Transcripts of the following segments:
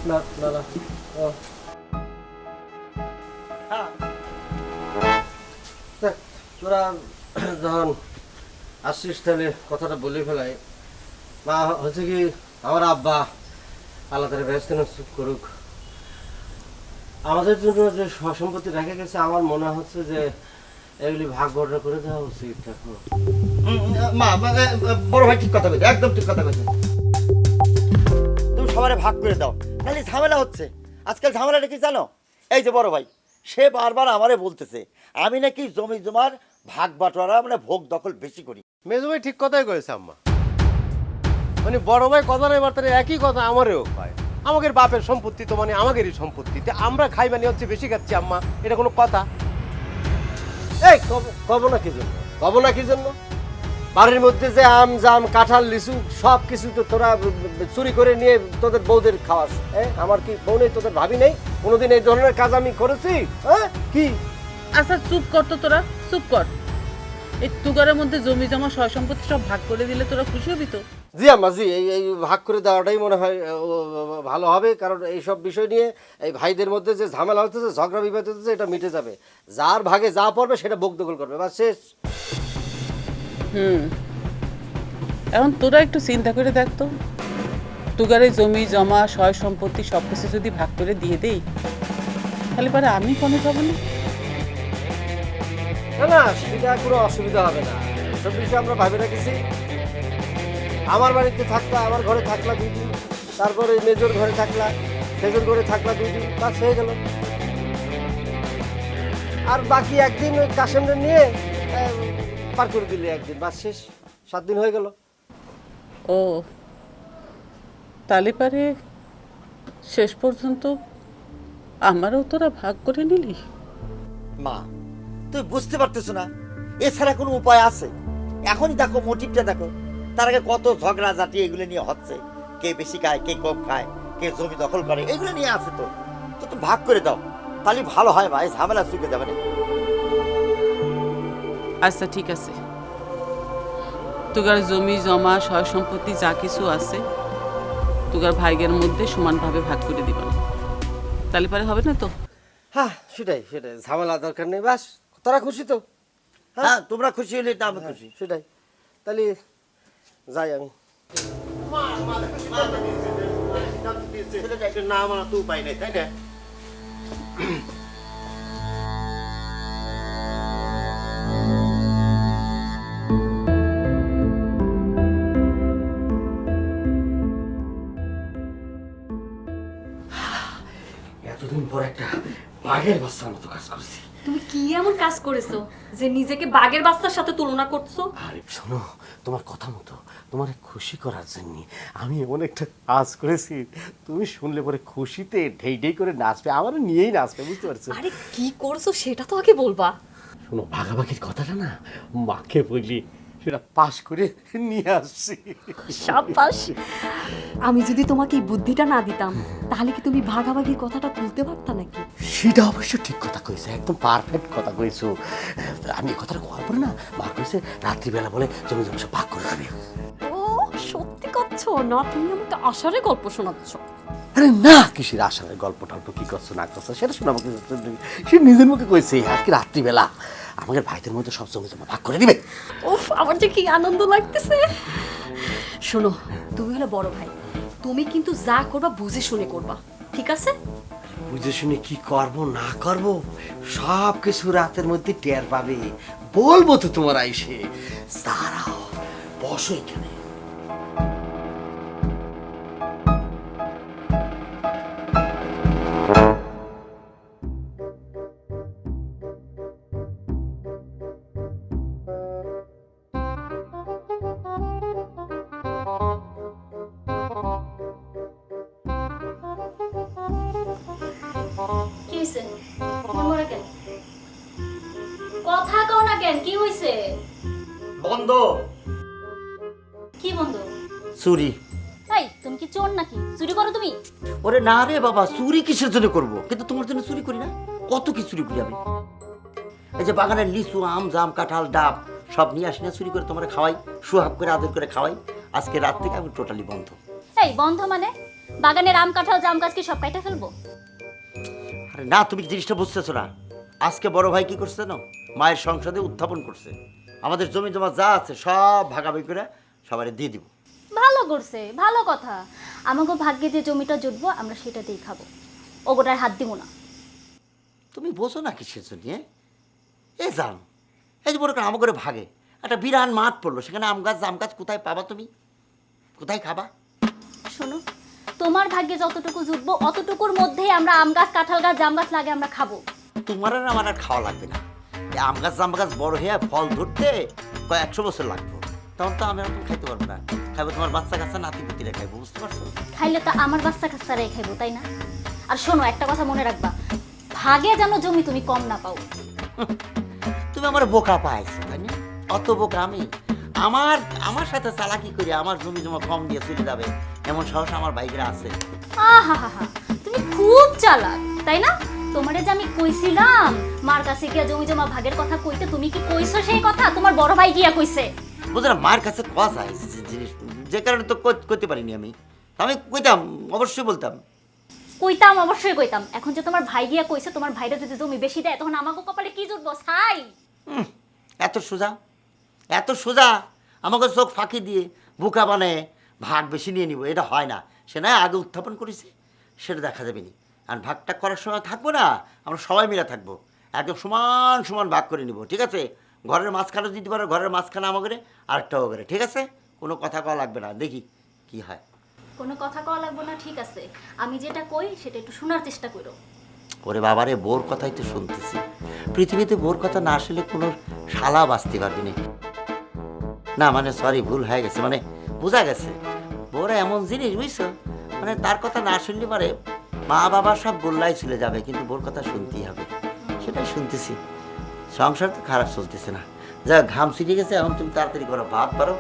না না না ও, দেখ, তোরা যখন আসছিস তাহলে কথাটা বলে ফেলাই। মা হচ্ছে কি, আমার আব্বা আল্লাহ তারা ব্যস্ত চুপ করুক, আমাদের জন্য যে সম্পত্তি রেখে গেছে, আমার মনে হচ্ছে যে এগুলি ভাগ বড় করে দেওয়া উচিত এখন। মা বড় ভাই ঠিক কথা বলছে, একদম ঠিক কথা বলছে। তুমি সবারে ভাগ করে দাও, নাহলে ঝামেলা হচ্ছে। আজকাল ঝামেলাটা কি জানো? এই যে বড় ভাই, সে বারবার আমারে বলতেছে আমি নাকি জমি জমার ভাগ বাটোয়ারা মানে ভোগ দখল বেশি করি। মেজু ভাই ঠিক কথাই কয়েছে আম্মা, মানে বড় ভাই কথা নয় বার্তারে একই কথা আমারও পায়। আমাদের বাপের সম্পত্তি তো মানে আমাদেরই সম্পত্তিতে আমরা খাই মানে হচ্ছে বেশি খাচ্ছি আম্মা, এটা কোনো কথা? এই কব না কি জন্য, কব না কি জন্য? বাড়ির মধ্যে যে আম জাম কাঁঠাল লিচু সব কিছু তো তোরা চুরি করে নিয়ে তোদের বউদের খাওয়াস। হ্যাঁ, আমার কি বউ নেই, তোদের ভাবি নেই? কোনোদিন এই ধরনের কাজ আমি করেছি? হ্যাঁ কি? আচ্ছা চুপ কর তো, তোরা চুপ কর। এই তুগারের মধ্যে জমি জমা সয় সম্পত্তি সব ভাগ করে দিলে তোরা খুশি হবি তো? জি আম্মা জি, এই এই ভাগ করে দেওয়াটাই মনে হয় ভালো হবে, কারণ এইসব বিষয় নিয়ে এই ভাইদের মধ্যে যে ঝামেলা হতেছে, ঝগড়া বিবাদ হতেছে, এটা মিটে যাবে। যার ভাগে যা পড়বে সেটা ভোগ দখল করবে, বাস শেষ। এখন তোরা একটু চিন্তা করে দেখ তো, তুগারে জমি জমা সয় সম্পত্তি সব কিছু যদি ভাগ করে দিয়ে দেই, তাহলে পরে আমি কোনো যাবো না? না না, সেটা কোনো অসুবিধা হবে না, এসব বিষয়ে আমরা ভাবে রেখেছি। আমার বাড়িতে থাকলা, আমার ঘরে থাকলা 2 দিন, তারপরে মেজর ঘরে থাকলা, মেজর ঘরে থাকলা 2 দিন, বাস হয়ে গেল। আর বাকি একদিন ওই কাশেমরে নিয়ে পার করে দিলে একদিন, বাস শেষ, 7 দিন হয়ে গেল। ও তাহলে পারে শেষ পর্যন্ত আমারও তোরা ভাগ করে নিলি? মা তুমি বুঝতে পারতেছো না, এছাড়া কোনো উপায় আছে? এখনই দেখো মোটিভটা দেখো, তার আগে কত ঝগড়া জাতি এগুলো নিয়ে হচ্ছে, কে বেশি খায় কে কম খায়, কে জমি দখল করে, এগুলো নিয়ে আছে। তো তো তুমি ভাগ করে দাও, তাহলে ভালো হয় ভাই, ঝামেলা চুকে যাবে না। আচ্ছা ঠিক আছে, তুগার জমি জমা সয় সম্পত্তি যা কিছু আছে তুগার ভাইগের মধ্যে সমানভাবে ভাগ করে দিবা, তাহলে পারে হবে না তো? হ্যাঁ সেটাই সেটাই, ঝামেলা দরকার নেই, বাস তোরা খুশি তো? হ্যাঁ তোমরা খুশি হলে তো আমি খুশি। সেটাই, তাহলে যাই আমি। না আমার তো উপায় নেই, তাই না? এতদিন পর একটা বাঘের বাচ্চার মতো কাজ করেছি। তুমি কি এমন কাজ করেছো যে নিজেকে বাঘের বাচ্চার সাথে তুলনা করছো? আরে শোনো, তোমার কথা মতো তোমার খুশি করার জন্য আমি এমন একটা কাজ করেছি, তুমি শুনলে পরে খুশিতে ঢেই ঢেই করে নাচবে, আমারও নিয়েই নাচবে, বুঝতে পারছো? আরে কি করছো সেটা তো আগে বলবা। শোনো, ভাগাভাগির কথাটা না মাকে বললি, সেটা পাশ করে নিয়ে আসছি। সাবাস। আমি যদি তোমাকে এই বুদ্ধিটা না দিতাম তাহলে কি তুমি ভাগাভাগির কথাটা তুলতে পারতা নাকি? সেটা অবশ্য ঠিক কথা কইছো, একদম পারফেক্ট কথা কইছো। আমি এই কথাটা কওয়ার পরে না, মা কইছে রাত্রিবেলা বলে জমি জমি সব ভাগ করে দেবে। ও সত্যি করছো না, তুমি আমাকে আষাঢ়ে গল্প শোনাচ্ছ? আরে না, কিসের আশার গল্প টল্প কি করছো না করছো সেটা শোনাবো, সে নিজের মুখে কইছে আজকে রাত্রিবেলা আমাদের ভাইদের মধ্যে সব জমি জমা ভাগ করে দিবে। উফ, আমার যে কি আনন্দ লাগতেছে। শোনো, তুমি হলো বড় ভাই, তুমি কিন্তু যা করবা বুঝে শুনে করবা, ঠিক আছে? বুঝে শুনে কি করব না করব সব কিছু রাতের মধ্যে টের পাবে, বলবো তো তোমার আইসে। দাঁড়াও, বসো এখানে। কি হইছে? মনমরা কেন? কথা কও না কেন? কি হইছে? বন্ধ। কি বন্ধু? চুরি। এই তুমি কি চোর নাকি? চুরি করো তুমি? ওরে না রে বাবা, চুরি কিসের জন্য করবো? কিন্তু তোমার জন্য চুরি করি না? কত কি চুরি করি আমি। এই যে বাগানের লিচু আম জাম কাঁঠাল ডাব সব নিয়ে আসি না, চুরি করে তোমার খাওয়াই, সুহাগ করে আদর করে খাওয়াই। আজকে রাত থেকে আমি টোটালি বন্ধ। এই বন্ধ মানে বাগানের আম কাঁঠাল জাম গাছ কি সব কাইটা ফেলবো? আরে না, তুমি জিনিসটা বুঝতেছো না। আজকে বড় ভাই কি করছে না, মায়ের সংসদে উত্থাপন করছে আমাদের জমি জমা যা আছে সব ভাগাভাগি করে সবাই দিয়ে দিব। ভালো করছে, ভালো কথা। আমাকে ভাগ্যে যে জমিটা জুটবো আমরা সেটা দিয়ে খাবো, ওগোটার হাত দিব না। তুমি বোঝো না কিসের জন্য? এ জান, এই যে বড় করে আমার করে ভাগে একটা বিরান মাঠ পড়লো, সেখানে আম গাছ জাম গাছ কোথায় পাবা তুমি? কোথায় খাবা? শোনো, তোমার ভাগ্যে যতটুকু জুটবো অতটুকুর মধ্যেই আমরা আম গাছ কাঁঠাল গাছ জাম গাছ লাগে আমরা খাবো। তোমার আর আমার আর খাওয়া লাগবে না। এই আম গাছ জাম গাছ বড় হয়ে ফল ধরতে কয়েক 100 বছর লাগবে, তখন তো আমি এখন খাইতে পারবো না। খাইবো তোমার বাচ্চা কাচ্চা নাতি পুতিরা খাইবো, বুঝতে পারছো? খাইলে তো আমার বাচ্চা কাচ্চারাই খাইবো, তাই না? আর শোনো, একটা কথা মনে রাখবা, ভাগে যেন জমি তুমি কম না পাও। তুমি আমার বোকা পাইছো, তাই না? অত বোকা আমি? আমার সাথে চালাকি করে আমার জমি জমা কম দিয়ে চলে যাবে এমন সাহস আমার ভাইয়েরা আছে? আহা হা হা, তুমি খুব চালাক, তাই না? তোমারে যে আমি কইছিলাম মার কাছে গিয়া জমি জমা ভাগের কথা কইতে, তুমি কি কইছো সেই কথা? তোমার বড় ভাই গিয়া কইছে। বুঝো না, মার কাছে কথা জিনিস, যে কারণে তো করতে পারিনি আমি। আমি কইতাম, অবশ্যই বলতাম। কইতাম, অবশ্যই কইতাম। এখন যে তোমার ভাই গিয়া কইছে, তোমার ভাইরা যদি জমি বেশি দেয় তখন আমাকে কপালে কি জুটবো? ছাই। এত সোজা, এত সোজা আমাকে চোখ ফাঁকি দিয়ে বোকা বানায় ভাগ বেশি নিয়ে নিব, এটা হয় না। সে নয় আগে উত্থাপন করেছে, সেটা দেখা যাবে নি। আর ভাগটা করার সময় থাকবো না, আমরা সবাই মিলে থাকবো, একদম সমান সমান ভাগ করে নিব, ঠিক আছে? ঘরের মাঝখানে দিতে পারো, ঘরের মাঝখানে আমাকে আরেকটা ওগরে, ঠিক আছে? কোনো কথা কওয়া লাগবে না, দেখি কি হয়। কোনো কথা কওয়া লাগবে না, ঠিক আছে? আমি যেটা কই সেটা একটু শোনার চেষ্টা করো। ওরে বাবারে, বোর কথাই তো শুনতেছি। পৃথিবীতে বোর কথা না আসলে কোনো শালা বাঁচতে পারবি না। না মানে সরি, ভুল হয়ে গেছে, মানে বোঝা গেছে। বোরা এমন জিনিস, বুঝছো? মানে তার কথা না শুনলে পারে মা বাবা সব গোল্লাই চলে যাবে, কিন্তু বোর কথা শুনতেই হবে। সেটাই শুনতেছি। সংসার তো খারাপ চলতেছে না। যা ঘাম ছিটে গেছে, এখন তুমি তাড়াতাড়ি করো, ভাত পারো,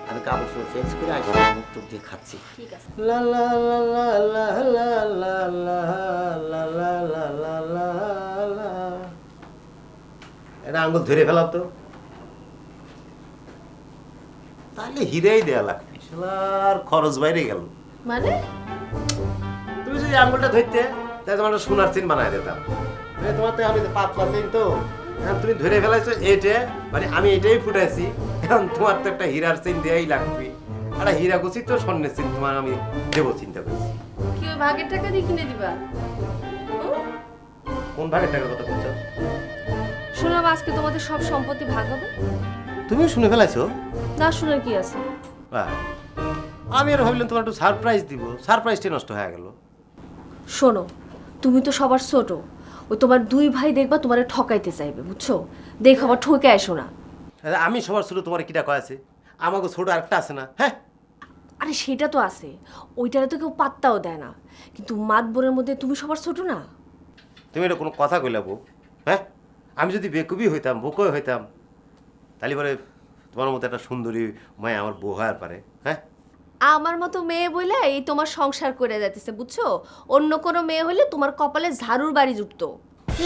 আমি কাপড় চোপড় চেঞ্জ করে আসি, মুখ টুক দিয়ে খাচ্ছি। ঠিক আছে। লা লা লা লা লা লা লা লা লা লা লা লা লা লা। এটা আঙ্গুল ধরে ফেলাও তো, তাহলে হিরেই দেয়া লাগবে। শালার খরচ বাইরে গেল। মানে তুমি যদি আঙ্গুলটা ধরতে, তাহলে তোমার একটা সোনার চেন বানায় দিতাম। মানে তোমার তো আমি পাতলা চেন তো, এখন তুমি ধরে ফেলাইছো এইটা, মানে আমি এটাই ফুটাইছি, এখন তোমার তো একটা হীরার চেন দেয়াই লাগবে। একটা হীরা কুচি তো স্বর্ণের চেন তোমার আমি দেবো চিন্তা করছি। কি ওই ভাগের টাকা দিয়ে কিনে দিবা? কোন ভাগের টাকার কথা বলছো? শুনলাম আজকে তোমাদের সব সম্পত্তি ভাগ হবে। তুমিও শুনে ফেলাইছো? না শুনে কি আছে? বাহ, আমি আর ভাবলাম তোমার একটু সারপ্রাইজ দিব, সারপ্রাইজটা নষ্ট হয়ে গেল। শোনো, তুমি তো সবার ছোট, ওই তোমার দুই ভাই দেখবা তোমারে ঠকাইতে চাইবে, বুঝছো? দেখো আবার ঠকে আসো না। আমি সবার ছোট, তোমার কিটা কয়েছে? আমাকে ছোট আরেকটা আছে না? হ্যাঁ, আরে সেটা তো আছে, ওইটারে তো কেউ পাত্তাও দেয় না, কিন্তু মাতবরের মধ্যে তুমি সবার ছোট না। তুমি এটা কোনো কথা কইলা বউ? হ্যাঁ, আমি যদি বেকুবই হইতাম, বোকই হইতাম, তাহলে পরে তোমার মতো একটা সুন্দরী মায়া আমার বউ হওয়ার পারে? হ্যাঁ, আমার মতো মেয়ে বলে এই তোমার সংসার করে যাইতেছে, বুঝছো? অন্য কোনো মেয়ে হলে তোমার কপালে ঝাড়ুর বাড়ি জুটতো।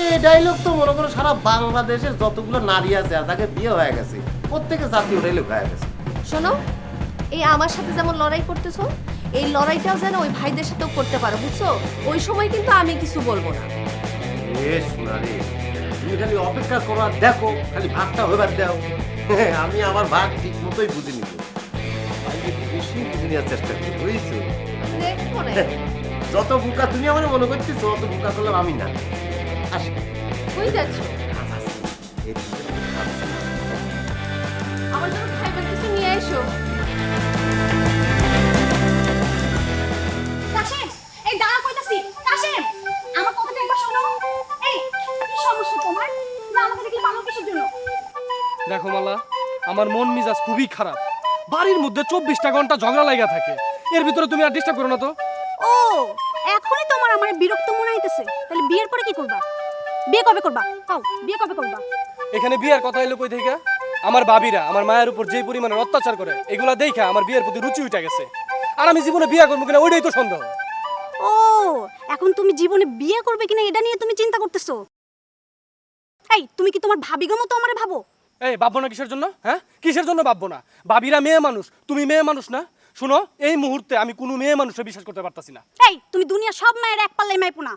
এই ডাইলগ তো মনে করো সারা বাংলাদেশের যতগুলো নারী আছে আর তাকে বিয়ে হয়ে গেছে, প্রত্যেকের জাতীয় ডাইলগ হয়ে গেছে। শোনো, এই আমার সাথে যেমন লড়াই করতেছো, এই লড়াইটাও যেন ওই ভাইদের সাথেও করতে পারো, বুঝছো? ওই সময় কিন্তু আমি কিছু বলবো না। এ শোনা রে, তুমি খালি অপেক্ষা করো আর দেখো, খালি ভাগটা হইবার দাও। আমি আমার ভাগ ঠিক মতোই বুঝে নিব, আমি একটু বেশি বুঝে নেওয়ার চেষ্টা করি, বুঝছো? দেখো না, যত বোকা তুমি আমার মনে করতেছো, অত বোকা করলাম আমি না। আসি, কই যাচ্ছ? কাজ আছে। এই দুজনে কাজ আছে। আমার জন্য খাইবার কিছু নিয়ে এসো। কাশেম, এই দাঁড়া কইতাছি। কাশেম, আমার কথাটা একবার শোনো। এই কি সমস্যা তোমার? না আমাকে দেখি পাগল কিসের জন্য? দেখো মালা, আমার মন মিজাজ খুবই খারাপ। বাড়ির মধ্যে 24টা ঘন্টা ঝগড়া লাগা থাকে, এর ভিতরে তুমি আর ডিস্টার্ব করো না তো। ও এখনই তোমার আমার বিরক্ত মনে হইতেছে, তাহলে বিয়ের পরে কি করবা? বিয়ে কবে করবা? কাও বিয়ে কবে করবা? এখানে বিয়ের কথা এলো কই থেকে? আমার বাবিরা আমার মায়ের উপর যে পরিমাণের অত্যাচার করে, এগুলা দেখা আমার বিয়ের প্রতি রুচি উঠে গেছে। আর আমি জীবনে বিয়ে করবো কিনা ওইটাই তো সন্দেহ। ও এখন তুমি জীবনে বিয়ে করবে কিনা এটা নিয়ে তুমি চিন্তা করতেছো? এই তুমি কি তোমার ভাবিগো মতো আমারে ভাবো? এই ভাববো না কিসের জন্য? হ্যাঁ, কিসের জন্য ভাববো না? বাবিরা মেয়ে মানুষ, তুমি মেয়ে মানুষ না? শুনো, এই মুহূর্তে আমি কোনো মেয়ে মানুষের বিশ্বাস করতে পারতাছি না। এই তুমি দুনিয়া সব মায়ের এক পাল্লাই মাইপো না।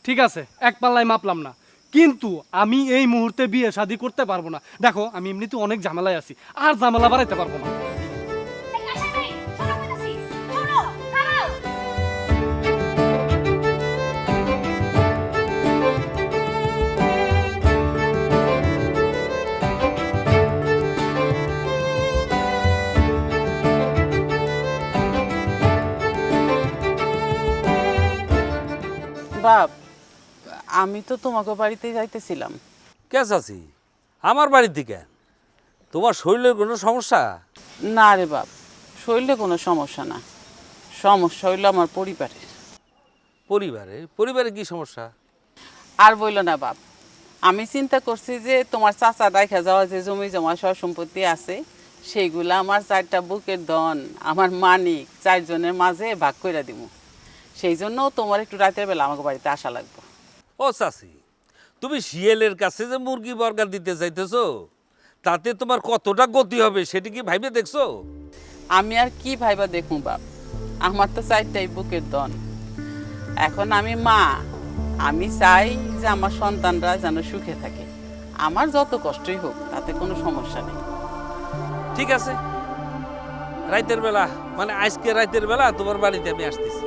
ঠিক আছে, এক পাল্লায় মাপলাম না, কিন্তু আমি এই মুহূর্তে বিয়ে শাদী করতে পারবো না। দেখো আমি এমনিতে অনেক ঝামেলায় আছি, আর ঝামেলা বাড়াইতে পারবো না। বাপ, আমি তো তোমাকে বাড়িতে যাইতেছিলাম। কে চাচি, আমার বাড়ির দিকে? তোমার শরীরের কোনো সমস্যা? না রে বাপ, শরীরে কোনো সমস্যা না, সমস্যা হইলো আমার পরিবারের। পরিবারে কি সমস্যা? আর বইল না বাপ, আমি চিন্তা করছি যে তোমার চাচা দেখা যাওয়া যে জমি জমা সব সম্পত্তি আছে সেইগুলো আমার 4টা বুকের ধন, আমার মানিক 4 জনের মাঝে ভাগ করে দিব। সেই জন্য তোমার একটু রাতের বেলা আমাকে বাড়িতে আসা লাগবে। ও চাচি, তুমি শিয়ালের কাছে যে মুরগি বর্গার দিতে চাইতেছো, তাতে তোমার কতটা গতি হবে সেটা কি ভাইবে দেখছো? আমি আর কি ভাইবা দেখুন বাপ, আমার তো 4টাই বুকের ধন। এখন আমি মা, আমি চাই যে আমার সন্তানরা যেন সুখে থাকে। আমার যত কষ্টই হোক তাতে কোনো সমস্যা নেই। ঠিক আছে, রাতের বেলা মানে আজকে রাতের বেলা তোমার বাড়িতে আমি আসতেছি।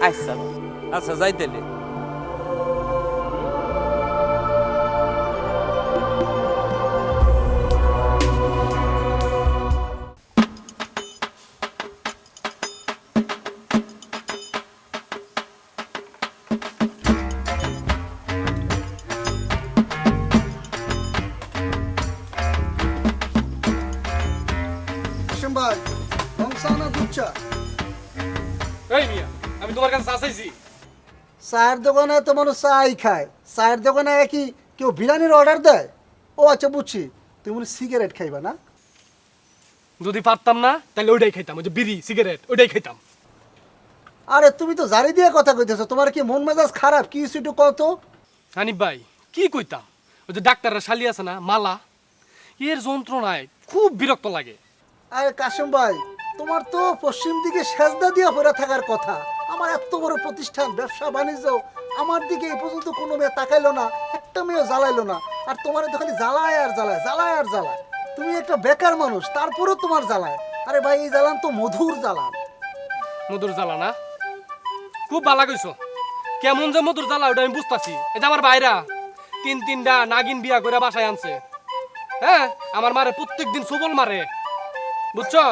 আচ্ছা বাপ। আচ্ছা যাইতেলে। ভাই বংশানা দুচ্চা এই মিয়া, আমি তোমার কাছে চা চাইছি। চায়ের দোকানে তো মানুষ চাই খায়, চায়ের দোকানে কি কেউ বিরিয়ানির অর্ডার দেয়? ও আচ্ছা বুঝছি, তুমি মনে সিগারেট খাইবা না? যদি পারতাম না তাহলে ওইটাই খাইতাম, ওই যে বিড়ি সিগারেট ওইটাই খাইতাম। আরে তুমি তো জারি দিয়ে কথা কইতেছো, তোমার কি মন মেজাজ খারাপ? কি হইছে একটু কত? হানিফ ভাই কি কইতাম, ওই যে ডাক্তাররা শালি আছে না মালা, এর যন্ত্রণায় খুব বিরক্ত লাগে। আরে কাশেম ভাই, তোমার তো পশ্চিম দিকে সেজদা দিয়া পড়ে থাকার কথা। আমার এত বড় প্রতিষ্ঠান, ব্যবসা বাণিজ্য, আমার দিকে এই পর্যন্ত কোনো মেয়ে তাকাইলো না, একটা মেয়ে জ্বালাইলো না। আর তোমার তো খালি জ্বালায় আর জ্বালায়, জ্বালায় আর জ্বালায়। তুমি একটা বেকার মানুষ, তারপরেও তোমার জ্বালায়। আরে ভাই, এই জ্বালান তো মধুর জ্বালান। মধুর জ্বালা না? খুব ভালো কইছো। কেমন যে মধুর জ্বালা ওটা আমি বুঝতাছি। এই যে আমার ভাইরা 3-3টা নাগিন বিয়া করে বাসায় আনছে, হ্যাঁ আমার মারে প্রত্যেকদিন সুবল মারে, বুঝছো?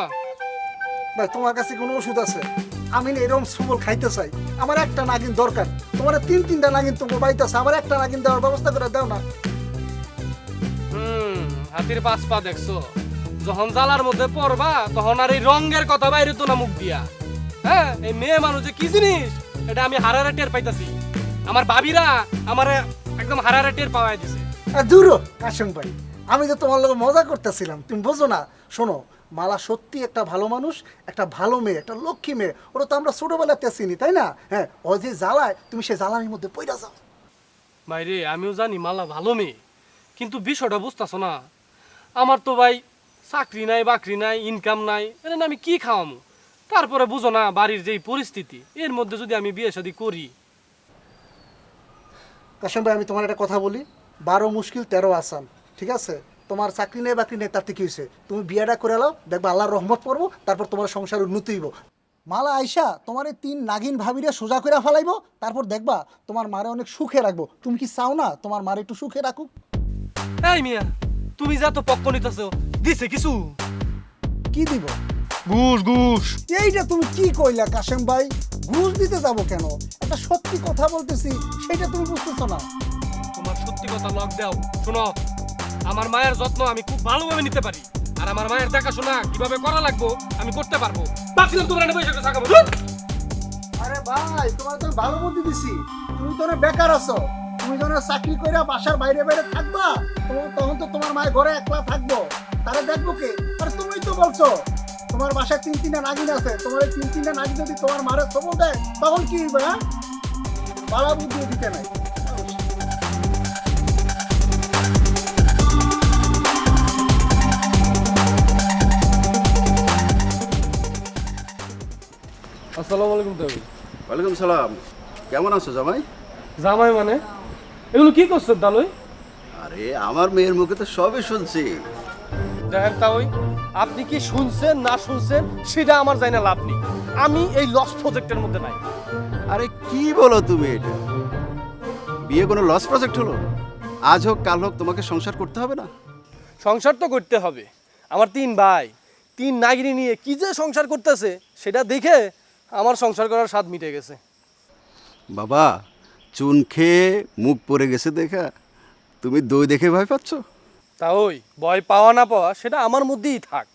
ভাই তোমার কাছে কোনো ওষুধ আছে? আমি না এরকম সুবল খাইতে চাই, আমার একটা নাগিন দরকার। তোমার 3-3টা নাগিন তোমার বাড়িতে আছে, আমার একটা নাগিন দেওয়ার ব্যবস্থা করে দাও না। হাতির 5 পা দেখছো, যখন জ্বালার মধ্যে পড়বা তখন আর এই রঙের কথা বাইরে তো না মুখ দিয়া। হ্যাঁ, এই মেয়ে মানুষ যে কি জিনিস এটা আমি হারারে টের পাইতাছি। আমার ভাবিরা আমারে একদম হারারে টের পাওয়াই দিছে। দূর কাশেম ভাই, আমি তো তোমার লোক মজা করতেছিলাম, তুমি বোঝো না। শোনো, মালা সত্যি একটা ভালো মানুষ, একটা ভালো মেয়ে, একটা লক্ষ্মী মেয়ে। ওরা তো আমরা ছোটবেলাতে চিনি, তাই না? হ্যাঁ, ও যে জ্বালায় তুমি সে জ্বালানির মধ্যে পড়া যাও। ভাইরে আমিও জানি মালা ভালো মেয়ে, কিন্তু বিষয়টা বুঝতেছো না। আমার তো ভাই চাকরি নাই, বাকরি নাই, ইনকাম নাই, এর আমি কি খাওয়ামু? তারপরে বুঝো না বাড়ির যেই পরিস্থিতি, এর মধ্যে যদি আমি বিয়ে শাদী করি। কাশেম ভাই, আমি তোমার একটা কথা বলি, 12 মুশকিল 13 আসান। ঠিক আছে, তোমার চাকরি নেই বাকরি নেই তাতে কি হয়েছে? তুমি বিয়েটা করে নাও, দেখবা আল্লাহর রহমত পড়বো, তারপর তোমার সংসার উন্নতি হইব। মালা আইসা তোমার এই 3 নাগিন ভাবিরে সোজা করে ফেলাইবো, তারপর দেখবা তোমার মারে অনেক সুখে রাখবো। তুমি কি চাও না তোমার মারে একটু সুখে রাখুক? এই মিয়া, তুমি যা তো পক্ষ নিতেছো, দিছে কিছু? কি দিব? ঘুষ ঘুষ। এইটা তুমি কি কইলা কাশেম ভাই? ঘুষ দিতে যাবো কেন? একটা সত্যি কথা বলতেছি, সেটা তুমি বুঝতেছো না। তোমার সত্যি কথা লক দাও। শোনো, আমার মায়ের যত্ন আমি খুব ভালোভাবে নিতে পারি, আর আমার মায়ের দেখাশোনা কিভাবে করা লাগবো আমি করতে পারবো। ভাবছিলাম তোমার একটা পয়সা টাকা বলো। আরে ভাই, তোমার তো ভালো বুদ্ধি দিছি। তুমি তো না বেকার আছো, তুমি যখন চাকরি কইরা বাসার বাইরে বাইরে থাকবা, তখন তো তোমার মায়ের ঘরে একলা থাকবো, তারা দেখবো কে? আরে তুমিই তো বলছো তোমার বাসায় 3-3টা নাগিন আছে, তোমার এই 3-3টা নাগিন যদি তোমার মারে সবল দেয় তখন কি হইবে? হ্যাঁ, ভালো বুদ্ধি দিতে নাই। আসসালামু আলাইকুম তাবিল। ওয়ালাইকুম সালাম। কেমন আছো জামাই? জামাই মানে এগুলো কি করছো দালই? আরে আমার মেয়ের মুখে তো সবই শুনছি। দেখেন তাওই, আপনি কি শুনছেন না শুনছেন সেটা আমার জানি না লাভ নেই। আমি এই লস প্রজেক্টের মধ্যে নাই। আরে কি বলো তুমি এটা? বিয়ে কোনো লস প্রজেক্ট হলো? আজ হোক কাল হোক তোমাকে সংসার করতে হবে না? সংসার তো করতে হবে। আমার 3 ভাই 3 নাগিনী নিয়ে কি যে সংসার করতেছে সেটা দেখে আমার সংসার করার স্বাদ মিটে গেছে। বাবা, চুন খেয়ে মুখ পড়ে গেছে দেখা তুমি দই দেখে ভয় পাচ্ছ? তা ওই ভয় পাওয়া না পাওয়া সেটা আমার মধ্যেই থাক।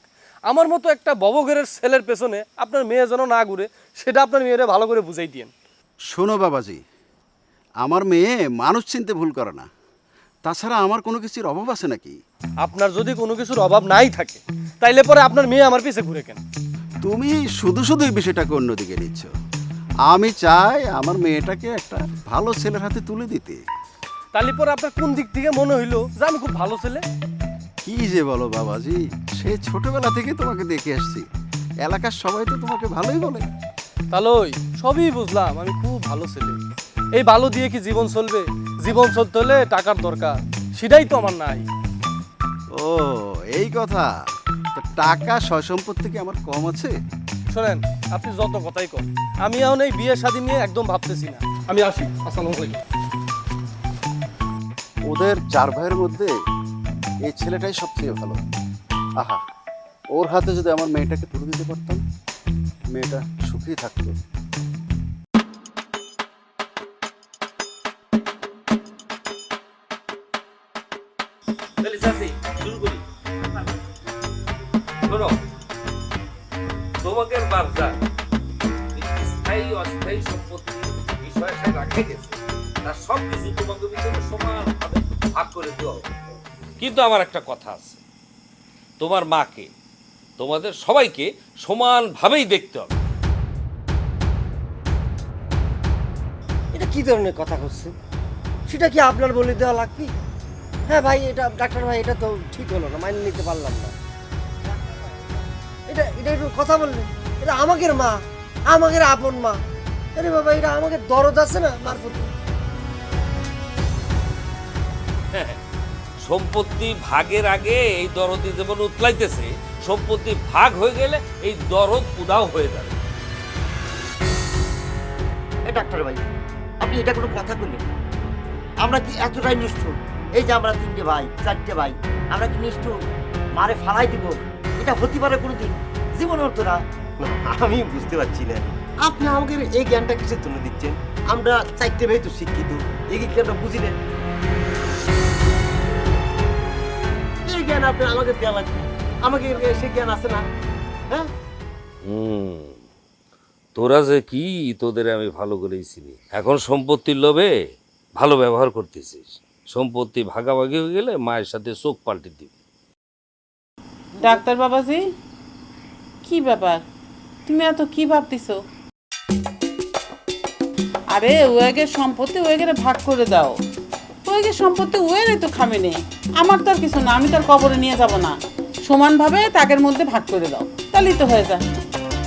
আমার মতো একটা ববঘরের ছেলের পেছনে আপনার মেয়ে যেন না ঘুরে সেটা আপনার মেয়েরে ভালো করে বুঝাই দিয়েন। শোনো বাবাজি, আমার মেয়ে মানুষ চিনতে ভুল করে না। তাছাড়া আমার কোনো কিছুর অভাব আছে নাকি? আপনার যদি কোনো কিছুর অভাব নাই থাকে তাইলে পরে আপনার মেয়ে আমার পিছে ঘুরে কেন? তুমি শুধু শুধু এই বিষয়টাকে অন্যদিকে নিচ্ছ। আমি চাই আমার মেয়েটাকে একটা ভালো ছেলের হাতে তুলে দিতে। তাহলে পরে আপনার কোন দিক থেকে মনে হইলো যে আমি খুব ভালো ছেলে? কি যে বলো বাবাজি, সেই ছোটবেলা থেকে তোমাকে দেখে আসছি। এলাকার সবাই তো তোমাকে ভালোই বলে। তাহলে ওই সবই বুঝলাম আমি খুব ভালো ছেলে। এই ভালো দিয়ে কি জীবন চলবে? জীবন চলতে হলে টাকার দরকার, সেটাই তো আমার নাই। ও এই কথা। তো টাকা সয় সম্পত্তি কি আমার কম আছে? শোনেন, আপনি যত কথাই কন, আমি এখন এই বিয়ে শাদী নিয়ে একদম ভাবতেছি না। আমি আসি। আসসালামু আলাইকুম। ওদের 4 ভাইয়ের মধ্যে এই ছেলেটাই সবচেয়ে ভালো। আহা, ওর হাতে যদি আমার মেয়েটাকে তুলে দিতে পারতাম, মেয়েটা সুখী থাকতো। তাহলে চাচি শুরু করি। শোনো, তোমাকে বাচ্চা স্থায়ী অস্থায়ী সম্পত্তি বিষয় সে রাখে গেছে, তার সব কিছু তোমাকে ভিতরে সমানভাবে ভাগ করে দেওয়া হবে। কিন্তু আমার একটা কথা আছে, তোমার মাকে তোমাদের সবাইকে সমানভাবেই দেখতে হবে। এটা কি ধরনের কথা করছে? সেটা কি আপনার বলে দেওয়া লাগবে? হ্যাঁ ভাই, এটা ডাক্তার ভাই, এটা তো ঠিক হলো না, মাইনে নিতে পারলাম না। এটা এটা একটু কথা বললেন, এটা আমাদের মা, আমাদের আপন মা। আরে বাবা, এটা আমাদের দরদ আছে না মার প্রতি। সম্পত্তি ভাগের আগে এই দরদি যেমন উতলাইতেছে, সম্পত্তি ভাগ হয়ে গেলে এই দরদ উদাও হয়ে যাবে। এ ডাক্তার ভাই, আপনি এটা কোনো কথা বললেন? আমরা কি এতটাই নিষ্ঠুর? এই যে আমরা 3টে ভাই 4টে ভাই, আমরা কি নিষ্ঠুর? মারে ফালাই দিব? এটা হতে পারে কোনোদিন? জীবন হতো না। আমি বুঝতে পারছি না আপনি আমাদের এই জ্ঞানটা কিসের জন্য দিচ্ছেন? আমরা 4টে ভাই তো শিক্ষিত, এই কি আমরা বুঝি না? এই জ্ঞান আপনি আমাকে দেওয়া লাগবে, আমাকে সে জ্ঞান আছে না? হ্যাঁ, তোরা যে কি, তোদের আমি ভালো করেই চিনি। এখন সম্পত্তির লোভে ভালো ব্যবহার করতেছিস। সম্পত্তি ভাগাভাগি হয়ে গেলে মায়ের সাথে চোখ পাল্টে দিবি। ডাক্তার বাবাজি, কি ব্যাপার? তুমি এত কি ভাবতেছো? আরে ওয়েগের সম্পত্তি ওয়েগের ভাগ করে দাও। ওয়েগের সম্পত্তি ওয়েরই তো খামে নেই, আমার তো আর কিছু না, আমি তো আর কবরে নিয়ে যাব না। সমানভাবে তাকের মধ্যে ভাগ করে দাও, তাহলেই তো হয়ে যায়।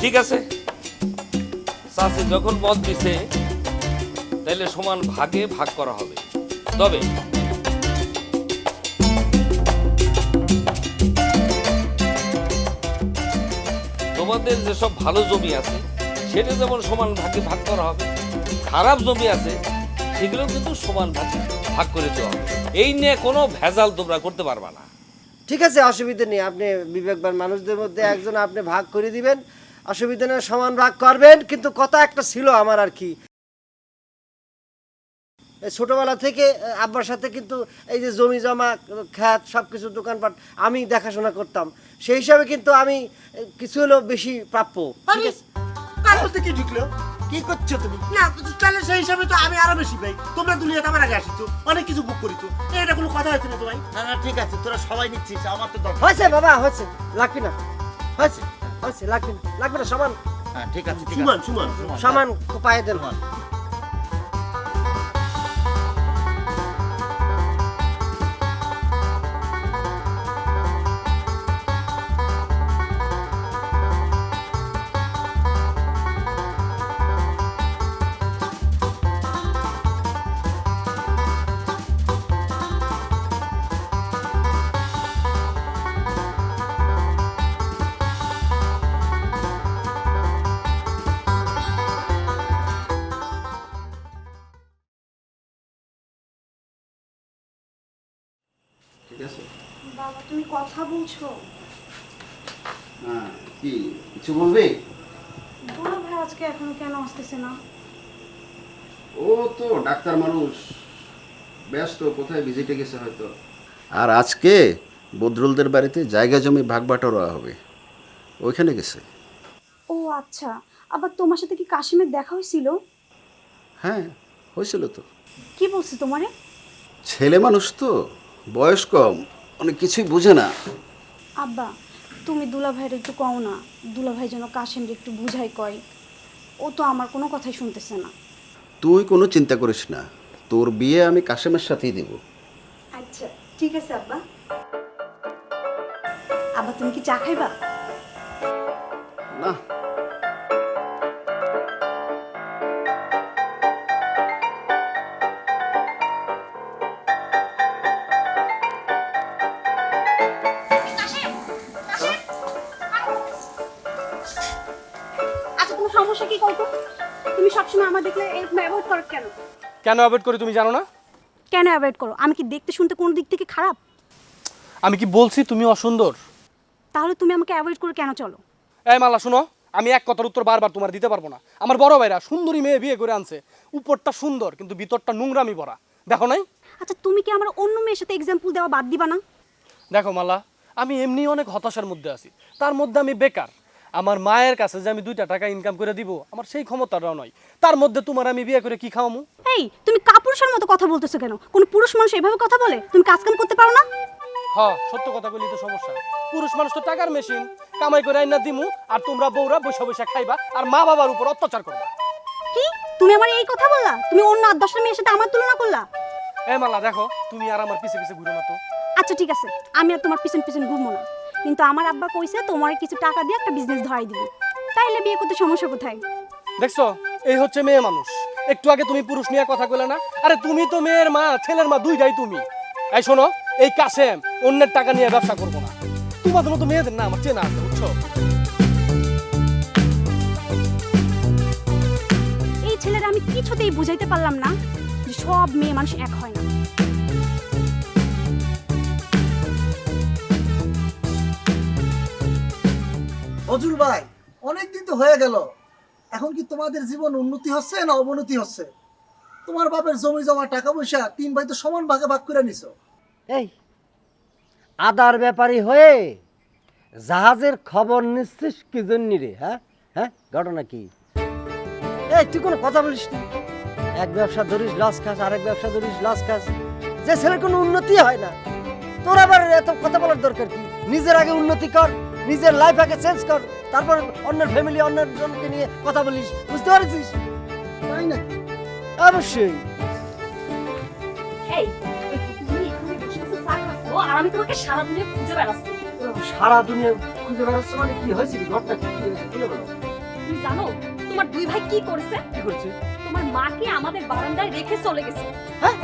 ঠিক আছে, চাষি যখন মত দিছে তাহলে সমান ভাগে ভাগ করা হবে। তবে তোমাদের যেসব ভালো জমি আছে সেটা যেমন সমান ভাগে ভাগ করা হবে, খারাপ জমি আছে সেগুলো কিন্তু সমান ভাগে ভাগ করে দেওয়া হবে। এই নিয়ে কোনো ভেজাল তোমরা করতে পারবা না। ঠিক আছে, অসুবিধা নেই। আপনি বিবেকবান মানুষদের মধ্যে একজন, আপনি ভাগ করে দিবেন, অসুবিধা নেই, সমান ভাগ করবেন। কিন্তু কথা একটা ছিল আমার আর কি, ছোটবেলা থেকে আব্বার সাথে কিন্তু এই যে জমি জমা খ্যাত সব কিছু দোকানপাট আমি দেখাশোনা করতাম, সেই হিসাবে কিন্তু আমি কিছু হলেও বেশি প্রাপ্য। ঠিক আছে, কার মধ্যে কি ঢুকলো? কি করছো তুমি? না, তাহলে সেই হিসাবে তো আমি আরো বেশি পাই। তোমরা দুনিয়াতে আমার আগে আসিছো, অনেক কিছু বুক করিছো। এটা কোনো কথা হচ্ছে না তো ভাই? না না, ঠিক আছে, তোরা সবাই নিচ্ছিস, আমার তো দরকার। হয়েছে বাবা, হয়েছে, লাগবে না, হয়েছে হয়েছে, লাগবে না, লাগবে না, সমান হ্যাঁ ঠিক আছে, ঠিক সুমান আছে। সুমান সমান পায়ে দেন। ঠিক আছে? বাবা তুমি কথা বলছো? হ্যাঁ, কি কিছু বলবি? দুলা ভাই আজকে এখনো কেন আসতেছে না? ও তো ডাক্তার মানুষ, ব্যস্ত, কোথায় ভিজিটে গেছে হয়তো। আর আজকে বদরুলদের বাড়িতে জায়গা জমি ভাগ বাটোয়ারা হবে, ওইখানে গেছে। ও আচ্ছা, আবার তোমার সাথে কি কাশিমের দেখা হয়েছিল? হ্যাঁ, হয়েছিল তো। কি বলছে তোমারে? ছেলে মানুষ তো, বয়স কম, অনেক কিছুই বুঝে না। আব্বা তুমি দুলা ভাইয়ের একটু কও না, দুলা ভাই যেন কাশিমকে একটু বুঝাই কয়। ও তো আমার কোনো কথাই শুনতেছে না। তুই কোনো চিন্তা করিস না, তোর বিয়ে আমি কাশেমের সাথেই দেব। আচ্ছা ঠিক আছে আব্বা। আব্বা তুমি কি চা খাইবা? না, আচ্ছা তোমার সমস্যা কি কও তো? তুমি সবসময় আমার দেখলে এরকম অ্যাভয়েড করো কেন? কেন অ্যাভয়েড করি তুমি জানো না? কেন অ্যাভয়েড করো? আমি কি দেখতে শুনতে কোন দিক থেকে খারাপ? আমি কি বলছি তুমি অসুন্দর? তাহলে তুমি আমাকে অ্যাভয়েড করে কেন চলো? এই মালা শুনো, আমি এক কথার উত্তর বারবার তোমার দিতে পারবো না। আমার বড় ভাইরা সুন্দরী মেয়ে বিয়ে করে আনছে, উপরটা সুন্দর কিন্তু ভিতরটা নোংরামি ভরা, দেখো নাই? আচ্ছা তুমি কি আমার অন্য মেয়ের সাথে এক্সাম্পল দেওয়া বাদ দিবা না? দেখো মালা, আমি এমনি অনেক হতাশার মধ্যে আছি, তার মধ্যে আমি বেকার। আমার মায়ের কাছে যে আমি 2টা টাকা ইনকাম করে দিব, আমার সেই ক্ষমতাটাও নয়। তার মধ্যে তোমার আমি বিয়ে করে কি খাওয়ামু? এই তুমি কাপুরুষের মতো কথা বলতেছো কেন? কোন পুরুষ মানুষ এভাবে কথা বলে? তুমি কাজ কাম করতে পারো না? হ্যাঁ, সত্য কথা বলি তো সমস্যা। পুরুষ মানুষ তো টাকার মেশিন, কামাই করে আইনা দিমু, আর তোমরা বউরা বসে বসে খাইবা আর মা বাবার উপর অত্যাচার করবা। কি তুমি আমার এই কথা বললা? তুমি অন্য 8-10টা মেয়ের সাথে আমার তুলনা করলা? এই মালা দেখো, তুমি আর আমার পিছে পিছে ঘুরো না তো। আচ্ছা ঠিক আছে, আমি আর তোমার পিছন পিছন ঘুরবো না, কিন্তু আমার আব্বা কইছে তোমার কিছু টাকা দিয়ে একটা বিজনেস ধরাই দিব। তাইলে বিয়ে করতে সমস্যা কোথায়? দেখছো, এই হচ্ছে মেয়ে মানুষ। একটু আগে তুমি পুরুষ নিয়ে কথা কইলে না? আরে তুমি তো মেয়ের মা, ছেলের মা, দুইটাই তুমি। এই শোনো, এই কাশেম অন্যের টাকা নিয়ে ব্যবসা করবো না। তোমাদের মতো মেয়েদের না আমার চেনা আছে, বুঝছো? এই ছেলেরা আমি কিছুতেই বুঝাইতে পারলাম না যে সব মেয়ে মানুষ এক হয় না। নজরুল ভাই, অনেকদিন তো হয়ে গেল, এখন কি তোমাদের জীবন উন্নতি হচ্ছে না অবনতি হচ্ছে? তোমার বাপের জমি জমা টাকা পয়সা 3 ভাই তো সমান ভাগে ভাগ করে নিছো। এই আদার ব্যাপারী হয়ে জাহাজের খবর নিচ্ছিস কি জন্য রে? হ্যাঁ হ্যাঁ, ঘটনা কি? এই তুই কোনো কথা বলিস না। এক ব্যবসা ধরিস লস খাস, আরেক ব্যবসা ধরিস লস খাস, যে ছেলের কোনো উন্নতি হয় না। তোর আবার এত কথা বলার দরকার কি? নিজের আগে উন্নতি কর, নিজের লাইফ আগে চেঞ্জ কর, তারপর অন্যের ফ্যামিলি, অন্যের জনকে নিয়ে কথা বলিস। বুঝতে পারছিস? তাই নাকি? অবশ্যই। এই তুমি এখানে বসে বসে চা খাচ্ছো আর আমি তোমাকে সারা দুনিয়া খুঁজে বেড়াচ্ছি। সারা দুনিয়া খুঁজে বেড়াচ্ছে মানে কি হয়েছে? কি ঘটনা কি হয়েছে? খুলে বলো। তুমি জানো তোমার দুই ভাই কি করেছে? কি করছে? তোমার মাকে আমাদের বারান্দায় রেখে চলে গেছে। হ্যাঁ,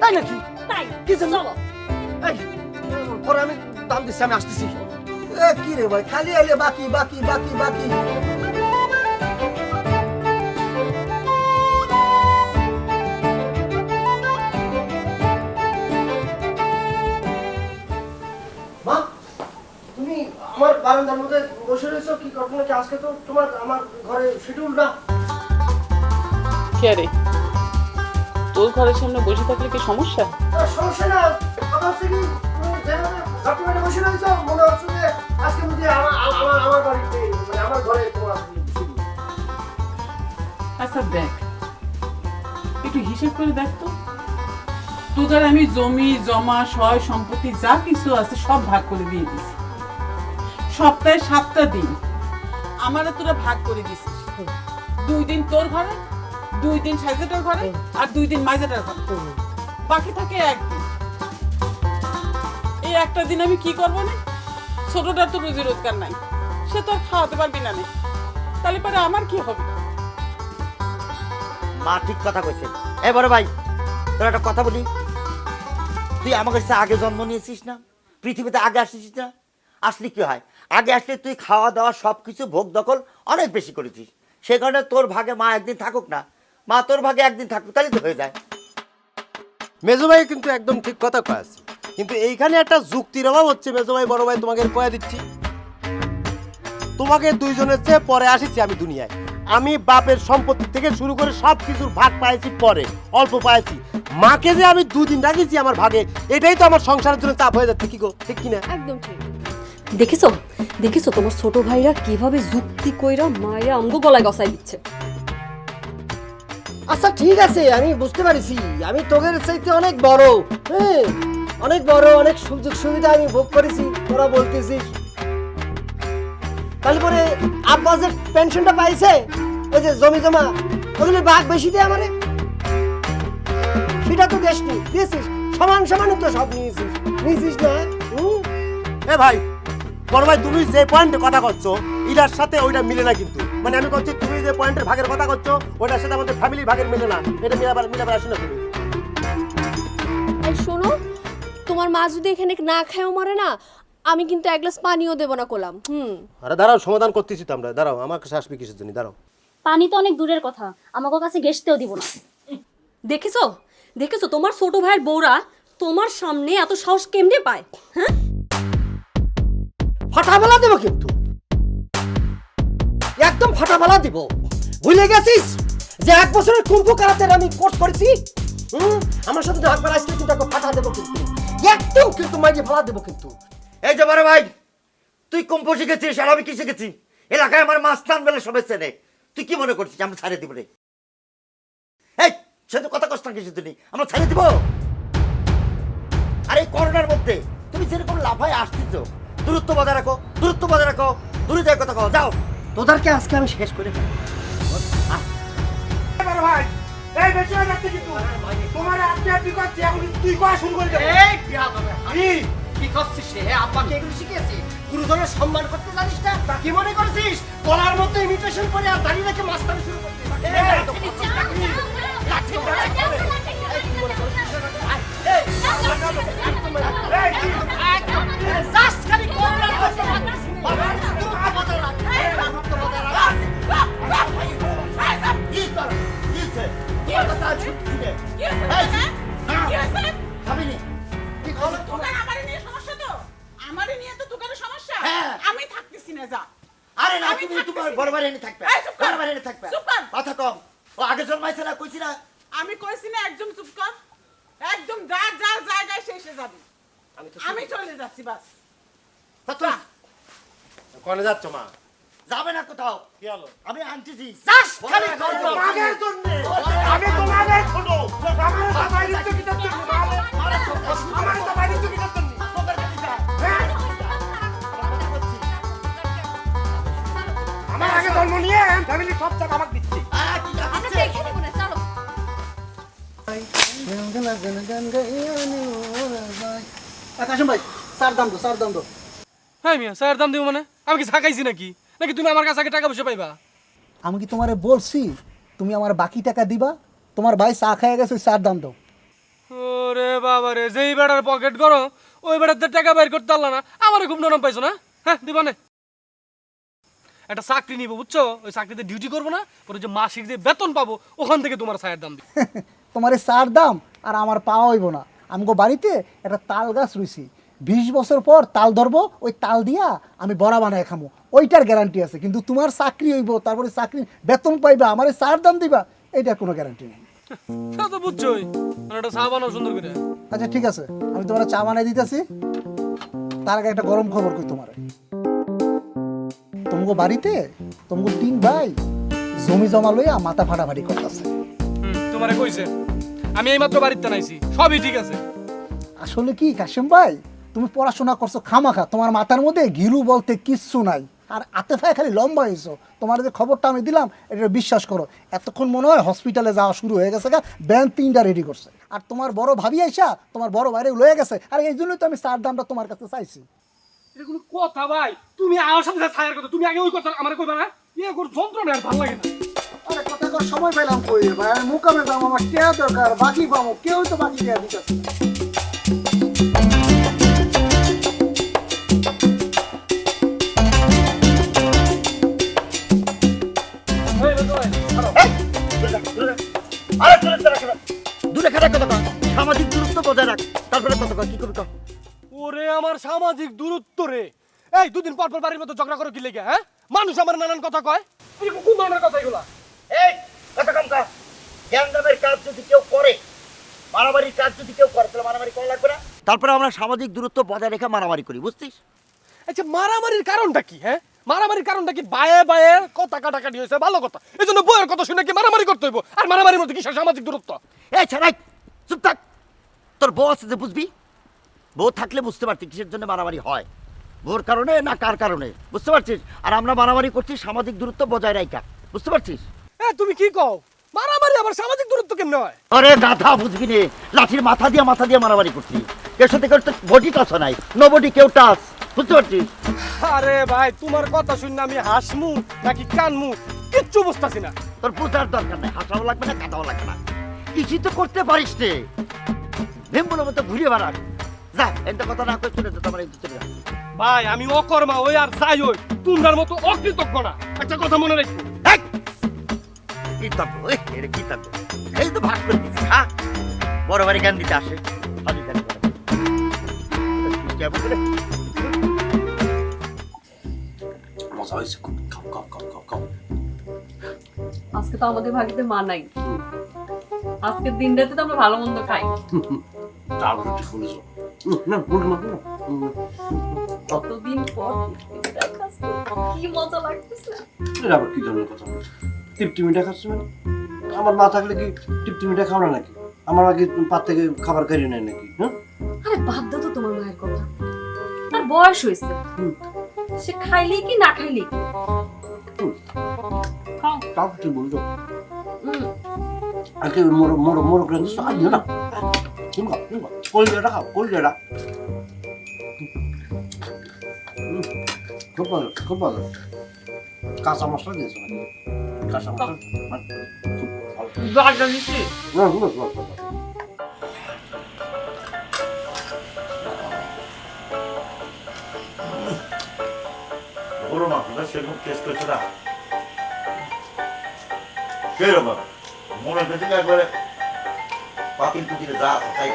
তাই নাকি? তাই কি জন্য? চলো। এই, পরে আমি দাম দিচ্ছি, আমি আসতেছি। কি রে ভাই, খালি আইলে বাকি বাকি বাকি বাকি। মা, তুমি আমার বারান্দার মধ্যে বসে রয়েছো, কি ঘটনা কি? আজকে তো তোমার আমার ঘরে শিডিউল না। কে রে, তোর ঘরের সামনে বসে থাকলে কি সমস্যা? সমস্যা না, কথা হচ্ছে কি, তুমি যেভাবে ঝটপটে বসে রয়েছো, মনে হচ্ছে যে আজকে বুঝি আমার বাড়িতে, মানে আমার ঘরে তোমার schedule। আচ্ছা দেখ, একটু হিসেব করে দেখ তো, তোদের আমি জমি জমা সয় সম্পত্তি যা কিছু আছে সব ভাগ করে দিয়ে দিছি। সপ্তাহে 7টা দিন আমারে তোরা ভাগ করে দিছিস। 2 দিন তোর ঘরে, 2 দিন সাইজেটার ঘরে, আর 2 দিন মাইজেটার ঘরে, বাকি থাকে 1 দিন। এই একটা দিন আমি কি করবো না? ছোটটার তো রুজি রোজগার নাই, সে তো আর খাওয়াতে পারবি না, তাহলে পরে আমার কি হবে? মা ঠিক কথা কইছে। এবারে ভাই, তোর একটা কথা বলি, তুই আমার কাছে আগে জন্ম নিয়েছিস না? পৃথিবীতে আগে আসছিস না? আসলে কি হয়? আগে আসলে তুই খাওয়া দাওয়া সব কিছু ভোগ দখল অনেক বেশি করেছিস। সে কারণে তোর ভাগে মা একদিন থাকুক না, মা তোর ভাগে একদিন থাকুক, তাহলে তো হয়ে যায়। মেজো ভাই কিন্তু একদম ঠিক কথা কয়েছে। কিন্তু এইখানে একটা যুক্তির অভাব হচ্ছে মেজো ভাই বড় ভাই, তোমাকে কয়ে দিচ্ছি। তোমাকে দুইজনের চেয়ে পরে আসিছি আমি দুনিয়ায়। আমি বাপের সম্পত্তি থেকে শুরু করে সব কিছুর ভাগ পাইছি পরে, অল্প পাইছি। মাকে যে আমি 2 দিন রাখিছি আমার ভাগে, এটাই তো আমার সংসারের জন্য চাপ হয়ে যাচ্ছে। কি গো, ঠিক কিনা? একদম ঠিক। দেখেছো দেখেছো তোমার ছোট ভাইরা কিভাবে যুক্তি কইরা মায়েরা আমগো গলায় গসাই দিচ্ছে। আচ্ছা ঠিক আছে, আমি বুঝতে পারছি আমি তোদের চাইতে অনেক বড়, হ্যাঁ অনেক বড়, অনেক সুযোগ সুবিধা আমি ভোগ করেছি, তোরা বলতেছিস। তাহলে পরে আব্বা যে পেনশনটা পাইছে, ওই যে জমি জমা, ওগুলো ভাগ বেশি দেয় আমারে, সেটা তো দেশনি দিয়েছিস, সমান সমান তো সব নিয়েছিস না? এ ভাই বড় ভাই, তুমি যে পয়েন্টে কথা করছো এটার সাথে ওইটা মিলে না কিন্তু। মানে আমি বলছি তুমি যে পয়েন্টের ভাগের কথা করছো ওইটার সাথে আমাদের ফ্যামিলির ভাগের মিলে না, এটা মিলাবার আসে না তুমি। এই শোনো, তোমার মা যদি এখানে না খায়ও মারে না, আমি কিন্তু এক গ্লাস পানিও দেব না কোলাম। আরে দাঁড়াও, সমাধান করতেছি তো আমরা, দাঁড়াও। আমার কাছে আসবে কিসের জন্য? দাঁড়াও। পানি তো অনেক দূরের কথা, আমাকে কাছে ঘেসতেও দিব না। দেখেছো দেখেছো তোমার ছোট ভাইয়ের বউরা তোমার সামনে এত সাহস কেমনে পায়? হ্যাঁ, ফাটাফালা দেবো কিন্তু, একদম ফাটাফালা দিব। ভুলে গেছিস যে 1 বছরের কুম্ফু কারাতের আমি কোর্স করেছি? আমার সাথে একবার আসলে কিন্তু একবার ফাটা দেবো কিন্তু, একদম কিন্তু মাইকে ফালা দেবো কিন্তু। এই যে বড় ভাই, তুই কুম্ভ শিখেছিস আর আমি কি শিখেছি? এলাকায় আমার মাস্তান বেলে সবাই চেনে। তুই কি মনে করছিস আমরা ছাড়িয়ে দিব রে? এই সে তো কথা কষ্ট কিছু তুই, আমরা ছাড়িয়ে দিব? আর এই করোনার মধ্যে তুমি যেরকম লাফায় আসছিস, দূরত্ব বজায় রাখো, দূরত্ব বজায় রাখো, দূরে যাই কথা কও, যাও। তোদেরকে আজকে আমি শেষ করে ফেলবো। ভাই এই বেশি হয়ে যাচ্ছে কিন্তু, তোমার আপনি আপনি করছি, এখন তুই কয়া শুরু করে দে। এই বিয়া হবে কি করছিস রে? আব্বাকে এগুলো শিখিয়েছি? গুরুজনের সম্মান করতে জানিস না? কি মনে করছিস গলার মধ্যে ইমিটেশন করে আর দাঁড়িয়ে রেখে মাস্টারি শুরু করতে? আমি থাকতেছি না, যা। আরে না, তুমি তোমার বড় ভাই এনে থাকবে, বড় ভাই এনে থাকবে। কথা কম, ও আগে জন্মাইছে না, কইছি না? আমি কইছি না একদম চুপ কর, একদম যার যার জায়গায় সে এসে যাবে। আমি চলে যাচ্ছি, বাস। কোনে যাচ্ছ মা? যাবে না কোথাও। কি হলো? আমি আনতেছি জাস্ট খালি তোমাদের জন্য আমি তোমাদের ছোট আমার সবাই দিচ্ছ কি করতে? আমার সবাই দিচ্ছ কি করতে? আমার আগে জন্ম নিয়ে ফ্যামিলি সব টাকা আমাকে দিচ্ছে। আমরা দেখে নেব না, চলো। কাশিম ভাই, স্যার দাম দো, স্যার দাম দো। হ্যাঁ মিয়া, স্যার দাম দিব মানে? আমি কি ছাকাইছি নাকি? নাকি তুমি আমার কাছে আগে টাকা পয়সা পাইবা? আমি কি তোমারে বলছি তুমি আমার বাকি টাকা দিবা? তোমার ভাই চা খাইয়া গেছে, ওই স্যার দাম দাও। ওরে বাবা রে, যেই বেড়ার পকেট করো ওই বেড়াতে টাকা বের করতে পারলা না, আমারে খুব নরম পাইছো না? হ্যাঁ দিবা না? একটা চাকরি নিবো বুঝছো, ওই চাকরিতে ডিউটি করবো না, পরে যে মাসিক যে বেতন পাবো ওখান থেকে তোমার ছায়ের দাম দিব। তোমার এই চার দাম আর আমার পাওয়া হইব না। আমগো বাড়িতে একটা তাল গাছ রইছি, 20 বছর পর তাল ধরবো, ওই তাল দিয়া আমি বড়া বানায় খামো, ওইটার গ্যারান্টি আছে। কিন্তু তোমার চাকরি হইব, তারপরে চাকরি বেতন পাইবা, আমার এই চার দাম দিবা, এইটার কোনো গ্যারান্টি নেই। তা তো বুঝছোই, মানে একটা চা বানাও সুন্দর করে। আচ্ছা ঠিক আছে, আমি তোমার চা বানাই দিতেছি। তার আগে একটা গরম খবর কই তোমার, তোমাকে বাড়িতে তোমাকে 3 ভাই জমি জমা লইয়া মাথা ফাটাফাটি করতেছে। তোমারে কইছে আমি এইমাত্র বাড়িতে নাইছি, সবই ঠিক আছে। আসলে কি কাশিম ভাই, তুমি পড়াশোনা করছো খামাখা, তোমার মাথার মধ্যে গিরু বলতে কিচ্ছু নাই, আর আতেফায় খালি লম্বা হয়েছো। তোমার যে খবরটা আমি দিলাম এটা বিশ্বাস করো, এতক্ষণ মনে হয় হসপিটালে যাওয়া শুরু হয়ে গেছে, ব্যান 3টা রেডি করছে। আর তোমার বড় ভাবি আইসা তোমার বড় বাইরে লয়ে গেছে, আর এই জন্যই তো আমি চার দামটা তোমার কাছে চাইছি। এটা কোনো কথা ভাই? তুমি আমার সাথে ছায়ার কথা, তুমি আগে ওই কথা আমার কইবা না? ইয়ে কোন যন্ত্রণা আর ভালো লাগে না। আরে কথা কর সময় পেলাম কই ভাই, আমি মুকামে যাবো, আমার টেয়া দরকার, বাকি পাবো, কেউ তো বাকি দেয়া দিতেছে। দূরে খারাপ কথা কর, সামাজিক দূরত্ব বজায় রাখ, তারপরে কথা কর, কি করবি কর। সামাজিক দূরত্ব রে। এই দুদিন পর পর বাড়ির মতো ঝগড়া করো কি লেগে? হ্যাঁ, মানুষ আমার নানান কথা কয়। কোন ধরনের কথা এগুলা? এই কথা কম কা, জ্ঞানদামের কাজ যদি কেউ করে, মারামারির কাজ যদি কেউ করে, তাহলে মারামারি করা লাগবে না। তারপরে আমরা সামাজিক দূরত্ব বজায় রেখে মারামারি করি, বুঝছিস? আচ্ছা, মারামারির কারণটা কি? হ্যাঁ, মারামারির কারণটা কি? বায়ে বায়ে কথা কাটাকাটি হয়েছে, ভালো কথা। এই জন্য বইয়ের কথা শুনে কি মারামারি করতে হইব? আর মারামারির মধ্যে কি সামাজিক দূরত্ব? এই ছাড়াই চুপ থাক, তোর বউ আছে যে বুঝবি। বউ থাকলে বুঝতে পারতি কিসের জন্য মারামারি হয়, বউর কারণে না কার কারণে, বুঝতে পারছিস? আর আমরা মারামারি করছি সামাজিক দূরত্ব বজায় রাখা, বুঝতে পারছিস? তুমি কি কও? মারামারি আবার সামাজিক দূরত্ব কেমনে হয়? আরে গাধা, বুঝবি নে, লাঠির মাথা দিয়ে মারামারি করছি। এর সাথে কেউ তো বডি টাচ নাই, নো বডি কেউ টাচ, বুঝতে পারছিস? আরে ভাই, তোমার কথা শুনে আমি হাসমু নাকি কানমু কিচ্ছু বুঝতাছি না। তোর বুঝার দরকার নাই, হাসাও লাগবে না, কাঁদাও লাগবে না, কিছু তো করতে পারিস নে। ভেম্বুলের মতো ঘুরে বেড়াক, যা একটা কথা না কই চলে তো তোমার এই চলে যা। ভাই, আমি অকর্মা ওই আর যাই ওই, তোমরার মতো অকৃতজ্ঞ না। একটা কথা মনে রাখো। এই কি তারপর ওই এর কি তারপর এই তো ভাগ করে দিছি। হ্যাঁ, বড় বাড়ি গান দিতে আসে, খালি গান করে কেমন করে মজা হয়েছে খুব। খাও খাও খাও খাও খাও। আজকে তো আমাদের ভাগিতে মা নাই, আজকের দিনটাতে তো আমরা ভালো মন্দ খাই। তারপর ঠিক বলেছো। কতদিন পর কি মজা লাগতেছে। এটা আবার কি ধরনের কথা? টিপটি মিঠা খাচ্ছ মানে? আমার মা থাকলে কি টিপটি মিঠা খাও না নাকি? আমার আগে পাত থেকে খাবার খাইয়ে নেয় নাকি? হ্যাঁ, আরে বাদ দাও তো তোমার মায়ের কথা, তার বয়স হয়েছে, সে খাইলেই কি না খাইলেই কি। খাও। তাও ঠিক বলছো। আজকে মোরগ রাঁধছিস, আর দিও না। তুমি খাও, তুমি খাও। কলজাটা খাও, কলজাটা। খুব ভালো, খুব ভালো। কাঁচা মশলা দিয়েছো নাকি? কাঁচা মশলা খুব ভালো। গাড়িটা নিচ্ছি। না, না, না, না। বড় মাংসটা সেরকম টেস্ট করছে না, সেরকম মনে হচ্ছে একবারে পাতিল পুতিলে যা তাই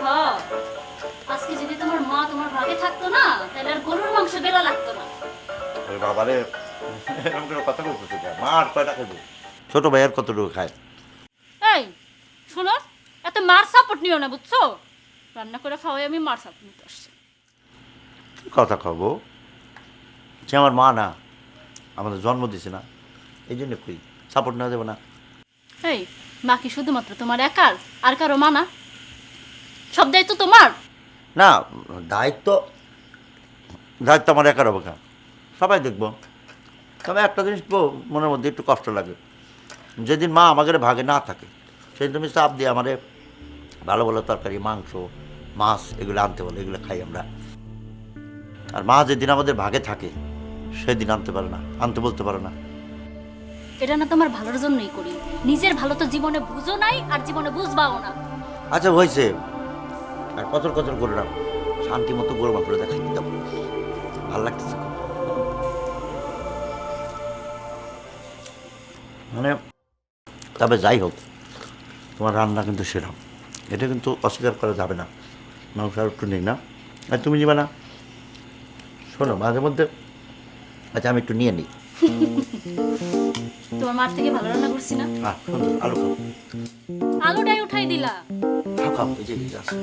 হ্যাঁ, আজকে যদি তোমার মা তোমার ভাগে থাকতো না, তাহলে আর গরুর মাংস বেলা লাগতো না। বাবারে এরকম করে কথা বলতেছে, মা আর কয়টা খাবে? ছোট ভাই আর কতটুকু খায়? এই শোনো, এত মার সাপোর্ট নিও না, বুঝছো? রান্না করে খাওয়াই আমি মার সাপোর্ট নিতে আসছি। কথা খাবো, সে আমার মা না, আমাদের জন্ম দিছে না, এই জন্য কই সাপোর্ট না দেবো না। এই মা কি শুধুমাত্র তোমার একার, আর কারো মা না? সব দায়িত্ব তোমার না, দায়িত্ব আমার একার হবে না, সবাই দেখবো। তবে একটা জিনিস মনের মধ্যে একটু কষ্ট লাগে, যেদিন মা আমাদের ভাগে না থাকে সেদিন তুমি চাপ দিয়ে আমারে ভালো ভালো তরকারি, মাংস, মাছ এগুলো আনতে বলে, এগুলো খাই আমরা। আর মা যেদিন আমাদের ভাগে থাকে সেদিন আনতে পারে না, আনতে বলতে পারে না। এটা না তোমার ভালোর জন্যই করি, নিজের ভালো তো জীবনে বুঝো নাই আর জীবনে বুঝবাও না। আচ্ছা হয়েছে, আর কচর কচর করে না, শান্তি মতো গরু মাংস দেখাই দিতাম, ভাল লাগতেছে খুব। মানে তবে যাই হোক, তোমার রান্না কিন্তু সেরকম, এটা কিন্তু অস্বীকার করা যাবে না। মাংস আর একটু নেই না, আর তুমি নিবে না? শোনো মাঝে মধ্যে, আচ্ছা আমি একটু নিয়ে নিই। তোমার মার থেকে ভালো রান্না করছি না? শোনো, আলু খাও, আলুটাই উঠাই দিলা। খাও খাও, এই যে আছে।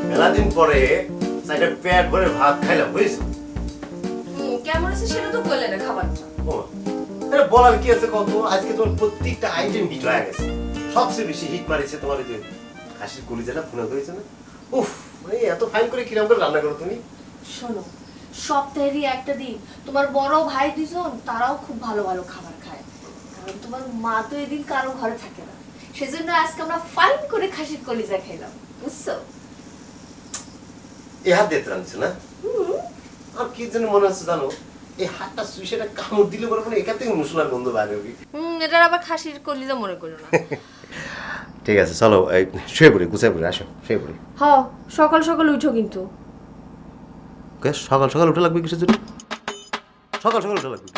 মেলাদিন পরে একটা পেট ভরে ভাত খাইলাম, বুঝছো? কেমন আছে সেটা তো বললে না খাবারটা। বলার কি আছে কত? আজকে তোমার প্রত্যেকটা আইটেম হিট হয়ে গেছে। সবচেয়ে বেশি হিট মারিছে তোমার এই যে হাসির কলিজাটা ভুনা হয়েছে না? উফ, মানে এত ফাইন করে কিরম করে রান্না করো তুমি? শোনো, সপ্তাহেরই একটা দিন তোমার বড় ভাই দুজন তারাও খুব ভালো ভালো খাবার খায়, কারণ তোমার মা তো এদিন কারো ঘরে থাকে না, সেজন্য আজকে আমরা ফাইন করে খাসির কলিজা খাইলাম, বুঝছো? এই হাত দিয়ে রাঁধছে না? আর কি যেন মনে হচ্ছে জানো, এই হাতটা সুইসেটা কামড় দিলে বলে এখান থেকে মশলার গন্ধ বাইরে হবে। এটার আবার খাসির কলিজা মনে করো না। ঠিক আছে, চলো শুয়ে পড়ি, গুছিয়ে পড়ি, আসো শুয়ে পড়ি। হ্যাঁ, সকাল সকাল উঠো কিন্তু। সকাল সকাল উঠে লাগবে কিসের জন্য? সকাল সকাল উঠে লাগবে?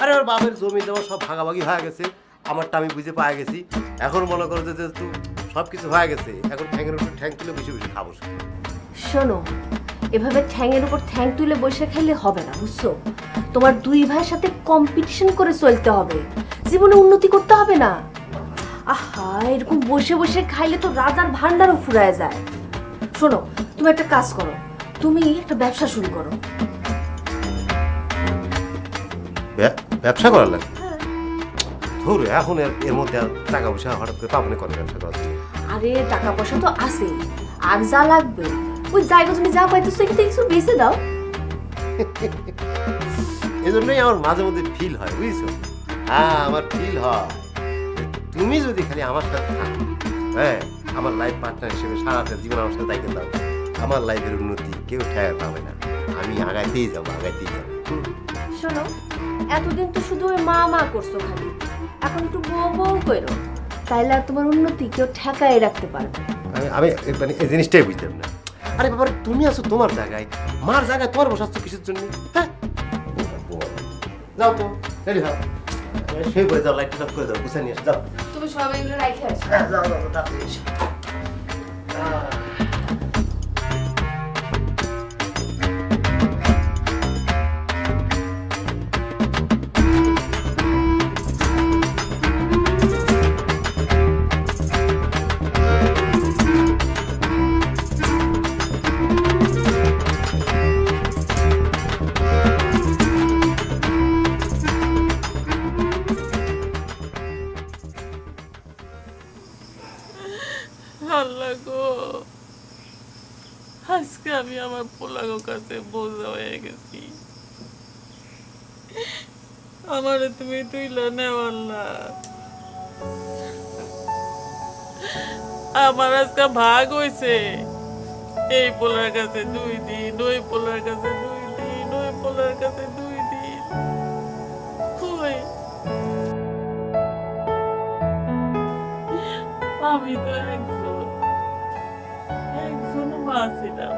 আরে ওর বাপের জমি দেওয়া সব ভাগাভাগি হয়ে গেছে, আমারটা আমি বুঝে পাই গেছি। এখন মনে করো যে যেহেতু সব কিছু হয়ে গেছে, এখন ঠ্যাংয়ের উপর ঠ্যাং তুলে বেশি বেশি খাবো। শোনো, এভাবে ঠ্যাংয়ের উপর ঠ্যাং তুলে বসে খাইলে হবে না, বুঝছো? তোমার দুই ভাইয়ের সাথে কম্পিটিশন করে চলতে হবে, জীবনে উন্নতি করতে হবে না। আহা, এরকম বসে বসে খাইলে তো রাজার ভান্ডারও ফুরায় যায়। শোনো, তুমি একটা কাজ করো, তুমি একটা ব্যবসা শুরু করো। ব্যবসা করার লাগে ধরো এখন এর মধ্যে আর টাকা পয়সা হঠাৎ করে পাবনে করে ব্যবসা করার জন্য। আরে টাকা পয়সা তো আছে, আর যা লাগবে ওই জায়গা তুমি যা পাইতেছো সেখান থেকে কিছু বেঁচে দাও। এই জন্যই আমার মাঝে মধ্যে ফিল হয়, বুঝছো? হ্যাঁ, আমার ফিল হয় তুমি যদি খালি আমার সাথে থাকো, হ্যাঁ, আমার লাইফ পার্টনার হিসেবে সারাটা জীবন আমার সাথে থাকতে দাও, আমার লাইফের উন্নতি কেউ ঠেকা পাবে না। আমি আগাইতেই যাবো, আগাইতেই যাবো। শোনো, এতদিন তো শুধু ওই মা মা করছো খালি, এখন একটু বউ বউ করো, তাইলে আর তোমার উন্নতি কেউ ঠেকায় রাখতে পারবে। আমি মানে এই জিনিসটাই বুঝতাম না। আরে বাবা, তুমি আছো তোমার জায়গায়, মার জায়গায় তোমার বসাচ্ছ কিসের জন্য? হ্যাঁ, যাও তো, রেডি হও, সেই করে যাও, লাইটটা অফ করে দাও, গুছিয়ে নিয়ে এসো, যাও। তুমি সবাই এগুলো রাখে আসো। হ্যাঁ, যাও যাও, তাড়াতাড়ি এসো। আল্লাহ গো, আজকে আমি আমার পোলাগো কাছে বোঝা হয়ে গেছি। আমারে তুমি তুইলা নেওয়াল্লা, আমার আজকে ভাগ হয়েছে। এই পোলার কাছে 2 দিন, ওই পোলার কাছে 2 দিন, ওই পোলার কাছে 2 দিন। কই আমি তো একজন মা ছিলাম,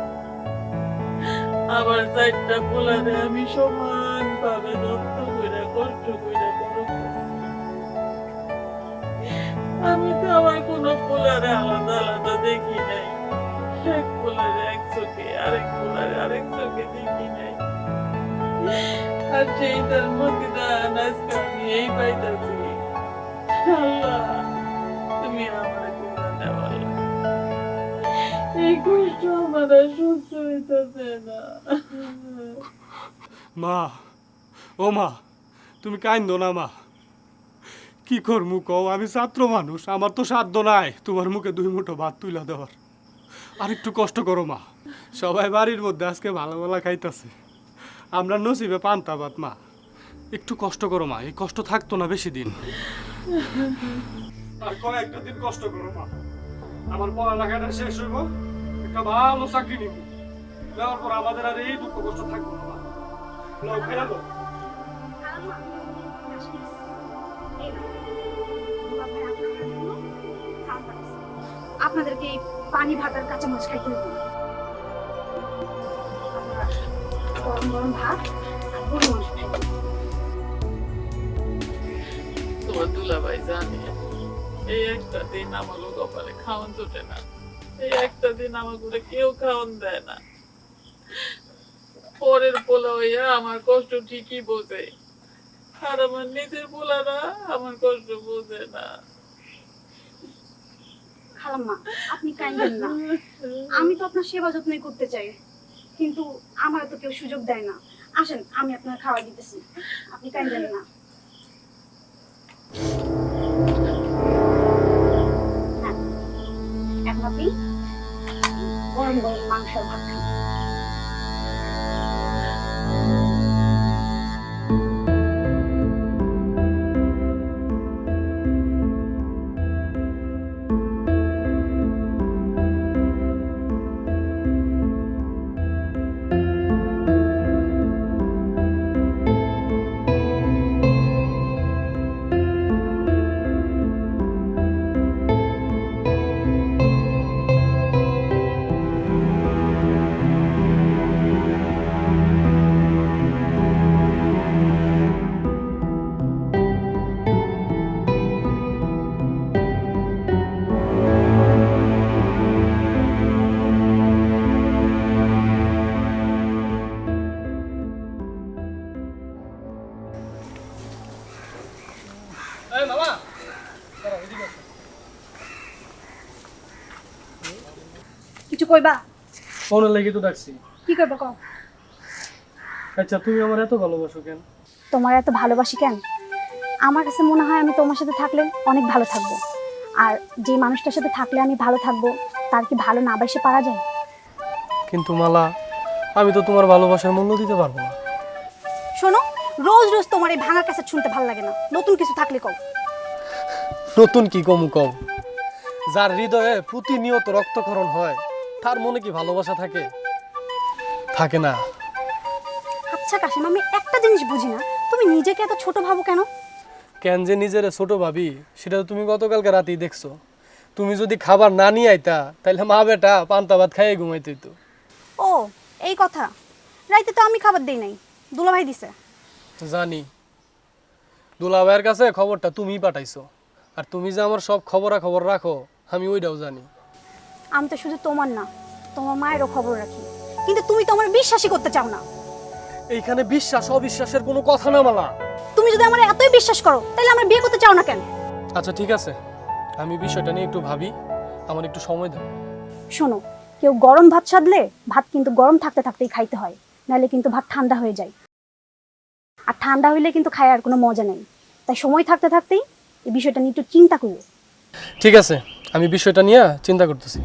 আবার 4টা পোলারে আমি সমান ভাবে যত্ন করে কষ্ট করে বড় করছি। আমি তো আমার কোনো পোলারে আলাদা আলাদা দেখি নাই, এক পোলারে এক চোখে, আরেক পোলারে আরেক চোখে দেখি নাই। আর সেইটার মধ্যে আজকে আমি এই পাইতাছি। আল্লাহ, তুমি আমার কোনা নেওয়ালা, এই কষ্ট আমার আর সহ্য হইতাছে না। মা, ও মা, তুমি কাইন্দো না মা। কি করমু কও, আমি ছাত্র মানুষ, আমার তো সাধ্য নাই তোমার মুখে 2 মুঠো ভাত তুইলা দেওয়ার। আর একটু কষ্ট করো মা, সবাই বাড়ির মধ্যে আজকে ভালো ভালো খাইতেছে, আমরা নসিবে পান্তা ভাত। মা, একটু কষ্ট করো মা, এই কষ্ট থাকতো না বেশি দিন, আর কয়েকটা দিন কষ্ট করো মা। আমার পড়ালেখাটা শেষ হইব, একটা ভালো চাকরি নিব, নেওয়ার পর আমাদের আর এই দুঃখ কষ্ট থাকবো না মা। নাও, খেয়ে নাও। আপনাদেরকে এই পানি ভাত আর কাঁচা মাছ খাইতে হবে। গরম গরম ভাত আর গরু মাংস খাইতে হবে। তোমার দুলাভাই জানে এই একটা দিন আমাকে কপালে খাওয়ান জোটে না, এই একটা দিন আমাকে কেউ খাওয়ান দেয় না। পরের পোলা হইয়া আমার কষ্ট ঠিকই বোঝে, আর আমার নিজের পোলারা আমার কষ্ট বোঝে না। খালাম্মা, আপনি কাইন্দেন না, আমি তো আপনার সেবা যত্নই করতে চাই, কিন্তু আমার তো কেউ সুযোগ দেয় না। আসেন, আমি আপনার খাবার দিতেছি, আপনি কাইন্দেন না। হ্যাঁ, এখন আপনি গরম গরম মাংস আর ভাত খান। এই মামা দাঁড়াও, এদিকে আসো। কিছু কইবা? ফোনে লেগে তো ডাকছি। কি কইবা কও? আচ্ছা তুমি আমার এত ভালোবাসো কেন? তোমার এত ভালোবাসি কেন? আমার কাছে মনে হয় আমি তোমার সাথে থাকলে অনেক ভালো থাকবো। আর যে মানুষটার সাথে থাকলে আমি ভালো থাকবো তার কি ভালো না বাসে পারা যায়? কিন্তু মালা, আমি তো তোমার ভালোবাসার মূল্য দিতে পারবো না। শোনো, রোজ রোজ তোমার এই ভাঙা কাছে শুনতে ভালো লাগে না, নতুন কিছু থাকলে কও। নতুন কি কমু কও? যার হৃদয়ে প্রতিনিয়ত রক্তক্ষরণ হয় তার মনে কি ভালোবাসা থাকে? থাকে না। আচ্ছা কাশিম, আমি একটা জিনিস বুঝি না, তুমি নিজেকে এত ছোট ভাবো কেন? কেন যে নিজের ছোট ভাবি সেটা তো তুমি গতকালকে রাতেই দেখছো। তুমি যদি খাবার না নিয়ে আইতা তাহলে মা বেটা পান্তা ভাত খাইয়ে ঘুমাইতে হইতো। ও এই কথা, রাইতে তো আমি খাবার দেই নাই, দুলাভাই দিছে। জানি দুলাভাইয়ের কাছে খবরটা তুমিই পাঠাইছো, আর তুমি যে আমার সব খবরাখবর রাখো আমি ওইটাও জানি। আমি তো শুধু তোমার না, তোমার মায়েরও খবর রাখি, কিন্তু তুমি তো আমার বিশ্বাসই করতে চাও না। এইখানে বিশ্বাস অবিশ্বাসের কোনো কথা না মালা। তুমি যদি আমার এতই বিশ্বাস করো তাহলে আমরা বিয়ে করতে চাও না কেন? আচ্ছা ঠিক আছে, আমি বিষয়টা নিয়ে একটু ভাবি, আমার একটু সময় দাও। শোনো, কেউ গরম ভাত সাধলে ভাত কিন্তু গরম থাকতে থাকতেই খাইতে হয়, নাহলে কিন্তু ভাত ঠান্ডা হয়ে যায়, আর ঠান্ডা হইলে কিন্তু খায় আর কোনো মজা নেই। তাই সময় থাকতে থাকতেই এই বিষয়টা নিয়ে একটু চিন্তা করো। ঠিক আছে, আমি বিষয়টা নিয়ে চিন্তা করতেছি।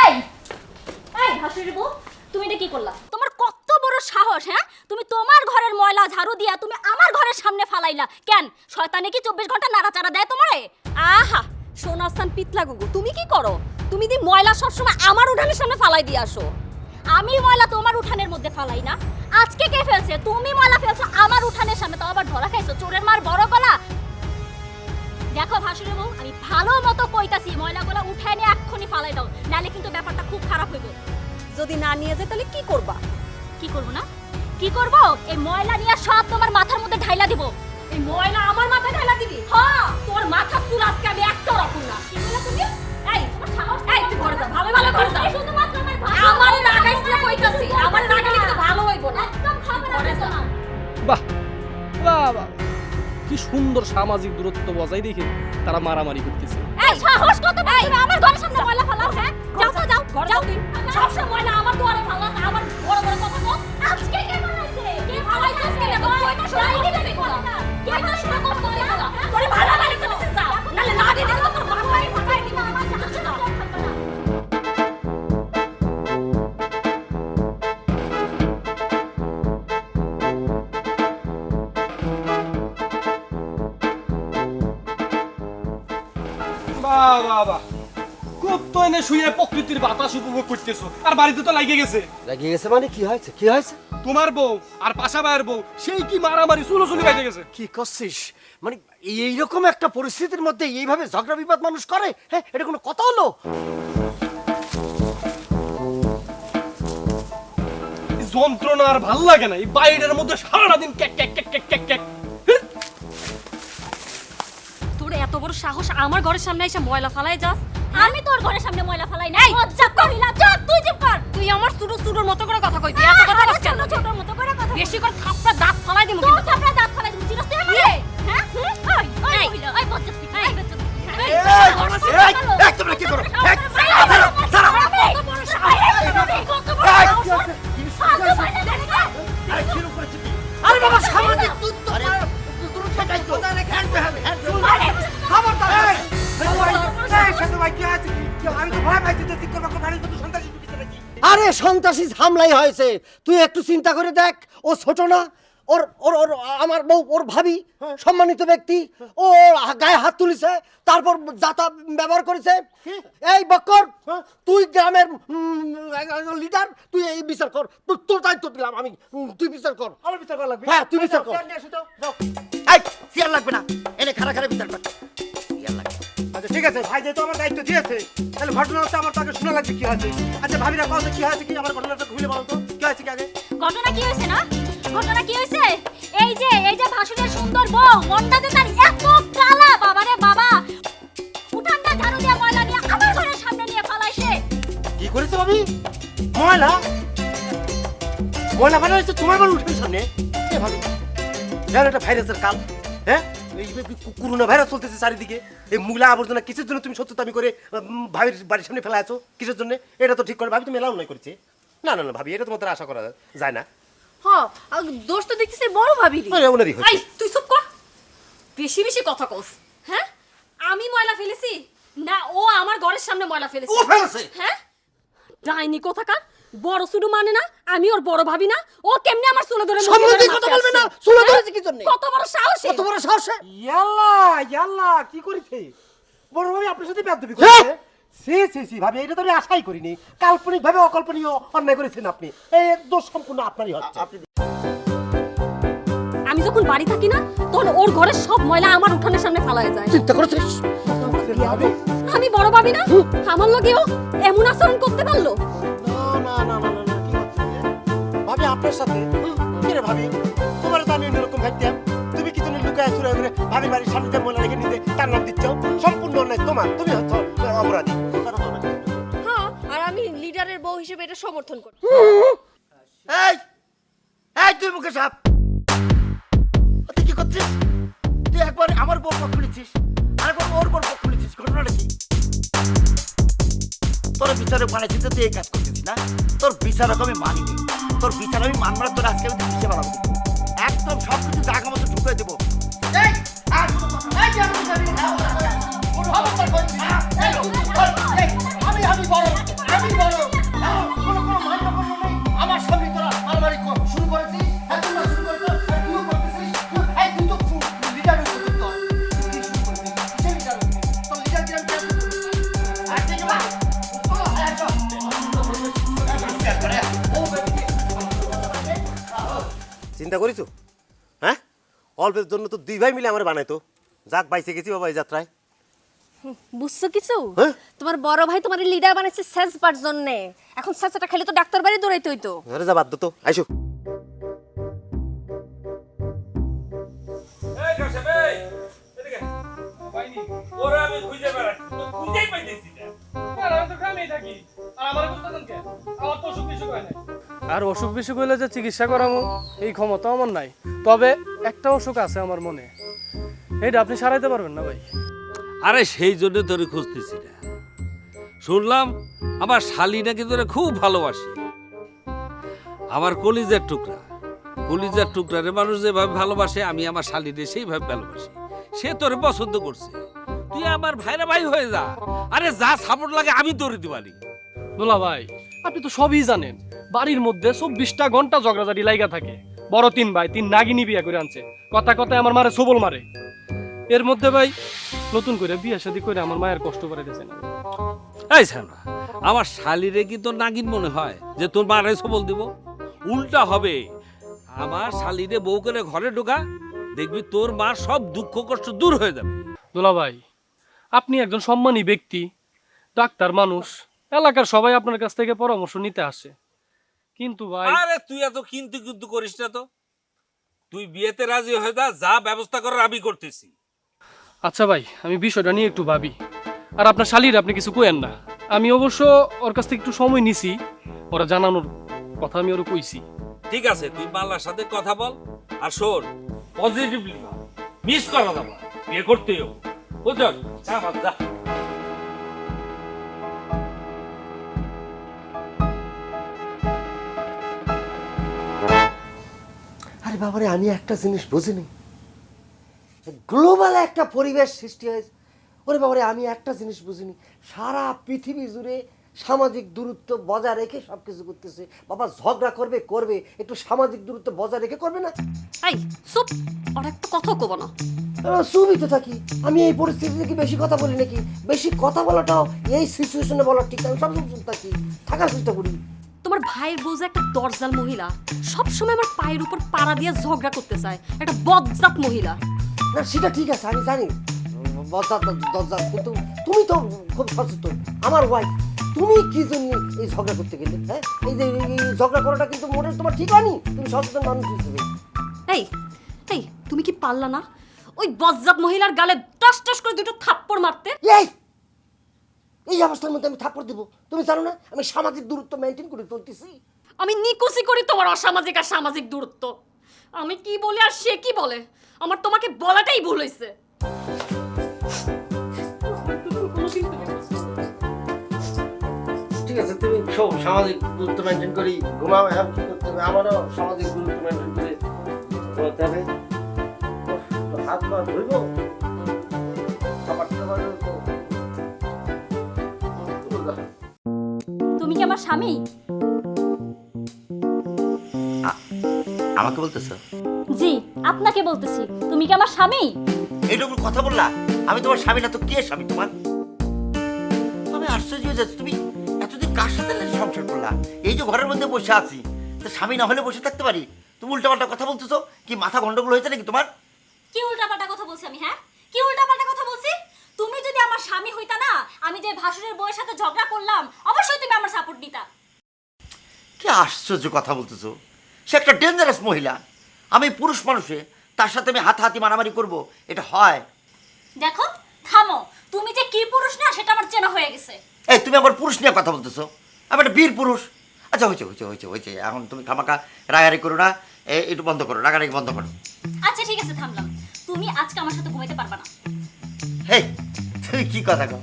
এই এই হাসির বউ, তুমি এটা কি করলা? তোমার কত বড় সাহস, হ্যাঁ? তুমি তোমার ঘরের ময়লা ঝাড়ু দিয়া তুমি আমার ঘরের সামনে ফালাইলা কেন? শয়তানে কি 24 ঘন্টা নাড়াচাড়া দেয় তোমারে? আহা সোনাস্থান পিতলা গুগু, তুমি কি করো? তুমি দি ময়লা সবসময় আমার উঠানের সামনে ফালাই দিয়ে আসো। আমি ময়লা তোমার উঠানের মধ্যে ফালাই না, আজকে কে ফেলছে? তুমি ময়লা ফেলছো আমার উঠানের সামনে, তাও আবার ধরা খাইছো। চোরের মার বড় গলা। দেখো ভাসুরের বউ, আমি ভালো মতো কইতাছি ময়লাগুলো উঠায় নিয়ে এক্ষুনি ফালাই দাও, নালে কিন্তু ব্যাপারটা খুব খারাপ হইব। যদি না নিয়ে যায় তাহলে কি করবা? কি করব না? কি করব? এই ময়লা নিয়ে সব তোমার মাথার মধ্যে ঢাইলা দিব। এই ময়লা আমার মাথায় ঢালা দিবি? হ্যাঁ, তোর মাথার চুল আজকে আমি একটাও রাখুন না। কি বলে তুমি? এই তোমার সাহস, এই তুই ঘরে যা, ভালো ভালো ঘরে যা। শুধুমাত্র আমার ভাই আমার রাগাইছে কইতাছি, আমার রাগালে কিন্তু ভালো হইব না। একদম খবর আছে না। বাহ বাহ বাহ, কি সুন্দর সামাজিক দূরত্ব বজায় রেখে তারা মারামারি করতেছে। এই সাহস কত বড়, তুমি আমার ঘরের সামনে ময়লা ফালাও? হ্যাঁ যাও তো যাও, যাও তুই। সব সময় ময়লা আমার দুয়ারে ফালাস, আমার বড় বড় কথা বল। আজকে কে ফালাইছে? কে ফালাইছে? কে কইতো শুনাই দিতে কোলা? কে তো শুনা করতে কোলা? তোরে ভালো লাগে তো যাও, নালে না দিলে তো তোর মাথায় ফাটাই দিব। আমার যাচ্ছে না। বাহ বাহ বাহ, খুব তো এনে শুয়ে প্রকৃতির বাতাস উপভোগ করতেছো, আর বাড়িতে তো লাগিয়ে গেছে। লাগিয়ে গেছে মানে কি হয়েছে? কি হয়েছে? তোমার বউ আর পাশা ভাইয়ের বউ সেই কি মারামারি চুলোচুলি বাইতে গেছে। কি করছিস? মানে এইরকম একটা পরিস্থিতির মধ্যে এইভাবে ঝগড়া বিবাদ মানুষ করে? হ্যাঁ, এটা কোনো কথা হলো? এই যন্ত্রণা আর ভাল লাগে না, এই বাইরের মধ্যে সারাদিন ক্যাক ক্যাক ক্যাক ক্যাক ক্যাক ক্যাক। তোর এত বড় সাহস আমার ঘরের সামনে এসে ময়লা ফালাই যাস? আমি তোর ঘরের সামনে ময়লা ফালাই নাই। লজ্জা করিলা, চুপ, তুই চুপ কর। তুই আমার ছোট ছোটর মতো করে কথা কইবি, এত কথা বলছ কেন? ছোট মতো করে কথা বেশি করে থাপড়া দাঁত ফালাই দিমু তোর কিন্তু। থাপড়া দাঁত ফালাই দিমু, চিনস তুই আমারে? হ্যাঁ? ওই মহিলা, ওই বজ্জাতি, এই বজ্জাতি। এই তোমরা কি করো? এই ছাড়ো, আরে বাবা, সামাজিক দূরত্ব ঠেকাই তো। আরে সন্ত্রাসী হামলাই হয়েছে, তুই একটু চিন্তা করে দেখ। ও ছোট না, ও ওর ওর ওর আমার বউ ওর ভাবি সম্মানিত ব্যক্তি ও গায়ে হাত তুলেছে, তারপর যাতা ব্যবহার করেছে। এই বক্কর, তুই গ্রামের লিডার, তুই এই বিচার কর। তোর দায়িত্ব দিলাম আমি, তুই বিচার কর। আমার বিচার করা লাগবে। হ্যাঁ, তুই বিচার কর। এই চেয়ার লাগবে না, এনে খাড়া খাড়া বিচার কর। চেয়ার লাগবে। আচ্ছা ঠিক আছে, ভাই যেহেতু আমার দায়িত্ব দিয়েছে, তাহলে ঘটনা হচ্ছে আমার তাকে শোনা লাগবে কি হয়েছে। আচ্ছা ভাবিরা কথা কি হয়েছে, কি আমার ঘটনাটা খুলে বলো তো, কি হয়েছে কি আগে? ঘটনা কি হয়েছে না? ঘটনা কি হয়েছে? এই যে ভাসুরের সুন্দর বউ, মনটা যে তার এত কালা, বাবারে বাবা, উঠানটা ঝাড়ু দিয়ে ময়লা নিয়ে আমার ঘরের সামনে নিয়ে ফালাইছে। কি করেছে ভাবি? ময়লা ময়লা বানাইছে তোমার বাড়ি উঠবে সামনে? এ ভাবি, জানো এটা ভাইরাসের কাল, হ্যাঁ? এই করোনা ভাইরাস চলতেছে চারিদিকে। এই মূলা আবর্জনা কিসের জন্য তুমি সত্যতামি করে ভাবির বাড়ির সামনে ফেলা আছো? কিসের জন্য? এটা তো ঠিক করে ভাবি তুমি এলাও নয় করেছে। না না না ভাবি, এটা তোমাদের আশা করা যায় না। হ্যাঁ, দোষ তো দেখতেছি বড় ভাবির। ওনারই হচ্ছে। এই তুই চুপ কর, বেশি বেশি কথা কস। হ্যাঁ, আমি ময়লা ফেলেছি না, ও আমার ঘরের সামনে ময়লা ফেলেছে। ও ফেলেছে? হ্যাঁ, ডাইনি কোথাকার, বড় শুধু মানে না, আমি ওর বড় ভাবি না, ও কেমনে আমার চুলে ধরে মুখে সম্বন্ধে ধরে কথা মারতে বলবে না, আসছে? চুলে হ্যাঁ? ধরেছে কি জন্য? কত বড় সাহস! কত বড় সাহস! ইয়াল্লা ইয়াল্লা, কি করেছে বড় ভাবি আপনার সাথে বেয়াদবি করেছে? সি সি সি ভাবি, এটা তো আমি আশাই করিনি। কাল্পনিক ভাবে অকল্পনীয় অন্যায় করেছেন আপনি। এই দোষ সম্পূর্ণ আপনারই হচ্ছে। আমি যখন বাড়ি থাকি না, তখন ওর ঘরের সব ময়লা আমার উঠানের সামনে ফালায় যায়। চিন্তা করেছিস? আমি বড় ভাবি না, আমার লগে ও এমন আচরণ করতে পারলো? না না না না না, কি হচ্ছে ভাবি আপনার সাথে? কি রে ভাবি, তোমার তো আমি অন্যরকম ভাবতাম। তুমি কি তুমি লুকায় চুরে করে ভাবির বাড়ির সামনে ময়লা রেখে নিতে তার নাম দিচ্ছ? সম্পূর্ণ অন্যায় তোমার, তুমি হচ্ছ অপরাধী। হ্যাঁ, আর আমি লিডারের বউ হিসেবে এটা সমর্থন করি। এই এই তুই মুখে সাপ, তুই কি করছিস? তুই একবার আমার বউ পক্ষ নিচ্ছিস, আরেকবার ওর বউ পক্ষ নিচ্ছিস। ঘটনাটা কি? তোর বিচারে বানাইছিস, তুই এই কাজ করতেছিস না? তোর বিচার আমি মানিনি, তোর বিচার আমি মানব না। তোর আজকে আমি দিশে বানাবো, একদম সবকিছু জায়গা মতো ঢুকে দেবো। এই আর কোনো কথা- এই যে আমি বিচার দিই, কোনো অবস্থা করছি না। এই, আমি বড়, আমি বড়। কোনো মান্য করলো নেই। আমার সবই তোরা মারামারি শুরু করেছিস, এখন না শুরু করেছিস, আর তুইও করতেছিস। তুই তো লিডারের উপযুক্ত। তুই শুরু করবি, কিসের লিডার হবি? তোর লিডার কিরাম কি আছে? আর ঠিক আছে, চলো, আসো। চিন্তা করেছো? হ্যাঁ, অল্পের জন্য তো দুই ভাই মিলে আমার বানাইতো। যাক, বাইসে গেছি বাবা এই যাত্রায়। বুঝছো কিছু? হ্যাঁ? তোমার বড় ভাই তোমার লিডার বানাইছে সেজবার জন্য। এখন সেজটা খালি তো ডাক্তার বাড়ি দৌড়াইতে হইতো। আরে যা, বাদ দো তো, আইসো। এই কাশেম, এই, এদিকে। পাইনি। ওরে আমি খুঁজে বেড়াচ্ছি, তো খুঁজেই পাইতেছি না। আর আমি তো গ্রামেই থাকি, আর আমার বুঝতেছেন কে? আমার তো অসুখ বিসুখ হয় নাই। আর অসুখ বিসুখ হইলে যে চিকিৎসা করামো এই ক্ষমতা আমার নাই। তবে একটা অসুখ আছে আমার মনে, এইটা আপনি সারাইতে পারবেন না ভাই। আরে সেই জন্য তোরে খুঁজতেছি না। শুনলাম আমার শালি নাকি তোরে খুব ভালোবাসে। আমার কলিজার টুকরা, কলিজার টুকরারে মানুষ যেভাবে ভালোবাসে, আমি আমার শালিরে সেইভাবে ভালোবাসি। সে তোরে পছন্দ করছে, তুই আমার ভাইরা ভাই হয়ে যা। আরে যা সাপোর্ট লাগে আমি তোরে দিবানি। দোলা ভাই, আপনি তো সবই জানেন, বাড়ির মধ্যে 24টা ঘন্টা ঝগড়াঝাটি লাইগা থাকে। বড় তিন ভাই, তিন নাগিনী বিয়ে করে আনছে, কথা কথায় আমার মারে সবল মারে। এর মধ্যে ভাই নতুন করে বিয়ে শাদী করে আমার মায়ের কষ্ট করে দিয়েছে না। এই ছানা, আমার শালিরে কি তোর নাগিন মনে হয় যে তোর মারে সবল দিব? উল্টা হবে, আমার শালিরে বউ করে ঘরে ঢোকা, দেখবি তোর মার সব দুঃখ কষ্ট দূর হয়ে যাবে। দোলা ভাই, আপনি একজন সম্মানী ব্যক্তি, ডাক্তার মানুষ, এলাকার সবাই আপনার কাছ থেকে পরামর্শ নিতে আসে, কিন্তু ভাই। আরে তুই এত কিন্তু কিন্তু করিস না তো। তুই বিয়েতে রাজি হয়ে যা ব্যবস্থা করার আমি করতেছি। আচ্ছা ভাই, আমি বিষয়টা নিয়ে একটু ভাবি। আর আপনার শালির আপনি কিছু কইেন না। আমি অবশ্য ওর কাছ থেকে একটু সময় নিছি, ওরা জানানোর কথা আমি ওরা কইছি। ঠিক আছে, তুই মাল্লার সাথে কথা বল। আর শোন, পজিটিভলি মিস করা যাবে, বিয়ে করতেও বুঝছ। যা। আরে বাবারে, আমি একটা জিনিস বুঝিনি, গ্লোবাল একটা পরিবেশ সৃষ্টি হয়েছে। ওরে বাবারে, আমি একটা জিনিস বুঝিনি, সারা পৃথিবী জুড়ে সামাজিক দূরত্ব বজায় রেখে সব কিছু করতেছে। বাবা ঝগড়া করবে করবে, একটু সামাজিক দূরত্ব বজায় রেখে করবে না? এই চুপ, আর একটা কথা কব না। চুপই তো থাকি। আমি এই পরিস্থিতিতে কি বেশি কথা বলি নাকি? বেশি কথা বলাটাও এই সিচুয়েশনে বলা ঠিক না। আমি সবসময় চুপ থাকি, থাকার চেষ্টা করি। তোমার ভাইয়ের বউ যে একটা দরজাল মহিলা, সব সময় আমার পায়ের উপর পাড়া দিয়ে ঝগড়া করতে চায়, একটা বদজাত মহিলা। না সেটা ঠিক আছে, আমি জানি দরজাল, কিন্তু তুমি তো খুব সচেতন, আমার ওয়াইফ। তুমি কি জন্য এই ঝগড়া করতে গেলে? হ্যাঁ, এই যে এই ঝগড়া করাটা কিন্তু মনে তোমার ঠিক হয়নি। তুমি সচেতন মানুষ হিসেবে। এই এই তুমি কি পারলা না ওই বদজাত মহিলার গালে টাস টাস করে দুটো থাপ্পড় মারতে? এই এই অবস্থার মধ্যে আমি থাপ্পড় দেবো? তুমি জানো না আমি সামাজিক দূরত্ব মেনটেন করে চলতেছি। আমি নিকুচি করি তোমার অসামাজিক আর সামাজিক দূরত্ব। আমি কি বলি আর সে কি বলে, আমার তোমাকে বলাটাই ভুল হয়েছে। ঠিক আছে, তুমি সব সামাজিক দূরত্ব মেনটেন করি ঘুমাও। এখন কি করতে হবে? আমারও সামাজিক দূরত্ব মেনটেন করে ঘুমাতে হবে। হাত পা ধুইব, খাবার টাবার তো। তুমি কি আমার স্বামী? আমাকে বলতেছো? জি, আপনাকে বলতেছি। তুমি কি আমার স্বামী? এইরকম কথা বললা? আমি তোমার স্বামী না তো কে স্বামী তোমার? আমি আশ্চর্য হয়ে যাচ্ছি, তুমি এতদিন কার সাথে সংসার করলা? এই যে ঘরের মধ্যে বসে আছি, তো স্বামী না হলে বসে থাকতে পারি? তুমি উল্টাপাল্টা কথা বলতেছো কি? মাথা গন্ডগোল হয়েছে নাকি তোমার? কি উল্টাপাল্টা কথা বলছি আমি? হ্যাঁ, কি উল্টাপাল্টা কথা বলছি? তুমি যদি আমার স্বামী হইতা না, আমি যে ভাসুরের বউয়ের সাথে ঝগড়া করলাম, অবশ্যই তুমি আমার সাপোর্ট দিতা। কি আশ্চর্য কথা বলতেছো! সে একটা ডেঞ্জারাস মহিলা। আমি পুরুষ মানুষে তার সাথে আমি হাতাহাতি মারামারি করব, এটা হয়? দেখো, থামো। তুমি যে কি পুরুষ না সেটা আমার চেনা হয়ে গেছে। এই তুমি আমার পুরুষ নিয়ে কথা বলতেছো? আমি একটা বীর পুরুষ। আচ্ছা হয়েছে হয়েছে হয়েছে হয়েছে, এখন তুমি খামাখা রাগারাগি করো না, একটু বন্ধ করো, রাগারাগি বন্ধ করো। আচ্ছা ঠিক আছে, থামলাম। তুমি আজকে আমার সাথে ঘুমাইতে পারবা না। হেই, তুমি কি কথা কও?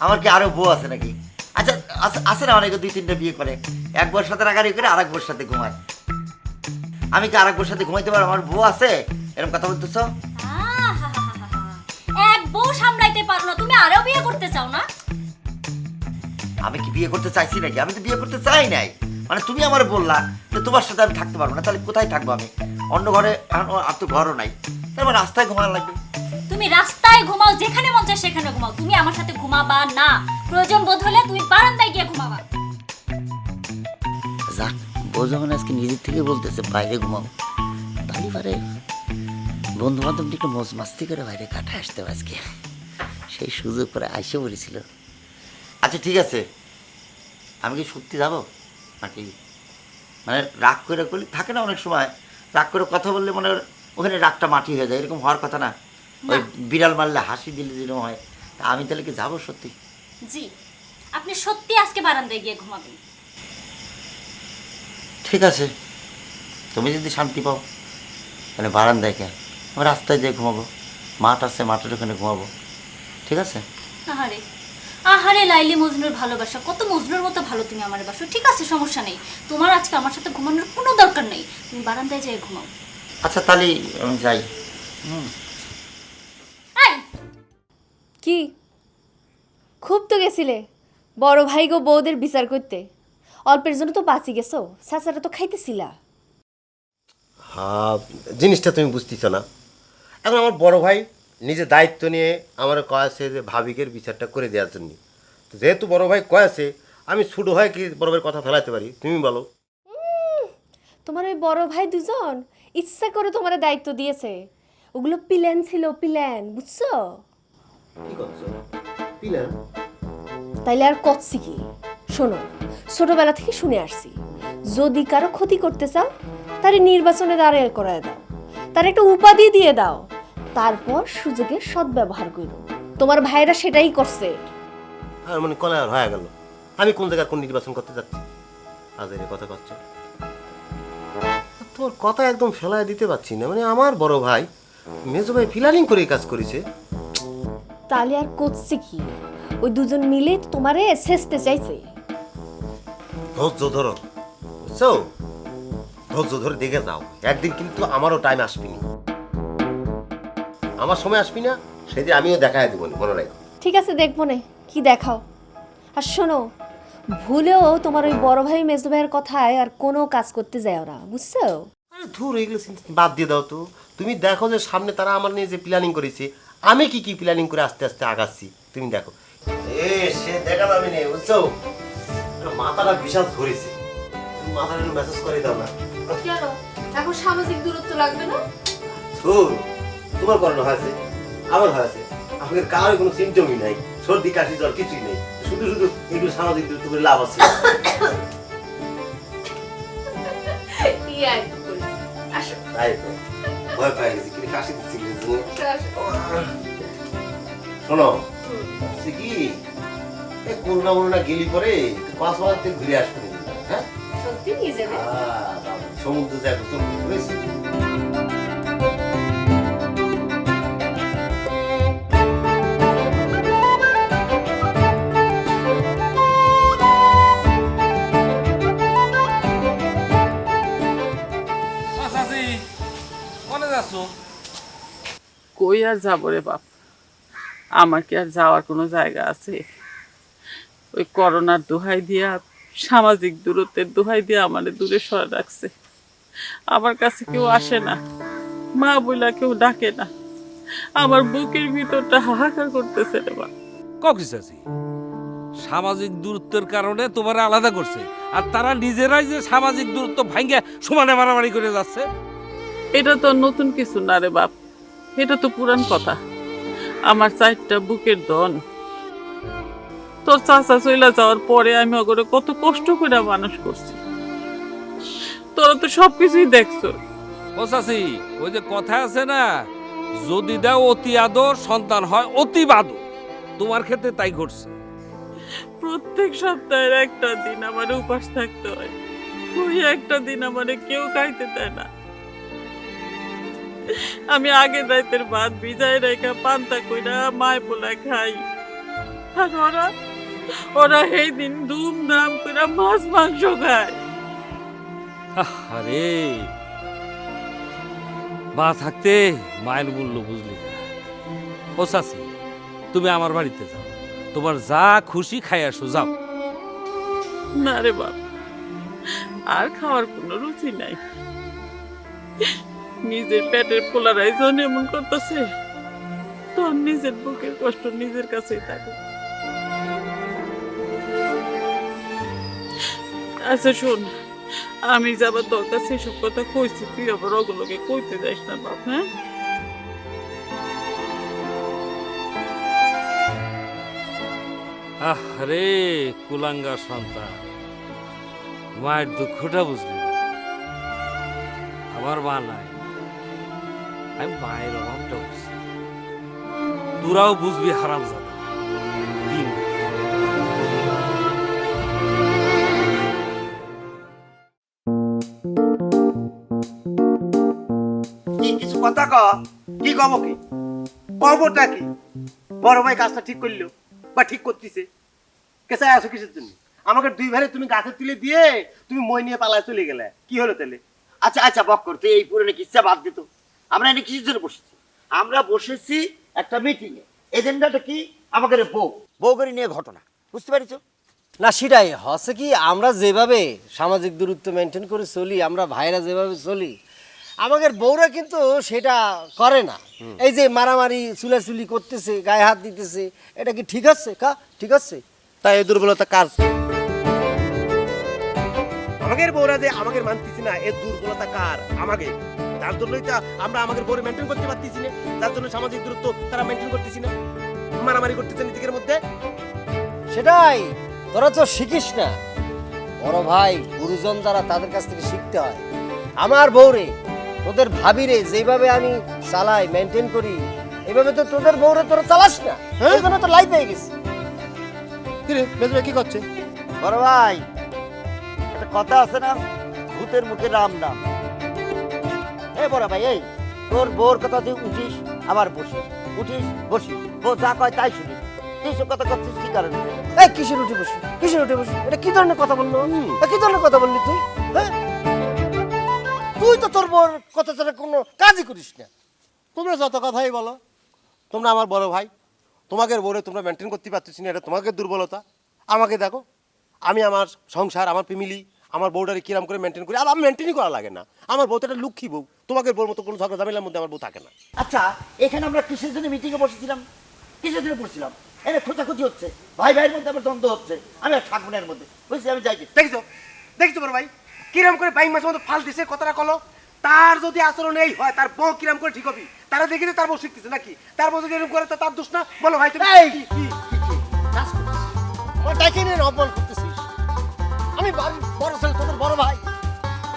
আমার কি আরো বউ আছে নাকি? আচ্ছা আছে না, অনেকে 2-3টা বিয়ে করে, এক বউর সাথে রাগারাগি করে আরেক বউর সাথে ঘুমায়। আমি কি আরেক বউর সাথে ঘুমাইতে পারবো? আমার বউ আছে? এরকম কথা বলতেছো? এক বউ সামলাইতে পারো না, তুমি আরো বিয়ে করতে চাও না? আমি কি বিয়ে করতে চাইছি নাকি? আমি তো বিয়ে করতে চাই নাই। মানে তুমি আমার বললা যে তোমার সাথে আমি থাকতে পারবো না, তাহলে কোথায় থাকবো আমি? অন্য ঘরে, আর তো ঘরও নাই, তাহলে আমার রাস্তায় ঘুমানো লাগবে। তুমি রাস্তায় ঘুমাও, যেখানে মন চায় সেখানে ঘুমাও, তুমি আমার সাথে ঘুমাবা না। প্রয়োজন বোধ হলে তুমি বারান্দায় গিয়ে ঘুমাবা। যাক, বউ যখন আজকে নিজের থেকে বলতেছে বাইরে ঘুমাও, তাহলে পারে বন্ধু বান্ধব একটু মজ মাস্তি করে বাইরে কাটায় আসতে হবে আজকে। সেই সুযোগ করে আইসে পড়েছিল। আচ্ছা ঠিক আছে, আমি কি সত্যি যাবো নাকি? মানে রাগ করে করলে থাকে না অনেক সময়, রাগ করে কথা বললে মনে হয় ওখানে রাগটা মাটি হয়ে যায়, এরকম হওয়ার কথা না। ওই বিড়াল মারলে হাসি দিলে যেরকম হয়, তা আমি তাহলে কি যাবো সত্যি? জি, আপনি সত্যি আজকে বারান্দায় গিয়ে ঘুমাবেন। ঠিক আছে, তুমি যদি শান্তি পাও তাহলে বারান্দায় কেন, আমি রাস্তায় যেয়ে ঘুমাবো, মাঠ আছে মাঠের ওখানে ঘুমাবো। ঠিক আছে? আহারে আহারে, লাইলি মজনুর ভালোবাসা, কত মজনুর মতো ভালো তুমি আমার বাসো। ঠিক আছে, সমস্যা নেই, তোমার আজকে আমার সাথে ঘুমানোর কোনো দরকার নেই, তুমি বারান্দায় যেয়ে ঘুমাও। আচ্ছা তাহলে আমি যাই। এই, কি খুব তো গেছিলে বড় ভাই গো বউদের বিচার করতে? অল্পের জন্য তো বাঁচি গেছো, চাচারা তো খাইতেছিলা। হ্যাঁ, জিনিসটা তুমি বুঝতেছ না। এখন আমার বড় ভাই নিজে দায়িত্ব নিয়ে আমার কয়েছে যে ভাবিকের বিচারটা করে দেওয়ার জন্য। যেহেতু বড় ভাই কয়েছে, আমি ছোটো ভাই কি বড় ভাইয়ের কথা ফেলাতে পারি? তুমি বলো। তোমার ওই বড় ভাই দুজন ইচ্ছা করে তোমার দায়িত্ব দিয়েছে, ওগুলো প্ল্যান ছিল, প্ল্যান, বুঝছো? কি করছো? পিলার? তাইলে আর কচ্ছি কি? শোনো, ছোটবেলা থেকে শুনে আসছি, যদি কারো ক্ষতি করতে চাও তারে নির্বাচনে দাঁড়িয়ে করায় দাও, তার একটা উপাধি দিয়ে দাও, তারপর সুযোগের সদ্ব্যবহার করো। তোমার ভাইরা সেটাই করছে। আর মানে কলার হয়ে গেল, আমি কোন জায়গায় কোন নির্বাচন করতে যাচ্ছি? আজ এর কথা করছো, তোমার কথা একদম ফেলায় দিতে পারছি না। মানে আমার বড় ভাই মেজো ভাই ফিলারিং করে কাজ করেছে। তাহলে আর করছে কি? ওই দুজন মিলে তোমারে শেষতে চাইছে। ধৈর্য ধরো, বুঝছো? ধৈর্য ধরে দেখে যাও, একদিন কিন্তু আমারও টাইম আসবি না, আমার সময় আসবি না, সেদিন আমিও দেখায় দেবো, মনে রাখো। ঠিক আছে, দেখবো না, কি দেখাও। আর শোনো, ভুলেও তোমার ওই বড় ভাই মেজো ভাইয়ের কথায় আর কোনো কাজ করতে যায় না, বুঝছো? আরে ধুর, এগুলো চিন্তা বাদ দিয়ে দাও তো। তুমি দেখো যে সামনে তারা আমার নিয়ে যে প্ল্যানিং করেছে, আমি কি কি প্ল্যানিং করে আস্তে আস্তে আগাচ্ছি, তুমি দেখো। সে দেখা যাবে না, বুঝছো? মাথাটা বিশাল ধরেছে, মাথাটা মেসেজ করে দাও না। কেন এখন সামাজিক দূরত্ব লাগবে না? ধুর, তোমার করোনা হয়েছে, আমার হয়েছে, আমাদের কারোর কোনো সিমটমই নাই, সর্দি কাশি জ্বর কিছুই নেই, শুধু শুধু এগুলো সামাজিক দূরত্ব করে লাভ আছে। তাই তো ভয় পাই গেছি, কিন্তু কাশি দিচ্ছি কিন্তু। শোনো, সে কি এই করোনা মরোনা গেলি পরে কক্সবাজার থেকে ঘুরে আসবো, হ্যাঁ? সত্যি নিয়ে যাবে? সমুদ্র যায় ঘুরেছি। কোনে যাচ্ছ? কই আর যাবো রে বাপ, আমার কি আর যাওয়ার কোনো জায়গা আছে? ওই করোনার দোহাই দিয়া, সামাজিক দূরত্বের দোহাই দিয়া আমারে দূরে সরে রাখছে। আমার কাছে কেউ আসে না, মা বইলা কেউ ডাকে না। আমার বুকের ভিতরটা হাহাকার করতেছে রে বাপ। কি চাচি, সামাজিক দূরত্বের কারণে তোমার আলাদা করছে, আর তারা নিজেরাই যে সামাজিক দূরত্ব ভাঙ্গে সমানে মারামারি করে যাচ্ছে। এটা তো নতুন কিছু না রে বাপ, এটা তো পুরান কথা। আমার 4টা বুকের ধন, তোর চাচা চলে যাওয়ার পরে আমি ওগুলো কত কষ্ট করে মানুষ করছি, তোরা তো সবকিছুই দেখছো। ও চাচি, ওই যে কথা আছে না, যদি দাও অতি আদর সন্তান হয় অতি বাদর, তোমার ক্ষেত্রে তাই ঘটছে। প্রত্যেক সপ্তাহের একটা দিন আমার উপাস থাকতে হয়, ওই একটা দিন আমার কেউ খাইতে দেয় না। আমি আগের রাতের ভাত ভিজায় রেখা পান্তা কইরা মায় পোলায় খাই, আর ওরা এই দিন ধুমধাম করে মাছ মাংস খায়। আরে মা থাকতে মায়ের মূল্য বুঝলি না। ও চাচি, তুমি আমার বাড়িতে যাও, তোমার যা খুশি খাই আসো, যাও। না রে বাপ, আর খাওয়ার কোনো রুচি নাই। নিজের পেটের পোলারাই যখন এমন করতেছে, তখন নিজের বুকের কষ্ট নিজের কাছেই থাকে। আচ্ছা শোন, আমি যাবার দরকার সেসব কথা কইছি, তুই আবার ওগুলোকে কইতে যাস না বাপ। হ্যাঁ, আরে কুলাঙ্গা সন্তান, মায়ের দুঃখটা বুঝলি না। আমার মা নাই, আমি মায়ের অভাবটা বুঝছি। তোরাও বুঝবি হারামজাদা দিন। কি কিছু কথা কি কব, কি কবটা কি? বড় ভাই কাজটা ঠিক করলো বা ঠিক করতেছে, কেসায় আছো কিসের জন্য? আমাকে 2 ভাইরে তুমি গাছের তুলে দিয়ে তুমি মই নিয়ে পালায় চলে গেলে, কি হলো তাহলে? আচ্ছা আচ্ছা, বক করতে এই পুরনো কিচ্ছা বাদ দিত। আমরা এনে কিসের জন্য বসেছি? আমরা বসেছি একটা মিটিং এ। এজেন্ডাটা কি? আমাদের বউ করে নিয়ে ঘটনা, বুঝতে পারিছো? না সেটাই হচ্ছে কি, আমরা যেভাবে সামাজিক দূরত্ব মেনটেন করে চলি, আমরা ভাইরা যেভাবে চলি, আমাদের বউরা কিন্তু সেটা করে না। এই যে মারামারি চুলাচুলি করতেছে, গায়ে হাত দিতেছে, এটা কি ঠিক আছে? ঠিক আছে? তাই এই দুর্বলতা কার? আমাদের বউরা যে আমাদের মানতেছি না, এর দুর্বলতা কার? আমাদের। তার জন্যই তো আমরা আমাদের বউরে মেনটেন করতে পারতেছি না, যার জন্য সামাজিক দূরত্ব তারা মেনটেন করতেছি না, মারামারি করতেছে নিজেদের মধ্যে। সেটাই, তোরা তো শিখিস না। বড় ভাই গুরুজন যারা, তাদের কাছ থেকে শিখতে হয়। আমার বউরে, তোদের ভাবিরে যেভাবে আমি চালাই, মেনটেন করি, এইভাবে তো তোদের বউরে তোরা চালাস না, এই জন্য তো লাইফ হয়ে গেছে। কি করছে বড় ভাই? একটা কথা আছে না, ভূতের মুখে রাম নাম। এই বড় ভাই, এই তোর বউর কথা তুই উঠিস আবার বসিস, উঠিস বসিস, বউ যা কয় তাই শুনিস। তুই সব কথা করছিস কি কারণে? এই কিসের উঠে বসি, কিসের উঠে বসি? এটা কি ধরনের কথা বললো? কি ধরনের কথা বললি তুই? হ্যাঁ, তুই তো তোর বউর কথা ছাড়া কোনো কাজই করিস না। তোমরা যত কথাই বলো, তোমরা আমার বড় ভাই, তোমাদের বউরে তোমরা মেনটেন করতে পারতেছি না, এটা তোমাদের দুর্বলতা। আমাকে দেখো, আমি আমার সংসার, আমার ফ্যামিলি, আমার বউটারে কিরাম করে মেনটেন করি। আর আমি মেনটেনই করা লাগে না। আমার বউ তো একটা লক্ষ্মী বউ, তোমাকে বউর মতো কোনো ঝগড়া ঝামেলার মধ্যে আমার বউ থাকে না। আচ্ছা, এখানে আমরা কিসের জন্য মিটিংয়ে বসেছিলাম? কিসের জন্য বসছিলাম? এনে খোঁচাখুচি হচ্ছে, ভাই ভাইয়ের মধ্যে আমার দ্বন্দ্ব হচ্ছে, আমি আর থাকবো না এর মধ্যে, বুঝছি? আমি যাই। দেখছো বড় ভাই কিরাম করে বাইক মাসের মতো ফাল দিছে, কথাটা কলো। তার যদি আচরণ এই হয়, তার বউ কিরাম করে ঠিক হবি? তারা দেখি তার বউ শিখতেছে নাকি? তার বউ যদি এরকম করে তো তার দোষ না? বলো ভাই তুমি। আমার ডাকে নিয়ে অপমান করতেছিস। আমি বড় ছেলে, তোদের বড় ভাই,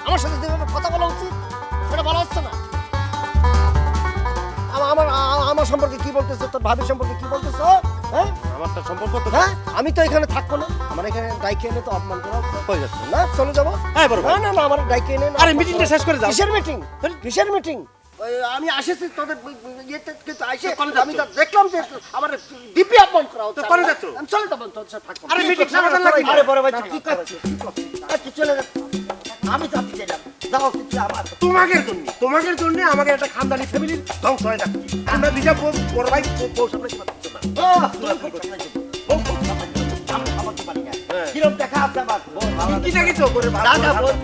আমার সাথে যেভাবে কথা বলা উচিত সেটা বলা হচ্ছে না। আমার সম্পর্কে কি বলতেছো, তোর ভাবির সম্পর্কে কি বলতেছো? হ্যাঁ, আমার তো সম্পর্ক তো হ্যাঁ, আমি তো এখানে থাকবো না। আমার এখানে ডাইকে এনে তো অপমান করা হচ্ছে। হয়ে যাচ্ছে। না, চলে যাবো। হ্যাঁ বড় ভাই। না না না, আমার ডাইকে এনে আরে মিটিংটা শেষ করে যাও। কিসের মিটিং? কিসের মিটিং? আমি আসেছি তোদের ইয়েতে, কিন্তু আইসে কোনে যাচ্ছ? আমি তো দেখলাম যে আমার ডিপি অপমান করা হচ্ছে। তো কোনে যাচ্ছ? আমি চলে যাবো, তোর সাথে থাকবো না। আরে মিটিং সমাধান লাগবে। আরে বড় ভাই, তুই কি করছিস? কি চলে যাচ্ছে? আমি চাচ্ছি চাইলাম, যাও কিছু আমার। তোমাদের জন্য আমাকে একটা খানদানি ফ্যামিলির ধ্বংস হয়ে যাচ্ছে। আমরা দুইটা বড় ভাই বউ সামনে কি পারছো না? আমি খামাতে পারি না। কিরম দেখা আছে আমার? কি দেখেছো করে ভালো রাজা বল।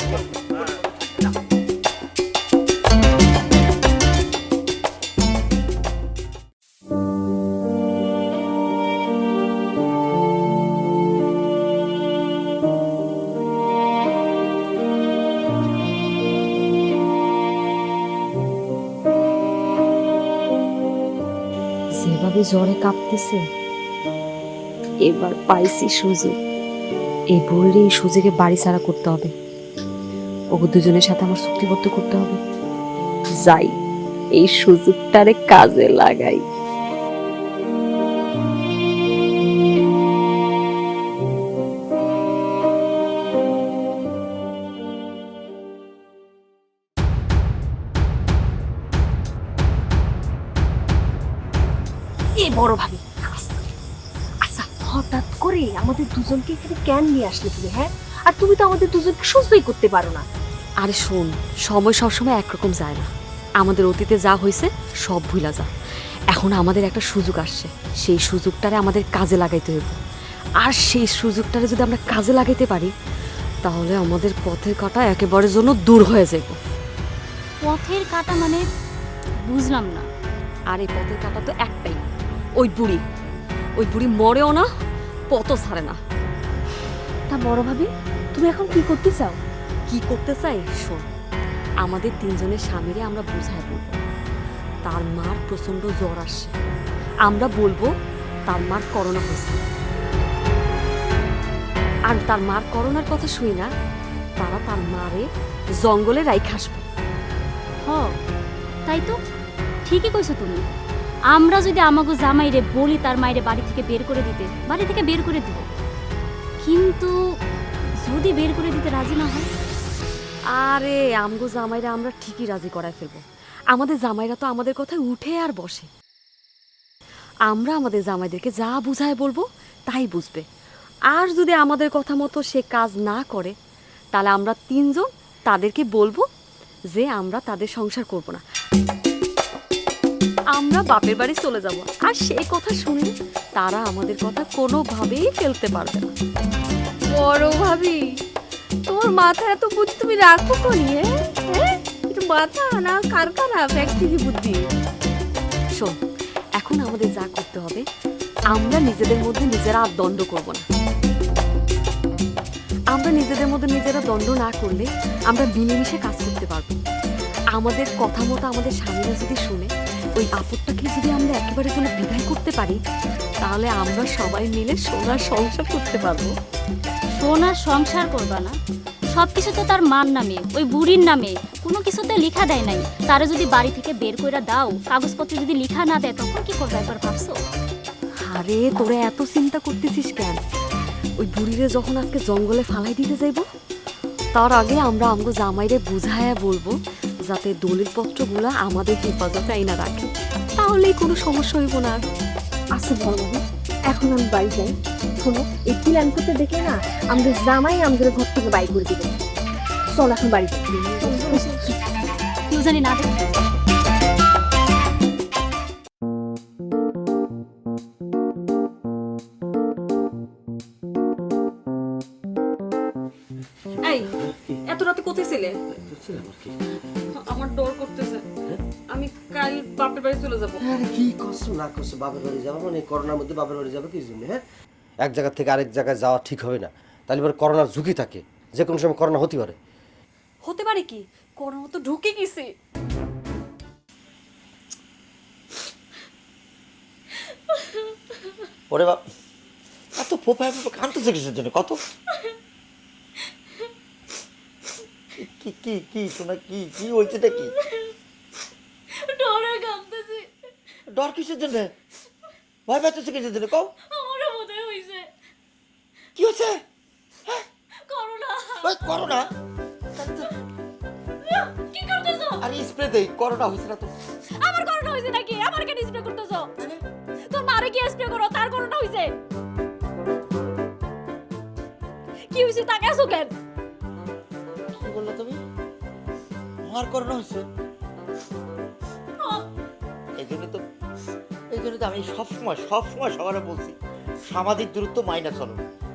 যেভাবে জ্বরে কাঁপতেছে, এবার পাইছি সুযোগ। এই বউরে এই সুযোগে বাড়ি ছাড়া করতে হবে। ওকে দুজনের সাথে আমার চুক্তিবদ্ধ করতে হবে। যাই, এই সুযোগটারে কাজে লাগাই। এ বড় ভাবি, আচ্ছা হঠাৎ করে আমাদের দুজনকে এখানে কেন নিয়ে আসলে তুমি? হ্যাঁ, আর তুমি তো আমাদের দুজনকে সহ্যই করতে পারো না। আরে শোন, সময় সবসময় একরকম যায় না। আমাদের অতীতে যা হয়েছে সব ভুলা যা। এখন আমাদের একটা সুযোগ আসছে, সেই সুযোগটারে আমাদের কাজে লাগাইতে হবে। আর সেই সুযোগটারে যদি আমরা কাজে লাগাইতে পারি, তাহলে আমাদের পথের কাঁটা একেবারে জন্য দূর হয়ে যাবে। পথের কাটা মানে বুঝলাম না। আর এই পথের কাঁটা তো একটাই, ওই বুড়ি মরেও না, পথও ছাড়ে না। তা বড় ভাবি, তুমি এখন কি করতে চাও? কি করতে চাই শোন, আমাদের তিনজনের স্বামীরে আমরা বুঝায় বলবো তার মার প্রচন্ড জ্বর আসছে। আমরা বলবো তার মার করোনা হয়েছে, আর তার মার করোনার কথা শুই না, তারা তার মারে জঙ্গলে রাইখে আসবে। হ, তাই তো, ঠিকই কইছো তুমি। আমরা যদি আমাগো জামাইরে বলি তার মাইরে বাড়ি থেকে বের করে দিতে, বাড়ি থেকে বের করে দিব। কিন্তু যদি বের করে দিতে রাজি না হয়? আরে আমগো জামাইরা আমরা ঠিকই রাজি করায় ফেলবো। আমাদের জামাইরা তো আমাদের কথায় উঠে আর বসে। আমরা আমাদের জামাইদেরকে যা বুঝায় বলবো তাই বুঝবে। আর যদি আমাদের কথা মতো সে কাজ না করে, তাহলে আমরা তিনজন তাদেরকে বলবো যে আমরা তাদের সংসার করব না, আমরা বাপের বাড়ি চলে যাব। আর সেই কথা শুনলে তারা আমাদের কথা কোনোভাবেই ফেলতে পারবে না। বড় ভাবি, তোমার মাথায় এত বুদ্ধি তুমি রাখো কোনি? হ্যাঁ, এটা মাথা না কারখানা ফ্যাক্টরি বুদ্ধি। শোন, এখন আমাদের যা করতে হবে, আমরা নিজেদের মধ্যে নিজেরা আর দ্বন্দ্ব করব না। আমরা নিজেদের মধ্যে নিজেরা দ্বন্দ্ব না করলে আমরা মিলেমিশে কাজ করতে পারবো। আমাদের কথা মতো আমাদের স্বামীরা যদি শুনে, ওই আপদটাকে যদি আমরা একেবারে জন্য বিদায় করতে পারি, তাহলে আমরা সবাই মিলে সোনার সংসার করতে পারবো। সোনার সংসার করবা না? সব কিছু তো তার মার নামে, ওই বুড়ির নামে, কোনো কিছুতে লেখা দেয় নাই। তারা যদি বাড়ি থেকে বের করে দাও, কাগজপত্রে যদি লেখা না দেয়, তখন কি করবে একবার ভাবছো? আরে তোরা এত চিন্তা করতেছিস কেন? ওই বুড়িরে যখন আজকে জঙ্গলে ফালাই দিতে যাইব, তার আগে আমরা আমগো জামাইরে বুঝায়া বলবো যাতে দলিলপত্রগুলো আমাদের হেফাজতে আইনা রাখে, তাহলেই কোনো সমস্যা হইব না। আচ্ছা বড় ভাবি, এখন আমি বাড়ি যাই। শোনো, এই প্ল্যান করতে দেখে না আমাদের জামাই আমাদের ঘর থেকে বাইর করে দিবে। চল এখন বাড়ি যাই। কেউ জানি না দেখে। এই এত রাতে কোথায় ছিলে? আমার ডর করতেছে, আমি কাল বাপের বাড়ি চলে যাব। আরে কি করছো না করছো, বাপের বাড়ি যাবো মানে করোনার মধ্যে বাপের বাড়ি যাবে কি জন্য? হ্যাঁ, এক জায়গা থেকে আরেক জায়গায় যাওয়া ঠিক হবে না, তাহলে এবার করোনার ঝুঁকি থাকে, যে কোনো সময় করোনা হতে পারে। হতে পারে কি, করোনা তো ঢুকে গেছে। ওরে বাপ, এত ফোপায় কানতেছে কিসের জন্য? কত কি কি কি শোনা, কি কি হয়েছেটা কি? ডরে কাঁপতেছি। ডর কিসের জন্য? ভয় পাইতেছে কিসের জন্য? কও আমারও বোধহয় হইছে কি হয়েছে? করোনা। ওই করোনা? কি করতেছো? আরে স্প্রে দেই, করোনা হয়েছে না তো? আমার করোনা হইছে নাকি? আমার কেন স্প্রে করতেছো? তোর মারে কি স্প্রে করো, তার করোনা হইছে? কি হইছে তাকে আসো কেন? কি বললো তুমি? আমার করোনা হয়েছে? এই জন্য তো আমি সবসময় সবার বলছি সামাজিক দূরত্ব মাইনা চলো,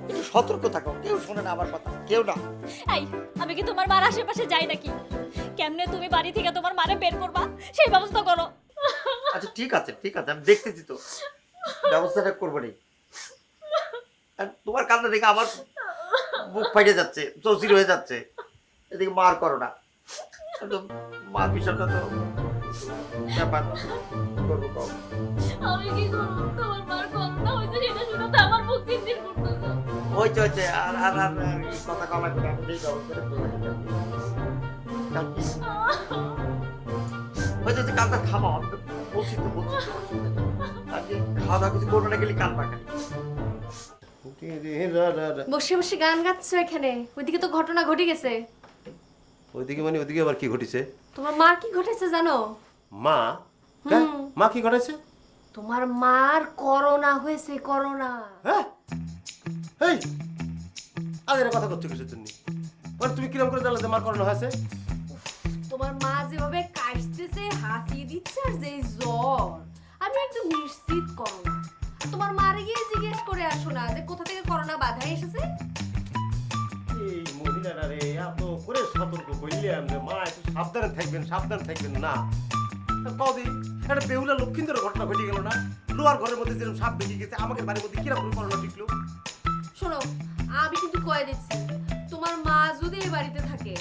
একটু সতর্ক থাকো। কেউ শোনে না আমার কথা, কেউ না। এই আমি কি তোমার মার আশেপাশে যাই নাকি? কেমনে তুমি বাড়ি থেকে তোমার মারে বের করবা সেই ব্যবস্থা করো। আচ্ছা ঠিক আছে আমি দেখতেছি তো, ব্যবস্থাটা করবো নি। আর তোমার কান্না দেখে আমার বুক ফাইটে যাচ্ছে, চৌচির হয়ে যাচ্ছে। এদিকে মার করো না, মার বিষয়টা তো ব্যাপার। করবো কও। আমি কি করব? তোমার মার কথা হইছে সেটা শুনে তো আমার বুক চিনচিন করতেছে। হয়েছে আর আর আর আর এই কথা কলা করে আমি এই ব্যবস্থাটা করবো। হয়েছে কালটা থামাও, আমি তো বলছি আজকে খাওয়া দাওয়া কিছু করবো না, গেলে কান পাকা। বসে বসে গান গাচ্ছ এখানে, ওইদিকে তো ঘটনা ঘটে গেছে। ওইদিকে মানে ওইদিকে আবার কি ঘটেছে? তোমার মা কি ঘটেছে জানো? মা? হ্যাঁ, মা কি ঘটেছে? তোমার মার করোনা হয়েছে, করোনা। হ্যাঁ, এই আদের কথা করছো কিসের জন্য? মানে তুমি কিরকম করে জানলে যে মার করোনা হয়েছে? তোমার মা যেভাবে কাশতেছে, হাসি দিচ্ছে আর যে জ্বর, আমি একদম নিশ্চিত করোনা। তোমার মারে গিয়ে জিজ্ঞেস করে আসো না যে কোথা থেকে করোনা বাধায় এসেছে। এই মহিলারা রে এত করে সতর্ক করলাম যে মা একটু সাবধানে থাকবেন না। কদি একটা বেহুলা লক্ষ্মীন্দরের ঘটনা ঘটে গেল না? লোহার ঘরের মধ্যে যেরকম সাপ বেরিয়ে গেছে, আমাদের বাড়ির মধ্যে কিরকম করোনা টিকলো? শোনো, আমি কিন্তু কয়ে দিচ্ছি, তোমার মা যদি এই বাড়িতে থাকে,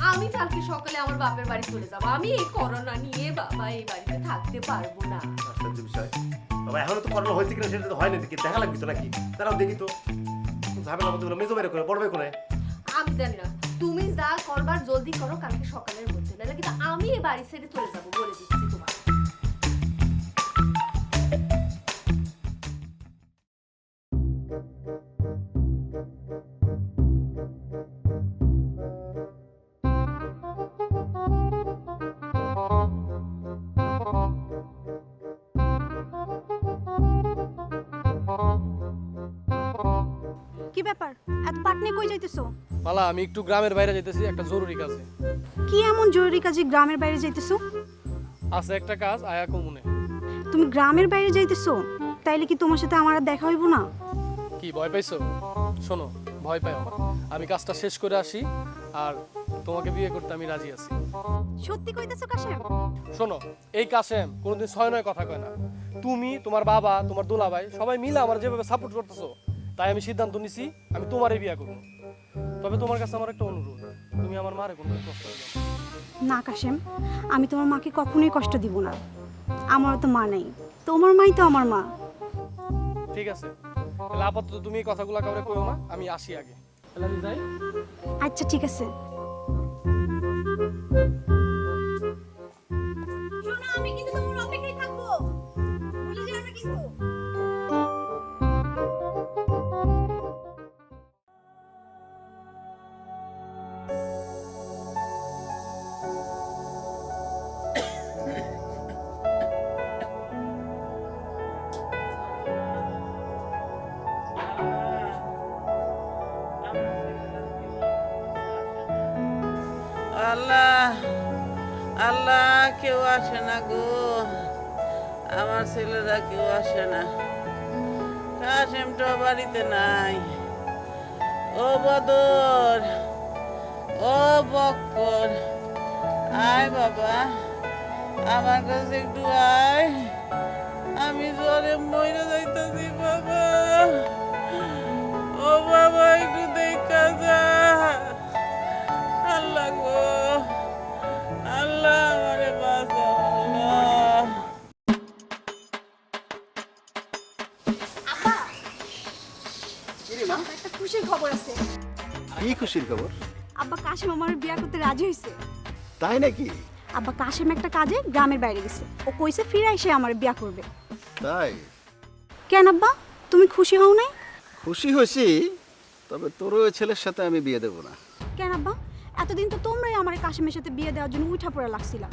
আমি কালকে সকালে আমার বাপের বাড়ি চলে যাবো। আমি এই করোনা নিয়ে বাবা এই বাড়িতে থাকতে পারবো না। আশ্চর্য বিষয় বাবা, এখনো তো করোনা হয়েছে কিনা সেটা তো হয় না, দেখি দেখা লাগবে তো নাকি? তারাও দেখি তো ঝামেলার মধ্যে মেজো বের করে পড়বে কোনে? আমি জানি না, তুমি যা করবার জলদি করো কালকে সকালের মধ্যে, নাহলে কিন্তু আমি এই বাড়ি ছেড়ে চলে যাবো, বলে দিচ্ছি তোমার। কি ব্যাপার, এত পাট নিয়ে কই যাইতেছো? মালা, আমি একটু গ্রামের বাইরে যাইতেছি একটা জরুরি কাজে। কি এমন জরুরি কাজে গ্রামের বাইরে যাইতেছো? আছে একটা কাজ আয়া কমুনে। তুমি গ্রামের বাইরে যাইতেছো, তাইলে কি তোমার সাথে আমার আর দেখা হইব না? কি ভয় পাইছো? শোনো, ভয় পাইও না, আমি কাজটা শেষ করে আসি আর তোমাকে বিয়ে করতে আমি রাজি আছি। সত্যি কইতেছো কাশেম? শোনো, এই কাশেম কোনোদিন ছয় নয় কথা কয় না। তুমি, তোমার বাবা, তোমার দুলাভাই সবাই মিলে আমার যেভাবে সাপোর্ট করতেছো, তাই আমি সিদ্ধান্ত নিছি আমি তোমারই বিয়ে করবো। তবে তোমার কাছে আমার একটা অনুরোধ, তুমি আমার মারে কোনো কষ্ট দিও না। না কাশেম, আমি তোমার মাকে কখনোই কষ্ট দিব না। আমারও তো মা নেই, তোমার মাই তো আমার মা। ঠিক আছে, তাহলে আপাতত তুমি এই কথাগুলো কাউরে কইও না, আমি আসি আগে। তাহলে আমি যাই। আচ্ছা ঠিক আছে। শোনো, আমি কিন্তু তোমার অপেক্ষায় থাকবো, ভুলে যেও না কিন্তু। আল্লাহ আল্লাহ, কেউ আসে না গো, আমার ছেলেরা কেউ আসে না। কাশেমটা বাড়িতে নাই। ও বদর, ও বক্কর, আয় বাবা, আমার কাছে একটু আয়, আমি জ্বরে মরে যাইতেছি বাবা। ও বাবা, একটু দেখা যা। আল্লাহ গো, আল্লাহ আমারে বাঁচাও আল্লাহ। একটা খুশির খবর আছে। কি খুশির খবর? আব্বা কাশিম আমার বিয়া করতে রাজি হয়েছে। তাই নাকি? আব্বা কাশিম একটা কাজে গ্রামের বাইরে গেছে, ও কইছে ফিরে এসে আমার বিয়া করবে। তাই? কেন আব্বা, তুমি খুশি হও নাই? খুশি হয়েছি, তবে তোর ওই ছেলের সাথে আমি বিয়ে দেবো না। কেন আব্বা, এতদিন তো তোমরাই আমার কাশিমের সাথে বিয়ে দেওয়ার জন্য উঠা পড়া লাগছিল,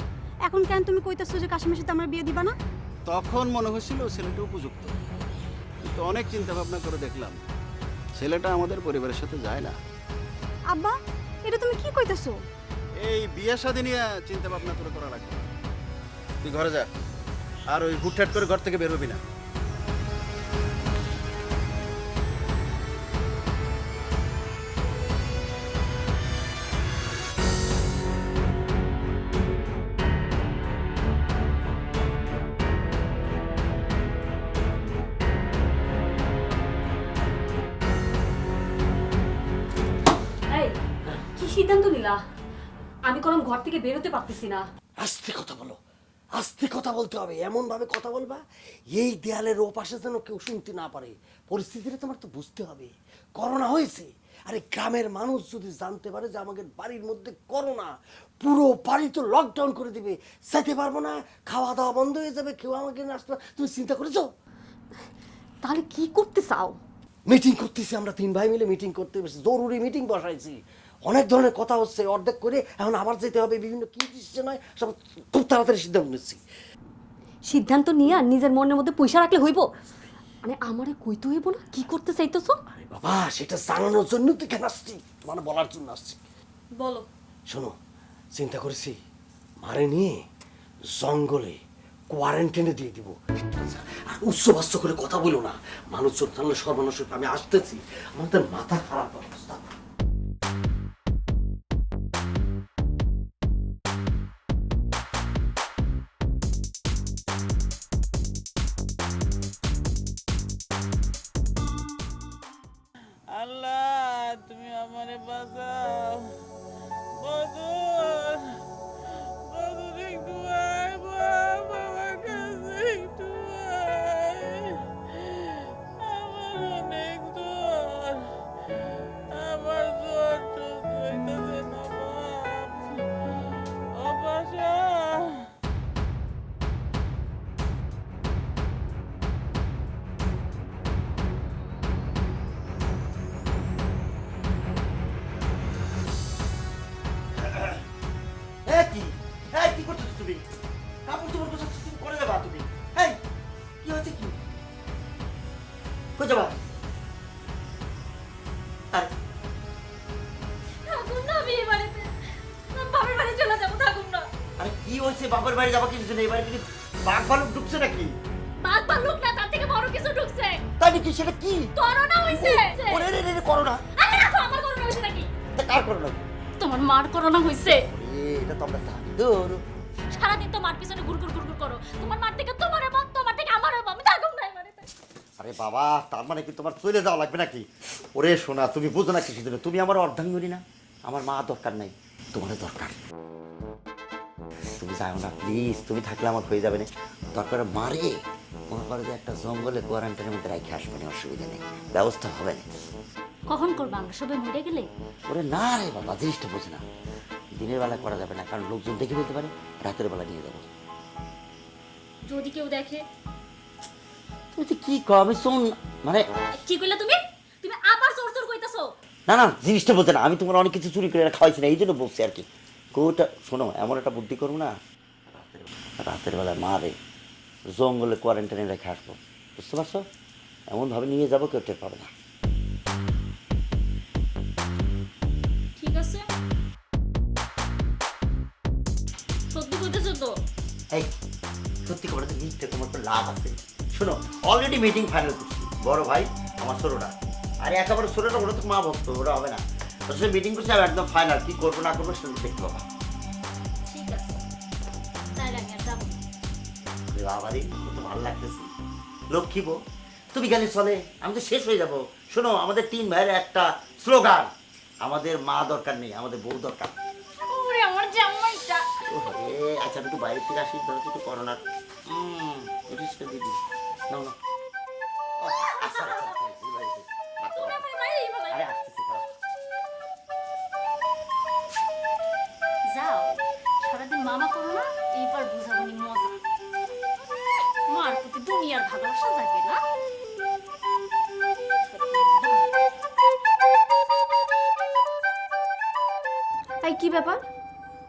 এখন কেন তুমি কইতাছো যে কাশিমের সাথে আমার বিয়ে দিবা না? তখন মনে হয়েছিল ছেলেটা উপযুক্ত, কিন্তু অনেক চিন্তা ভাবনা করে দেখলাম ছেলেটা আমাদের পরিবারের সাথে যায় না। আব্বা, এটা তুমি কি কইতাছো? এই বিয়ে শাদী নিয়ে চিন্তা ভাবনা তোর করা লাগবে না। তুই ঘরে যা, আর ওই হুটহাট করে ঘর থেকে বের হবি না। এই, কি সিদ্ধান্ত নিলা? আমি কোনো ঘর থেকে বেরোতে পারতেছি না। আস্তে কথা বলো, আস্তে কথা বলতে হবে, এমন ভাবে কথা বলবা এই দেয়ালের ওপাশে যেন কেউ শুনতে না পারে। পরিস্থিতিটা তোমার তো বুঝতে হবে, করোনা হয়েছে। আরে গ্রামের মানুষ যদি জানতে পারে যে আমাদের বাড়ির মধ্যে করোনা, পুরো বাড়ি তো লকডাউন করে দিবে, যেতে পারবো না, খাওয়া দাওয়া বন্ধ হয়ে যাবে, কেউ আমাকে আসবে। তুমি চিন্তা করেছো? তাহলে কি করতে চাও? মিটিং করতেছি আমরা 3 ভাই মিলে, মিটিং করতে বসে জরুরি মিটিং বসাইছি। অনেক ধরনের কথা হচ্ছে, অর্ধেক করে এখন আবার যেতে হবে, বিভিন্ন কি ডিসিশন হয় সব খুব তাড়াতাড়ি সিদ্ধান্ত নিচ্ছি। সিদ্ধান্ত নিয়ে আর নিজের মনের মধ্যে পয়সা রাখলে হইব? মানে আমারে কইতে হইব না কি করতে চাইতেছো? আরে বাবা, সেটা জানানোর জন্য তো কেন আসছি, তোমার বলার জন্য আসছি। বলো। শোনো, চিন্তা করেছি মারে নিয়ে জঙ্গলে কোয়ারেন্টাইনে দিয়ে দিব। আর উচ্চবাস্য করে কথা বলো না, মানুষজন জানলে সর্বনাশ হবে। আমি আসতেছি, আমাদের মাথা খারাপ অবস্থা। আল্লাহ, তুমি আমারে বাঁচাও। বদর, বদর একটু আয় বাপ, আমার কাছে একটু আয়। আমার অনেক জ্বর, আমার জ্বর তো হইতেছে না বাপ। ও বাসা, কি কি করতেছো তুমি? কাপড় তোমার কোথাও তুমি করে যাবা তুমি? এই কি হচ্ছে কি? কই যাবা? আরে থাকুন না আমি এই বাড়িতে, আমি বাবার বাড়ি চলে যাবো, থাকুন না। আরে কি হয়েছে? বাবার বাড়ি যাবা কিছু নেই, এবারে কি বাঘ ভালুক ঢুকছে নাকি? বাঘ ভাল্লুক না, তার থেকে বড় কিছু ঢুকছে। তাই নাকি? সেটা কি? করোনা হইছে। ওরে রে রে করোনা? আরে রাখো, আমার করোনা হইছে নাকি? তা কার করোনা? তোমার মার করোনা হইছে। এটা তো আমরা জানি। দূর। সারাদিন তো মার পিছনে ঘুরঘুর ঘুরঘুর করো, তোমার মার থেকে তোমার হবো, তোমার থেকে আমার হবো, আমি থাকুন না এই বাড়িতে। আরে বাবা, তার মানে কি তোমার চলে যাওয়া লাগবে নাকি? ওরে সোনা, তুমি বুঝো না কিছু দিন, তুমি আমার অর্ধাঙ্গিনী না, আমার মা দরকার নাই, তোমার দরকার। তুমি যাও না প্লিজ, তুমি থাকলে আমার হয়ে যাবে না। দরকার মারে মনে করো যে একটা জঙ্গলে কোয়ারেন্টাইনের মধ্যে রাখে আসবে না, অসুবিধা নেই, ব্যবস্থা হবে না। কখন করবা আমরা সবাই মরে গেলে? ওরে না রে বাবা, জিনিসটা বোঝে না, দিনের বেলা করা যাবে না, কারণ লোকজন দেখে ফেলতে পারে, রাতের বেলা নিয়ে যাবো। যদি কেউ দেখে? তুমি তো কি কও, আমি শোন মানে কি কইলা তুমি? তুমি আবার জোর জোর কইতাছো? না না, জিনিসটা বোঝে না, আমি তোমার অনেক কিছু চুরি করে খাওয়াইছি না, এই জন্য বলছি আর কি। কোটা শোনো, এমন একটা বুদ্ধি করবো না, রাতের বেলা মা রে জঙ্গলে কোয়ারেন্টাইনে রেখে আসবো, বুঝতে পারছো? এমনভাবে নিয়ে যাবো কেউ টের পাবে না। ঠিক আছে, সত্যি কইতেছো তো? এই সত্যি করে তো মিথ্যে তোমার তো লাভ আছে। শোনো, অলরেডি মিটিং ফাইনাল করছি, বড় ভাই আমার ছোটটা, আর একেবারে ছোটটা ওরা তো মা ভক্ত, ওরা হবে না। তোর সাথে মিটিং করছি আমি একদম ফাইনাল কি করবো না করবো সেটা দেখতে পাবো। ঠিক আছে তাহলে আমি আর যাবো না। বাবারে কত ভালো লাগতেছে। লক্ষ্মী বউ তুমি গেলে চলে, আমি তো শেষ হয়ে যাব। শোনো আমাদের 3 ভাইয়ের একটা স্লোগান, আমাদের মা দরকার নেই, আমাদের বউ দরকার। ওরে আমার জামাইটা। আচ্ছা আমি একটু বাইরে থেকে আসি, ধরো একটু করোনার দিদি নাও না। আচ্ছা আরে আসতেছি খারাপ। যাও সারাদিন মামা করো না, এইবার বুঝাবনি মজা। মার প্রতি দুনিয়ার ভালোবাসা যাবে না। এই কি ব্যাপার,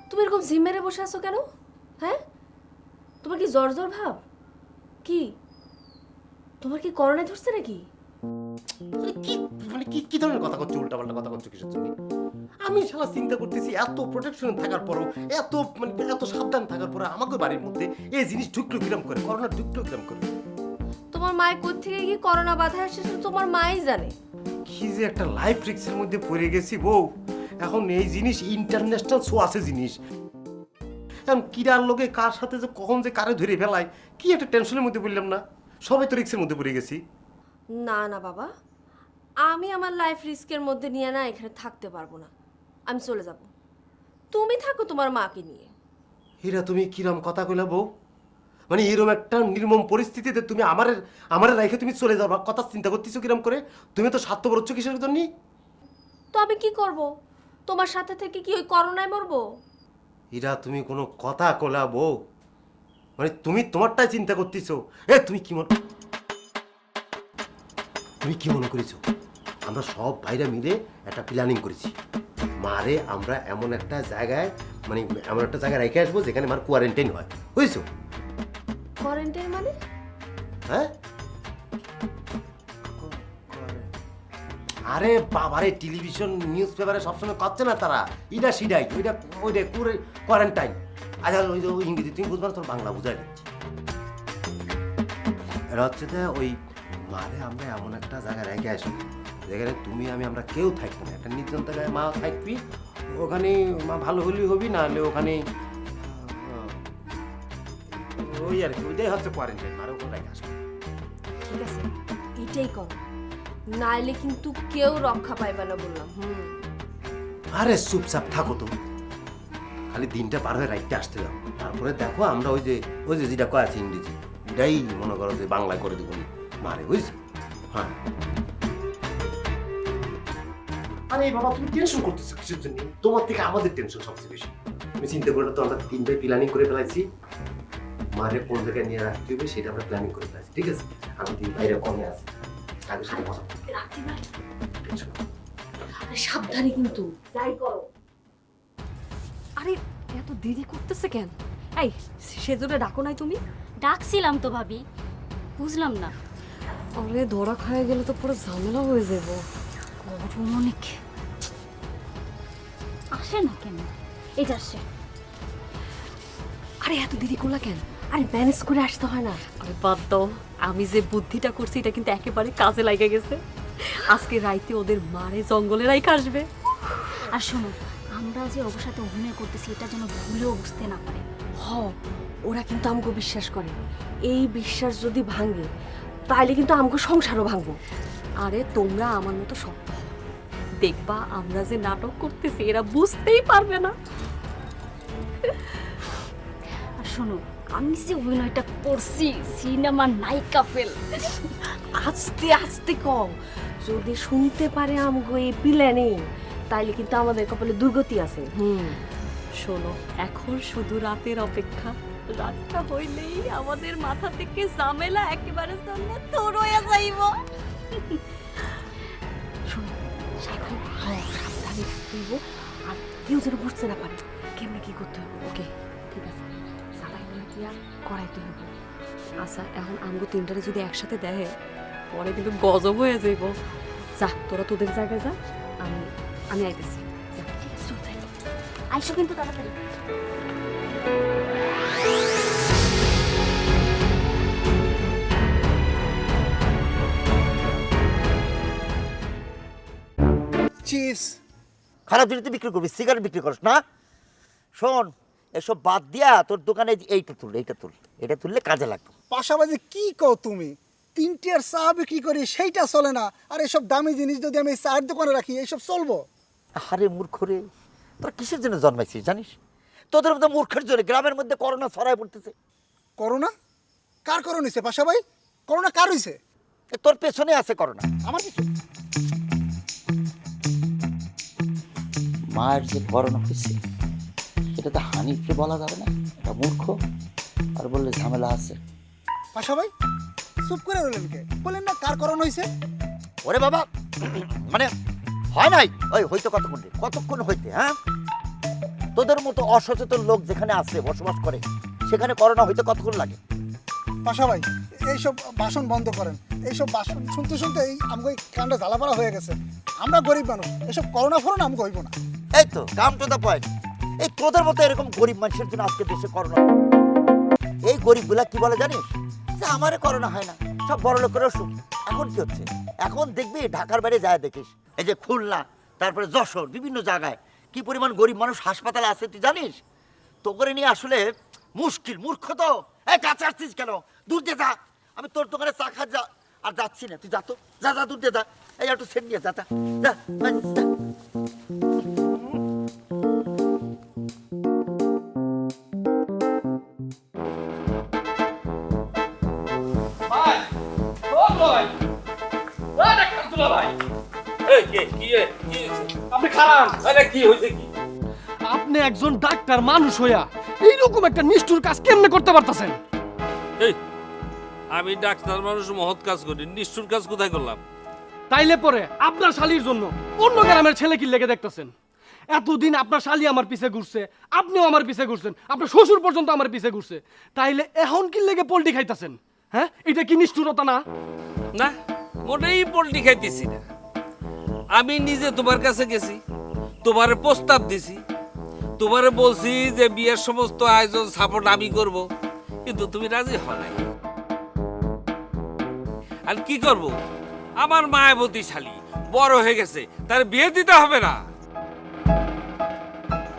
তুমি এরকম জিম মেরে বসে আছো কেন? হ্যাঁ, তোমার কি জ্বর জ্বর ভাব? কি তোমার কি করোনা ধরছে নাকি? কি মানে কি ধরনের কথা করছো, উল্টাপাল্টা কথা করছো কিসের জন্য? আমি শালা চিন্তা করতেছি এত প্রোটেকশন থাকার পরও, এত মানে এত সাবধান থাকার পরে আমাকে বাড়ির মধ্যে এই জিনিস ঢুকলো কিরম করে, করোনা ঢুকলো কিরম করে? তোমার মায়ের কোত্থেকে কি করোনা বাধা আসছে সেটা তোমার মাই জানে। কি যে একটা লাইফ রিস্কের মধ্যে পড়ে গেছি বউ। এখন এই জিনিস ইন্টারন্যাশনাল শো আছে জিনিস, এখন কিরার লোকে কার সাথে যে কখন যে কারে ধরে ফেলায়, কি একটা টেনশনের মধ্যে বললাম না, সবাই তো রিস্কের মধ্যে পড়ে গেছি। না না বাবা, আমি আমার লাইফ রিস্কের মধ্যে নিয়ে না এখানে থাকতে পারবো না, আমি চলে যাব। তুমি থাকো তোমার মাকে নিয়ে। হীরা তুমি কিরম কথা কইলা বউ? মানে এরকম একটা নির্মম পরিস্থিতিতে তুমি আমারে রাইখে তুমি চলে যাবার কথা চিন্তা করতেছো কিরম করে? তুমি তো স্বার্থপর হচ্ছ কিসের জন্য? তো আমি কি করব? তোমার সাথে থেকে কি ওই করোনায় মরবো? হীরা তুমি কোনো কথা কলা বউ? মানে তুমি তোমারটাই চিন্তা করতেছো। তুমি কি মনে করেছো? আমরা সব ভাইরা মিলে একটা প্ল্যানিং করেছি, মারে আমরা এমন একটা জায়গায় মানে এমন একটা জায়গায় রেখে আসবো যেখানে মার কোয়ারেন্টাইন হয়, বুঝছো? কোয়ারেন্টাইন মানে? হ্যাঁ, আরে বাবারে টেলিভিশন নিউজ পেপারে সবসময় করছে না তারা, ইডা সিডাই ওইটা ওইটা পুরো কোয়ারেন্টাইন। আচ্ছা ওই যে ইংরেজি তুমি বুঝবা না, তোর বাংলা বুঝাই দিচ্ছি। এটা হচ্ছে যে ওই মারে আমরা এমন একটা জায়গায় রেখে আসবো যেখানে তুমি আমরা কেউ থাকবো না, একটা নির্জন জায়গায় মা থাকবি, ওখানে মা ভালো হলেই হবি, না হলে ওখানে ওই আর কি, ওইটাই হচ্ছে কোয়ারেন্টাইন, মারে ওখানে রেখে আসবো। ঠিক আছে, এটাই করো, নাইলে কিন্তু কেউ রক্ষা পাইবে না বললাম। আরে চুপচাপ থাকো তো, খালি দিনটা পার হয়ে রাইটটা আসতে যাও, তারপরে দেখো আমরা ওই যে যেটা কয় আছে ইংরেজি, এটাই মনে করো যে বাংলায় করে দেবো মারে, বুঝছো? হ্যাঁ। আরে বাবা তুমি টেনশন করতেছো কিসের জন্য? তোমার থেকে আমাদের টেনশন সবচেয়ে বেশি। তুমি চিন্তা করলে তো আমরা 3 ভাই প্ল্যানিং করে ফেলাইছি, মারে কোন জায়গায় নিয়ে রাখতে হবে সেটা আমরা প্ল্যানিং করে ফেলাইছি, ঠিক আছে? আমি 3 ভাইরা কমে আছি, তাদের সাথে কথা বলতে রাখতে পারি। টেনশন। আরে সাবধানে কিন্তু যাই করো। আরে এত দেরি করতেছে কেন? এই সেজন্য ডাকো নাই তুমি? ডাকছিলাম তো ভাবি, বুঝলাম না। আরে ধরা খায় গেলে তো পুরো ঝামেলা হয়ে যাবো। গরম অনেক। আসে না কেন? এটা আসে। আরে এত দেরি করলা কেন? আরে ম্যানেজ করে আসতে হয় না? আরে বাদ দাও, আমি যে বুদ্ধিটা করছি এটা কিন্তু একেবারে কাজে লাগে গেছে। আজকে রাইতে ওদের মারে জঙ্গলে রাইখে আসবে। আর শোনো, আমরা যে ওর সাথে অভিনয় করতেছি এটা যেন ভুলেও বুঝতে না পারে। ওরা কিন্তু আমাকে বিশ্বাস করে, এই বিশ্বাস যদি ভাঙে তাহলে কিন্তু আমাকে সংসারও ভাঙবো। আরে তোমরা আমার মতো শক্ত হও, দেখবা আমরা যে নাটক করতেছি এরা বুঝতেই পারবে না। আর শোনো, আমি যে অভিনয়টা করছি সিনেমার নায়িকা ফেল। আস্তে আস্তে কম, যদি শুনতে পারে আমাকে এই প্ল্যানিং তাইলে কিন্তু আমাদের কপালে দুর্গতি আছে। শোনো, এখন শুধু রাতের অপেক্ষা, রাতটা হইলেই আমাদের মাথা থেকে ঝামেলা একেবারে জন্য দূর হয়ে যাইব। শোনো, সাবধানে থাকতে হইব, আর কেউ যেন বুঝতে না পারে কেমনে কি করতে হবে। ওকে ঠিক আছে, সবাই মিলে দিয়া করাইতে হইব। আচ্ছা এখন আমগো 3টারে যদি একসাথে দেয় পরে কিন্তু গজব হয়ে যাইব। যা তোরা তোদের জায়গায় যা, আমি আইতেছি। ঠিক আছে, চল যাই। আইসো কিন্তু তাড়াতাড়ি। চিজ খারাপ জিনিস তুই বিক্রি করবি, সিগারেট বিক্রি করিস না। শোন, এসব বাদ দিয়া তোর দোকানে এইটা তুল, এটা তুললে কাজে লাগবে। পাশাপাশি কি কও তুমি? 3 টিয়ার চা বিক্রি করি, সেইটা চলে না, আর এসব দামি জিনিস যদি আমি এই চায়ের দোকানে রাখি, এইসব চলবো? আরে মূর্খ রে, তোরা কিসের জন্য জন্মাইছিস জানিস? তোদের মধ্যে মূর্খের জন্য গ্রামের মধ্যে করোনা ছড়ায় পড়তেছে। করোনা? কার করোনা হইছে পাশা ভাই? করোনা কার হইছে? তোর পেছনে আছে করোনা। আমার পিছনে? মায়ের যে করোনা হয়েছে এটা তো হানিফকে বলা যাবে না, এটা মূর্খ, আর বললে ঝামেলা আছে। পাশা ভাই চুপ করে রইলেন কে? বলেন না কার করোনা হইছে? ওরে বাবা, মানে হয় নাই, ওই হইতো কতক্ষণ হইতে, হ্যাঁ? তোদের মতো অসচেতন লোক যেখানে আছে, বসবাস করে, সেখানে করোনা হইতে কতক্ষণ লাগে? পাশা ভাই এইসব বাসন বন্ধ করেন, এইসব বাসন শুনতে শুনতে এই আমাকে কানটা জ্বালাপালা হয়ে গেছে। আমরা গরিব মানুষ, এসব করোনা ফরোনা আমাকে হইব না। এই তো কাম টু দ্য পয়েন্ট। এই তোদের মতো এরকম গরিব মানুষের জন্য আজকে দেশে করোনা। এই গরিবগুলা কি বলে জানিস? যে আমারে করোনা হয় না, সব বড় লোকের অসুখ। এখন কি হচ্ছে? এখন দেখবি ঢাকার বাইরে যায় দেখিস, এই যে খুলনা, তারপরে যশোর, বিভিন্ন জায়গায় কি পরিমাণ গরিব মানুষ হাসপাতালে আছে তুই জানিস? তো করে নিয়ে আসলে মুশকিল। মূর্খ তো। এই কাছে আসছিস কেন? দূর দিয়ে যা। আমি তোর দোকানে চা খা যা আর যাচ্ছি না, তুই যা তো, যা দূর দিয়ে যা। এই একটু সেট নিয়ে যা। ভাই ও ভাই ও ডাক্তার দুলা ভাই, এই কি হয়েছে? আপনি খারাপ। আরে কি হয়েছে কি? আপনি একজন ডাক্তার মানুষ হইয়া এইরকম একটা নিষ্ঠুর কাজ কেমনে করতে পারতেছেন? এই আমি ডাক্তার মানুষ, মহৎ কাজ করি, নিষ্ঠুর কাজ কোথায় করলাম? তাইলে পরে আপনার শালির জন্য অন্য গ্রামের ছেলে কি লেগে দেখতেছেন? এতদিন আপনার শালি আমার পিছে ঘুরছে, আপনিও আমার পিছে ঘুরছেন, আপনার শ্বশুর পর্যন্ত আমার পিছে ঘুরছে, তাইলে এখন কি লেগে পোল্টি খাইতেছেন? হ্যাঁ, এটা কি নিষ্ঠুরতা না? না, মোটেই পোল্ট্রি খাইতেছি না। আমি নিজে তোমার কাছে গেছি, তোমারে প্রস্তাব দিছি, তোমারে বলছি যে বিয়ের সমস্ত আয়োজন সাপোর্ট আমি করব, কিন্তু তুমি রাজি হও নাই। আর কি করব? আমার মায়াবতী শালী বড় হয়ে গেছে, তার বিয়ে দিতে হবে না,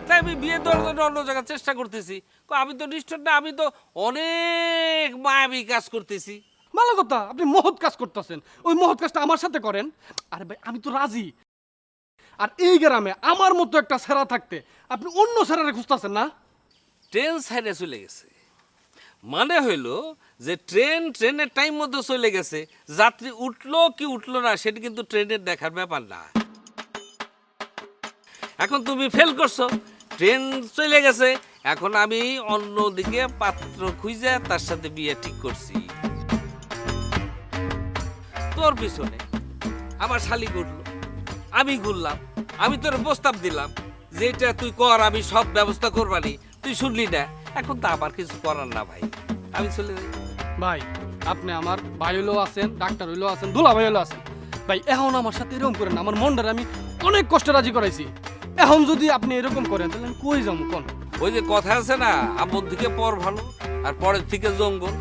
তাই আমি বিয়ে দেওয়ার জন্য অন্য জায়গায় চেষ্টা করতেছি। আমি তো নিষ্ঠুর না, আমি তো অনেক মায়াবী কাজ করতেছি। ভালো কথা, আপনি মহৎ কাজ করতেছেন, ওই মহৎ কাজটা আমার সাথে করেন। আরে ভাই, আমি তো রাজি। আর এই গ্রামে আমার মতো একটা ছেঁড়া থাকতে আপনি অন্য ছেঁড়ারে খুঁজতেছেন না? ট্রেন সাইডে চলে গেছে, মানে হইলো যে ট্রেনের টাইম মতো চলে গেছে, যাত্রী উঠলো কি উঠলো না সেটা কিন্তু ট্রেনের দেখার ব্যাপার না। এখন তুমি ফেল করছো, ট্রেন চলে গেছে, এখন আমি অন্যদিকে পাত্র খুঁজে তার সাথে বিয়ে ঠিক করছি। তোর পিছনে আমার শালি ঘুরলো, আমি ঘুরলাম, আমি তোর প্রস্তাব দিলাম যেটা তুই কর, আমি সব ব্যবস্থা করবানি, তুই শুনলি না। এখন তো আমার কিছু করার না ভাই, আমি চলে যাই। ভাই, আপনি আমার ভাই হইলেও আছেন, ডাক্তার হইলেও আছেন, দুলা ভাই হইলেও আছেন। ভাই এখন আমার সাথে এরকম করেন না, আমার মনটারে আমি অনেক কষ্টে রাজি করাইছি। এখন যদি আপনি এরকম করেন তাহলে আমি কই যাবো কোন? ওই যে কথা আছে না, আপন থেকে পর ভালো আর পরের থেকে জঙ্গল।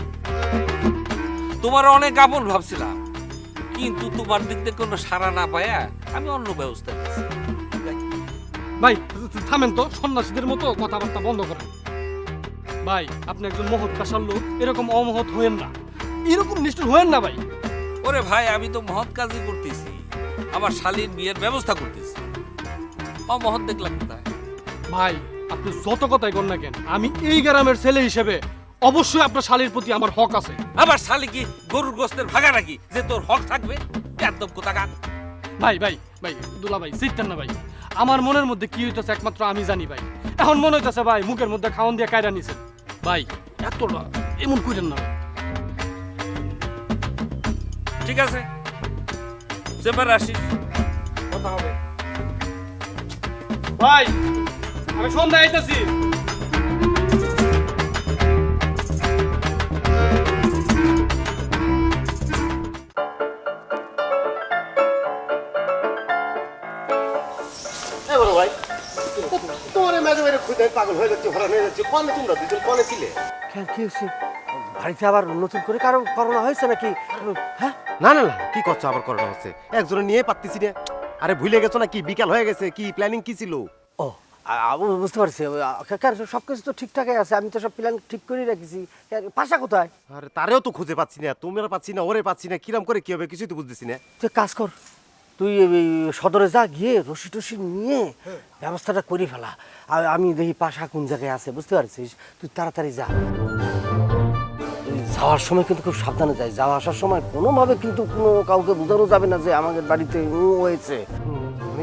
তোমার অনেক আপন ভাবছিলাম, কিন্তু তোমার দিক থেকে কোনো সাড়া না পায়া আমি অন্য ব্যবস্থা নিয়েছি। ভাই থামেন তো, সন্ন্যাসীদের মতো কথাবার্তা বন্ধ করেন। ভাই আপনি একজন মহৎ কাসার লোক, এরকম অমহৎ হয়েন না, এরকম নিষ্ঠুর হয়েন না ভাই। ওরে ভাই, আমি তো মহৎ কাজই করতেছি, আমার শালীর বিয়ের ব্যবস্থা করতেছি, অমহৎ দেখলাম কোথায়? ভাই আপনি যত কথাই কর না কেন, আমি এই গ্রামের ছেলে হিসেবে অবশ্যই আপনার শালীর প্রতি আমার হক আছে। আমার শালী কি গরুর গোস্তের ভাগা নাকি যে তোর হক থাকবে? একদম কোথাকার। ভাই ভাই ভাই দুলা ভাই চিন্তেন না ভাই, আমার মনের মধ্যে কি হইতেছে একমাত্র আমি জানি ভাই। এখন মনে হইতেছে ভাই মুখের মধ্যে খাওয়ান দিয়ে কায়রা নিছেন। ভাই এতটা এমন করেন না। ঠিক আছে, চেম্বারে আসিস, কথা হবে। ভাই আমি সন্ধ্যা আইতাছি। ভাই তোমার মেজে মেরে খুঁজে পাগল হয়ে যাচ্ছে, হরান হয়ে যাচ্ছে। কনে তোমরা দুজন কনে ছিলে? কেন কি হয়েছে? বাড়িতে আবার নতুন করে কারো করোনা হয়েছে নাকি? হ্যাঁ, না না না, কি করছো? আবার করোনা হচ্ছে? একজনে নিয়ে পারতেছি না। আরে ভুলে গেছো না কি বিকাল হয়ে গেছে, কি প্ল্যানিং কি ছিল? ও আমি বুঝতে পারছি, সব কিছু তো ঠিকঠাকই আছে, আমি তো সব প্ল্যান ঠিক করে রেখেছি। পাশা কোথায়? আরে তারেও তো খুঁজে পাচ্ছি না, তুমি পাচ্ছি না, ওরে পাচ্ছি না, কিরম করে কি হবে কিছুই তো বুঝতেছি না। তুই কাজ কর, তুই সদরে যা, গিয়ে রশি টসি নিয়ে ব্যবস্থাটা করে ফেলা। আর আমি দেখি পাশা কোন জায়গায় আছে, বুঝতে পারছিস? তুই তাড়াতাড়ি যা। তুই যাওয়ার সময় কিন্তু খুব সাবধানে যাই, যাওয়া আসার সময় কোনোভাবে কিন্তু কোনো কাউকে বোঝানো যাবে না যে আমাদের বাড়িতে হয়েছে।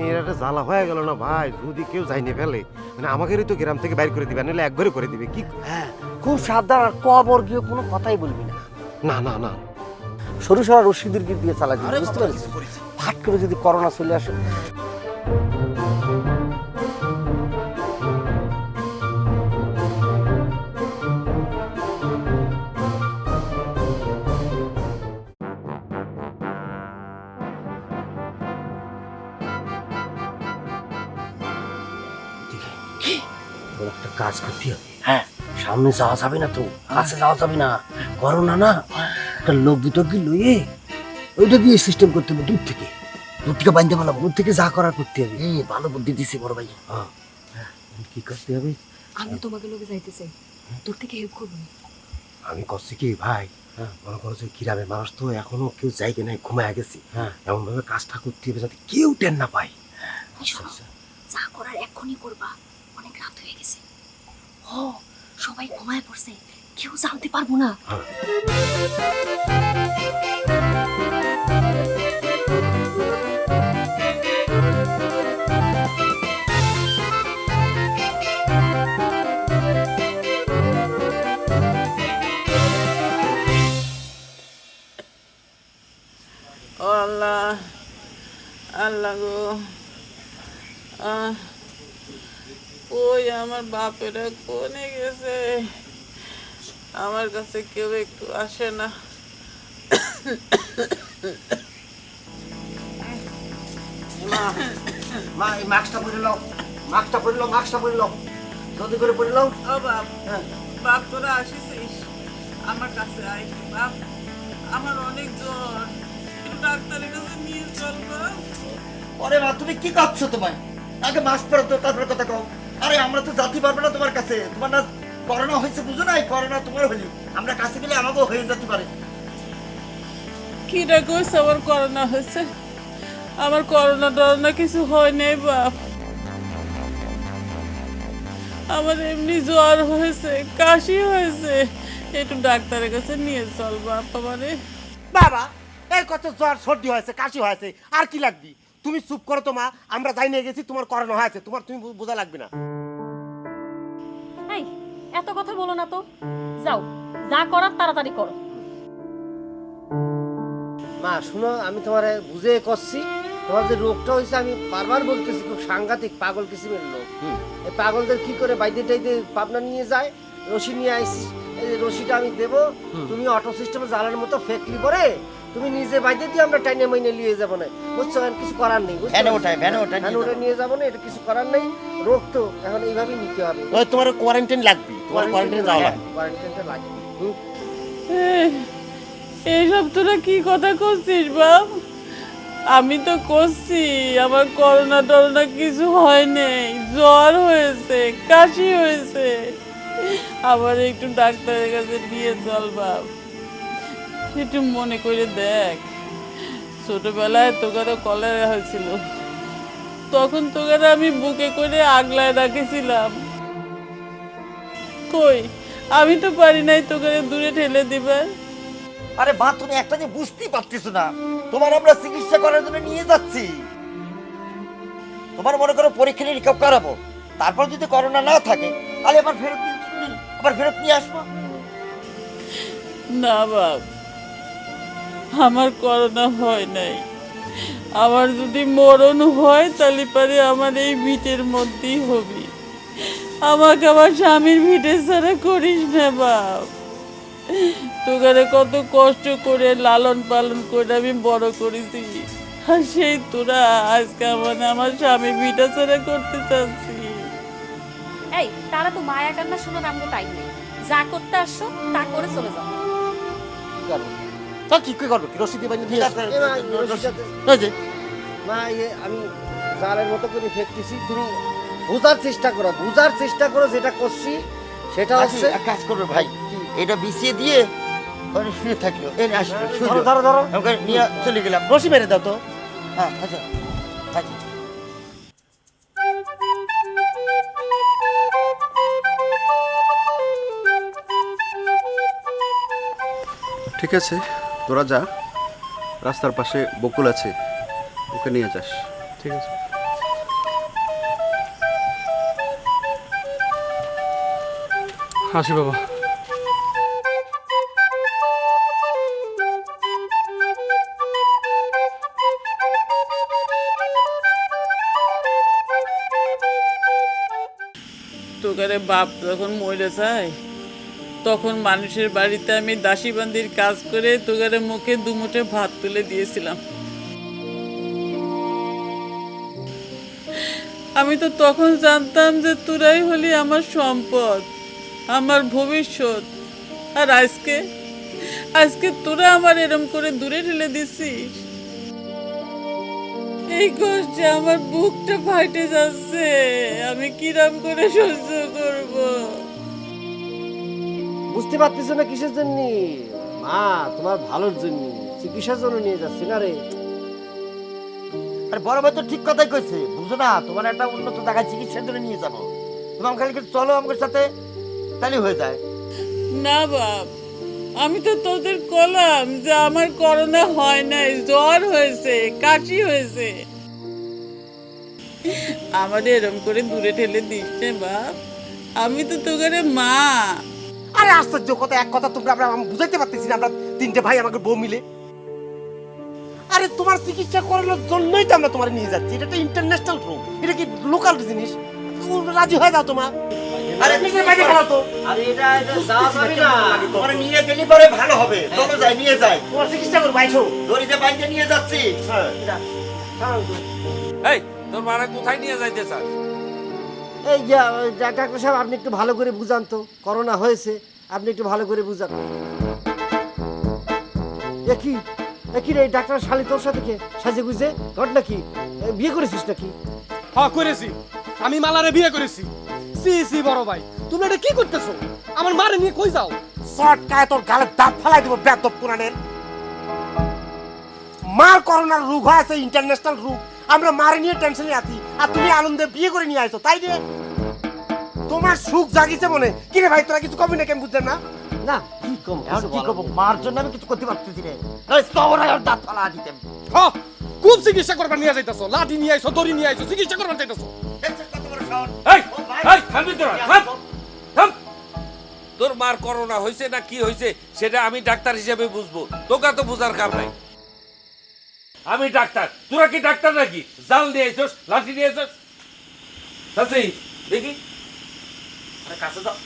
এটা একটা জ্বালা হয়ে গেল না ভাই, যদি কেউ যাইনি ফেলে মানে আমাকেরই তো গ্রাম থেকে বাইর করে দিবে, নাহলে একবারে করে দিবে। কি হ্যাঁ, খুব সাবধান, আর কবর গিয়ে কোনো কথাই বলবি না। না না না, সরু সরা রশিদের দিয়ে চালাবি, বুঝতে পারছিস? ফাট করে যদি করোনা চলে আসে। একটা কাজ করতে হবে। হ্যাঁ, সামনে যাওয়া যাবে না তো, কাছে যাওয়া যাবে না, করোনা না, একটা লগ্গি টগ্গি লইয়ে ওইটা দিয়ে সিস্টেম করতে হবে। দূর থেকে বাঁধতে পারলাম, দূর থেকে যা করার করতে হবে। ভালো বুদ্ধি দিছি বড় ভাই। কি করতে হবে? আমি তোমাকে লোকে যাইতে চাই, তোর থেকে হেল্প করবো। আমি করছি কি ভাই, মনে করো যে গ্রামের মানুষ তো এখনো কেউ যাইতে নাই, ঘুমায় গেছি। এমন ভাবে কাজটা করতে হবে যাতে কেউ টেন না পায়। যা করার এখনই করবা, অনেক রাত হয়ে গেছে। ও সবাই ঘুমায় পড়ছে, কেউ জানতে পারবো না। ও আল্লাহ, আল্লাহ গো, ওই আমার বাপেরা কোনে গেছে, আমার কাছে কেউ একটু আসে না। মা, এই মাস্কটা পরে নাও, মাস্কটা পরে নাও, মাস্কটা পরে নাও, জলদি করে পরে নাও। ও বাপ, বাপ তোরা আসিস আমার কাছে, আয় বাপ, আমার অনেক জ্বর, একটু ডাক্তারের কাছে নিয়ে চল বাপ। ওরে মা, তুমি কি করছো? তোমায় আগে মাস্ক পরো তো, তারপরে কথা কও। আরে আমরা তো যেতে পারবো না তোমার কাছে, তোমার না করোনা হয়েছে, বুঝো না? এই করোনা তোমার হইলি, আমরা কাছে গেলে আমাকেও হয়ে যেতে পারে। কি রে কইস আমার করোনা হয়েছে? আমার করোনা টরোনা কিছু হয় নাই বাপ, আমার এমনি জ্বর হয়েছে, কাশি হয়েছে, একটু ডাক্তারের কাছে নিয়ে চল বাপ আমারে। বাবা এই কত জ্বর সর্দি হয়েছে, কাশি হয়েছে, আর কি লাগবি? তুমি চুপ করো তো মা, আমরা যাই নিয়ে গেছি, তোমার করোনা হয়েছে, তুমি বোঝা লাগবে না। এই এত কথা বলো না তো, যাও যা করার তাড়াতাড়ি করো। মা শুনো, আমি তোমার বুঝে করছি, তোমার যে রোগটা হয়েছে আমি বারবার বলতেছি, খুব সাংঘাতিক পাগল কিসিমের লোক। এই পাগলদের কি করে বাইদে টাইদে পাবনা নিয়ে যায়, রশি নিয়ে আইসি, এই রশিটা আমি দেবো, তুমি অটো সিস্টেমে জ্বালার মতো ফেকলি পরে তুমি নিজে বাইদে দিয়ে আমরা টাইনে মাইনে নিয়ে যাবো না, বুঝছো? কিছু করার নেই, ভ্যানে ওঠায় নিয়ে যাবো না, এটা কিছু করার নেই। রোগ তো এখন এইভাবেই নিতে হবে। ওই তোমার কোয়ারেন্টাইন লাগবে, তোমার কোয়ারেন্টাইনে যাওয়া লাগবে। কোয়ারেন্টাইনটা লাগবে। এইসব তোরা কি কথা করছিস বাপ? আমি তো করছি, আমার করোনা টরোনা কিছু হয় নাই, জ্বর হয়েছে, কাশি হয়েছে, আবার একটু ডাক্তারের কাছে নিয়ে চল বাপ। একটু মনে করে দেখ, ছোটবেলায় তোকারও কলেরা হয়েছিল, তখন তোকারা আমি বুকে করে আগলায় রাখেছিলাম। কই আমি তো পারি নাই তোকারে দূরে ঠেলে দিবে। আরে মা, তুমি একটা যে বুঝতেই পারতেছো না, তোমার আমরা চিকিৎসা করার জন্য নিয়ে যাচ্ছি। তোমার মনে করো পরীক্ষা নিরীক্ষা করাবো, তারপর যদি করোনা না থাকে তাহলে আবার ফেরত নিয়ে আসবো। না বাপ, আমার করোনা হয় নাই, আমার যদি মরণ হয় তাহলে পারে আমার এই ভিটের মধ্যেই হবি, আমাকে আমার স্বামীর ভিটে ছাড়া করিস না বাপ। তোকে কত কষ্ট করে লালন পালন করে আমি বড় করেছি, আর সেই তোরা আজকে আমার স্বামী ভিটা ছাড়া করতে চাচ্ছি। এই তারা তো মায়া কান্না শোনার আমাকে টাইম নেই, যা করতে আসছো তা করে চলে যাও। তা কি করবো? কি রশি দিয়ে বাইরে ঠিক আছে, এই যে মা আমি জালের মতো করে ফেকতেছি, তুমি বুঝার চেষ্টা করো যেটা করছি সেটা হচ্ছে। এক কাজ করবে ভাই, এটা বিছিয়ে দিয়ে ওখানে শুয়ে থাকলো। এই আসো, ধরো আমাকে নিয়ে চলে গেলাম। রশি মেরে দাও তো। হ্যাঁ, আচ্ছা, আচ্ছা। ঠিক আছে, তোরা যা, রাস্তার পাশে বকুল আছে, ওকে নিয়ে যাস। ঠিক আছে। আসি বাবা। তোকারে বাপ যখন মরে যায় তখন মানুষের বাড়িতে আমি দাসীবান্দির কাজ করে তোকারে মুখে দুমুঠে ভাত তুলে দিয়েছিলাম। আমি তো তখন জানতাম যে তোরাই হলি আমার সম্পদ, আমার ভবিষ্যৎ। আর আজকে তোরা আমার এরম করে দূরে ঠেলে দিছিস। এই কষ্টে আমার বুকটা ফাটে যাচ্ছে, আমি কিরম করে সহ্য করব? বুঝতে পারতেছো না কিসের জন্য? মা তোমার ভালোর জন্য, চিকিৎসার জন্য নিয়ে যাচ্ছি না রে। আরে বড় ভাই তো ঠিক কথাই কইছে, বুঝো না? তোমার একটা উন্নত জায়গায় চিকিৎসার জন্য নিয়ে যাবো। তুমি খালি চলো আমার সাথে, তাহলে হয়ে যায়। না বাপ, আমি তো তোদের কলাম যে আমার করোনা হয় নাই, জ্বর হয়েছে, কাশি হয়েছে। আমার এরম করে দূরে ঠেলে দিস না বাপ, আমি তো তোদের মা। আরে আশ্চর্য কথা, এক কথা তোমরা আমরা বুঝাইতে পারতেছি না, আমরা তিনটে ভাই আমাকে বউ মিলে। আরে তোমার চিকিৎসা করানোর জন্যই তো আমরা তোমার নিয়ে যাচ্ছি। এটা একটা ইন্টারন্যাশনাল রোগ, এটা কি লোকাল জিনিস? রাজি হয়ে যাও তোমার। আরে নিজের বাইরে খেলো তো। আরে এটা যাওয়া যাবে না। তোমার নিয়ে গেলে পরে ভালো হবে। চলো যাই, নিয়ে যাই। তোমার চিকিৎসা করবো, আইসো। দড়িতে বাইকে নিয়ে যাচ্ছি। হ্যাঁ। এই তোর মারা কোথায় নিয়ে যাইতে চাস? এই ডাক্তার সাহেব, আপনি একটু ভালো করে বুঝান তো, করোনা হয়েছে, আপনি একটু ভালো করে বুঝান। একই রে, ডাক্তার শালি তোর সাথে কে সাজে গুজে ঘটনা কি? বিয়ে করেছিস নাকি? হ্যাঁ করেছি, আমি মালারে বিয়ে করেছি। সি বড় ভাই, তুমি এটা কি করতেছো? আমার মারে নিয়ে কই যাও? শর্ট কায় তোর গালে দাঁত ফালাই দিব বেদব পুরানের। মার করোনার রোগ হয়েছে, ইন্টারন্যাশনাল রোগ। আমরা মারে নিয়ে টেনশনে আছি, আর তুমি আনন্দে বিয়ে করে নিয়ে আইছো, তাই রে? তোমার সুখ জাগিছে মনে। কি রে ভাই, তোরা কিছু কবি না কেন বুঝলেন না? না কি কম, এখন কি করবো? মার জন্য আমি কিছু করতে পারতেছি না। সবরাই ওর দাঁত ফালা দিতেন। হ্যাঁ, খুব চিকিৎসা করবার নিয়ে যাইতেছো, লাঠি নিয়ে আইছো, দড়ি নিয়ে আইছো, চিকিৎসা করবার যাইতেছো। এই এই থামবি তোরা, থাম। তোর মার করোনা হয়েছে না কি হয়েছে সেটা আমি ডাক্তার হিসেবে বুঝবো, তোকে তো বুঝার কাম নাই। আমি ডাক্তার, তোরা কি ডাক্তার নাকি? জাল নিয়ে আইছস, লাঠি নিয়ে আইছস। দেখি কাছে যাও।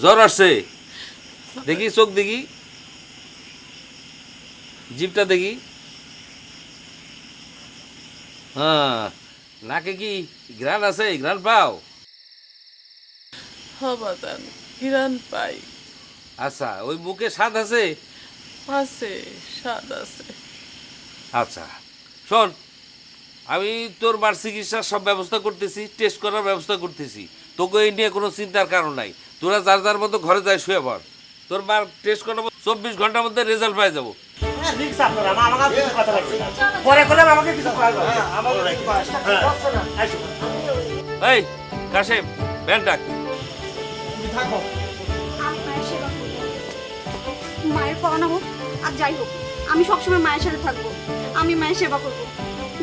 জ্বর আসছে দেখি, চোখ দেখি, জিভটা দেখি। হ্যাঁ, নাকে কি ঘ্রাণ আছে? ঘ্রাণ পাও? হবাদান ঘিরান পাই। আচ্ছা, ওই মুখে স্বাদ আছে? আছে, স্বাদ আছে। আচ্ছা শোন, আমি তোর মার চিকিৎসার সব ব্যবস্থা করতেছি, টেস্ট করার ব্যবস্থা করতেছি। তোকে এই নিয়ে কোনো চিন্তার কারণ নাই। তোরা যার যার মতো ঘরে যায় শুয়ে পড়। তোর মার টেস্ট করাবো, 24 ঘন্টার মধ্যে রেজাল্ট পাই যাবো। রিক্স আপনারা, আমাকে কিছু কথা লাগবে না। পরে করলে আমাকে কিছু করা যাবে না। আইসো। এই কাশেম, ব্যান ডাক। তুমি থাকো। মায়ের সেবা করবো। মায়ের করোনা হোক আর যাই হোক, আমি সবসময় মায়ের সাথে থাকবো। আমি মায়ের সেবা করবো।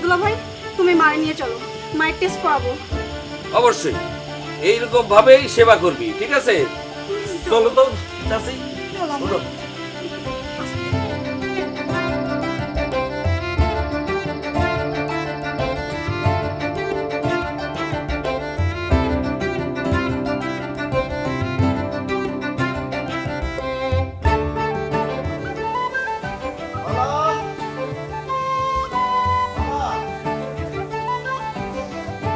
দুলা ভাই, তুমি মায়ের নিয়ে চলো, মায়ের টেস্ট করাবো। অবশ্যই এইরকম ভাবেই সেবা করবি, ঠিক আছে? চলো তো চাচি, উঠো।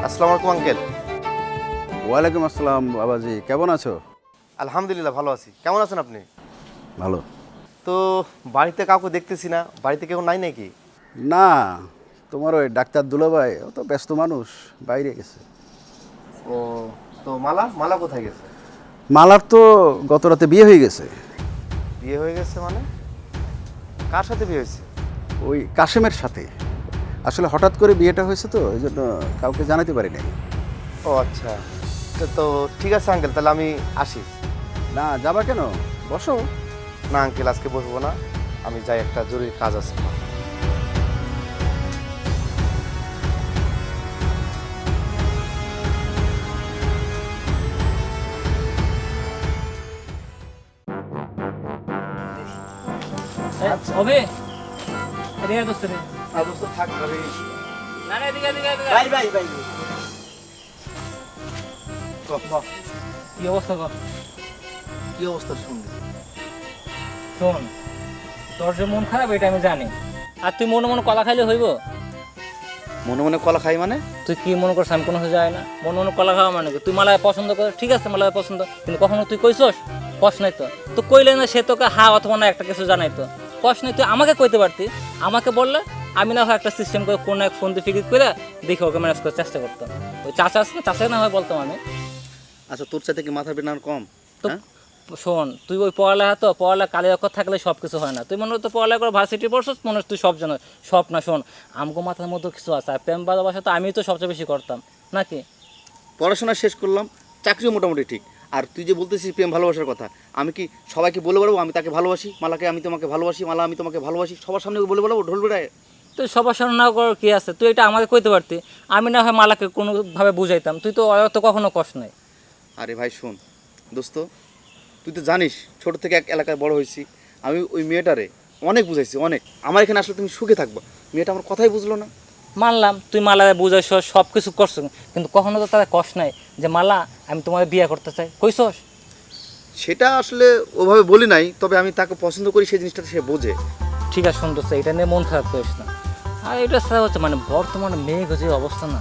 আসসালামু আলাইকুম আঙ্কেল। ওয়ালাইকুম আসসালাম বাবাজি, কেমন আছো? আলহামদুলিল্লাহ ভালো আছি। কেমন আছেন আপনি? ভালো। তো বাড়িতে কাউকে দেখতেছি না, বাড়িতে কেউ নাই নাকি? না, তোমার ওই ডাক্তার দুলাভাই ও তো ব্যস্ত মানুষ, বাইরে গেছে। ও, তো মালা মালা কোথায় গেছে? মালার তো গত রাতে বিয়ে হয়ে গেছে। বিয়ে হয়ে গেছে মানে? কার সাথে বিয়ে হয়েছে? ওই কাশেমের সাথে। আসলে হঠাৎ করে বিয়েটা হয়েছে তো, এই জন্য কাউকে জানাতে পারি নাই। ও আচ্ছা, তো ঠিক আছে আঙ্কেল, তাহলে আমি আসি। না, যাবা কেন? বসো। না আঙ্কেল, আজকে বসবো না, আমি যাই, একটা জরুরি কাজ আছে। হবে এদিকে দোস্ত রে দোস্ত থাক ভাবি। না না এদিকে এদিকে এদিকে ভাই ভাই ভাই কি অবস্থা কর কি অবস্থা শুনবি? শোন, তোর যে মন খারাপ এটা আমি জানি, আর তুই মনে মনে কলা খাইলে হইব? মনে মনে কলা খাই মানে? তুই কি মনে করছিস আমি কোনো যায় না? মনে মনে কলা খাওয়া মানে কি? তুই মালায় পছন্দ কর, ঠিক আছে মালায় পছন্দ, কিন্তু কখনো তুই কইছস? কস নাই তো, তো কইলে না সে তোকে হা অথবা না একটা কিছু জানাই তো, কস নাই। তুই আমাকে কইতে পারতি, আমাকে বললে আমি না হয় একটা সিস্টেম করে কোনো এক ফোন দিয়ে ফিকির করে দেখে ওকে ম্যানেজ করার চেষ্টা করতাম। ওই চাচা আছে না, চাচাকে না হয় বলতাম আমি। আচ্ছা, তোর চাইতে কি মাথার বেনার কম? তো শোন, তুই ওই পড়ালেখা তো পড়ালেখা কালি অক্ষর থাকলে সব কিছু হয় না। তুই মনে হয় তো পড়ালেখা করে ভার্সিটি পড়ছিস, মনে হয় তুই সব জানো। সব না, শোন, আমগো মাথার মধ্যে কিছু আছে, আর প্রেম ভালোবাসা তো আমি তো সবচেয়ে বেশি করতাম নাকি? পড়াশোনা শেষ করলাম, চাকরিও মোটামুটি ঠিক। আর তুই যে বলতেছিস প্রেম ভালোবাসার কথা, আমি কি সবাইকে বলে বেড়াবো আমি তাকে ভালোবাসি, মালাকে আমি তোমাকে ভালোবাসি, মালা আমি তোমাকে ভালোবাসি, সবার সামনে বলে বেড়াবো ঢোল বেড়ায়? তুই সবার সামনে না করার কি আছে? তুই এটা আমাকে কইতে পারতি, আমি না হয় মালাকে কোনোভাবে বুঝাইতাম। তুই তো তো কখনো কষ্ট নাই। আরে ভাই শোন দোস্ত, তুই তো জানিস ছোট থেকে এক এলাকায় বড় হয়েছি, আমি ওই মেয়েটারে অনেক বুঝাইছি, অনেক। আমার এখানে আসলে তুমি সুখে থাকবা, মেয়েটা আমার কথাই বুঝলো না। মানলাম তুই মালায় বুঝাইছ, সব কিছু করছো, কিন্তু কখনো তো তারা কষ্ট নাই যে মালা আমি তোমার বিয়ে করতে চাই, কইছস? সেটা আসলে ওভাবে বলি নাই, তবে আমি তাকে পছন্দ করি, সেই জিনিসটা সে বোঝে। ঠিক আছে সুন্দর, এটা নিয়ে মন খারাপ করিস না। আর এটা ছাড়া হচ্ছে মানে বর্তমানে মেয়েকে যে অবস্থা না,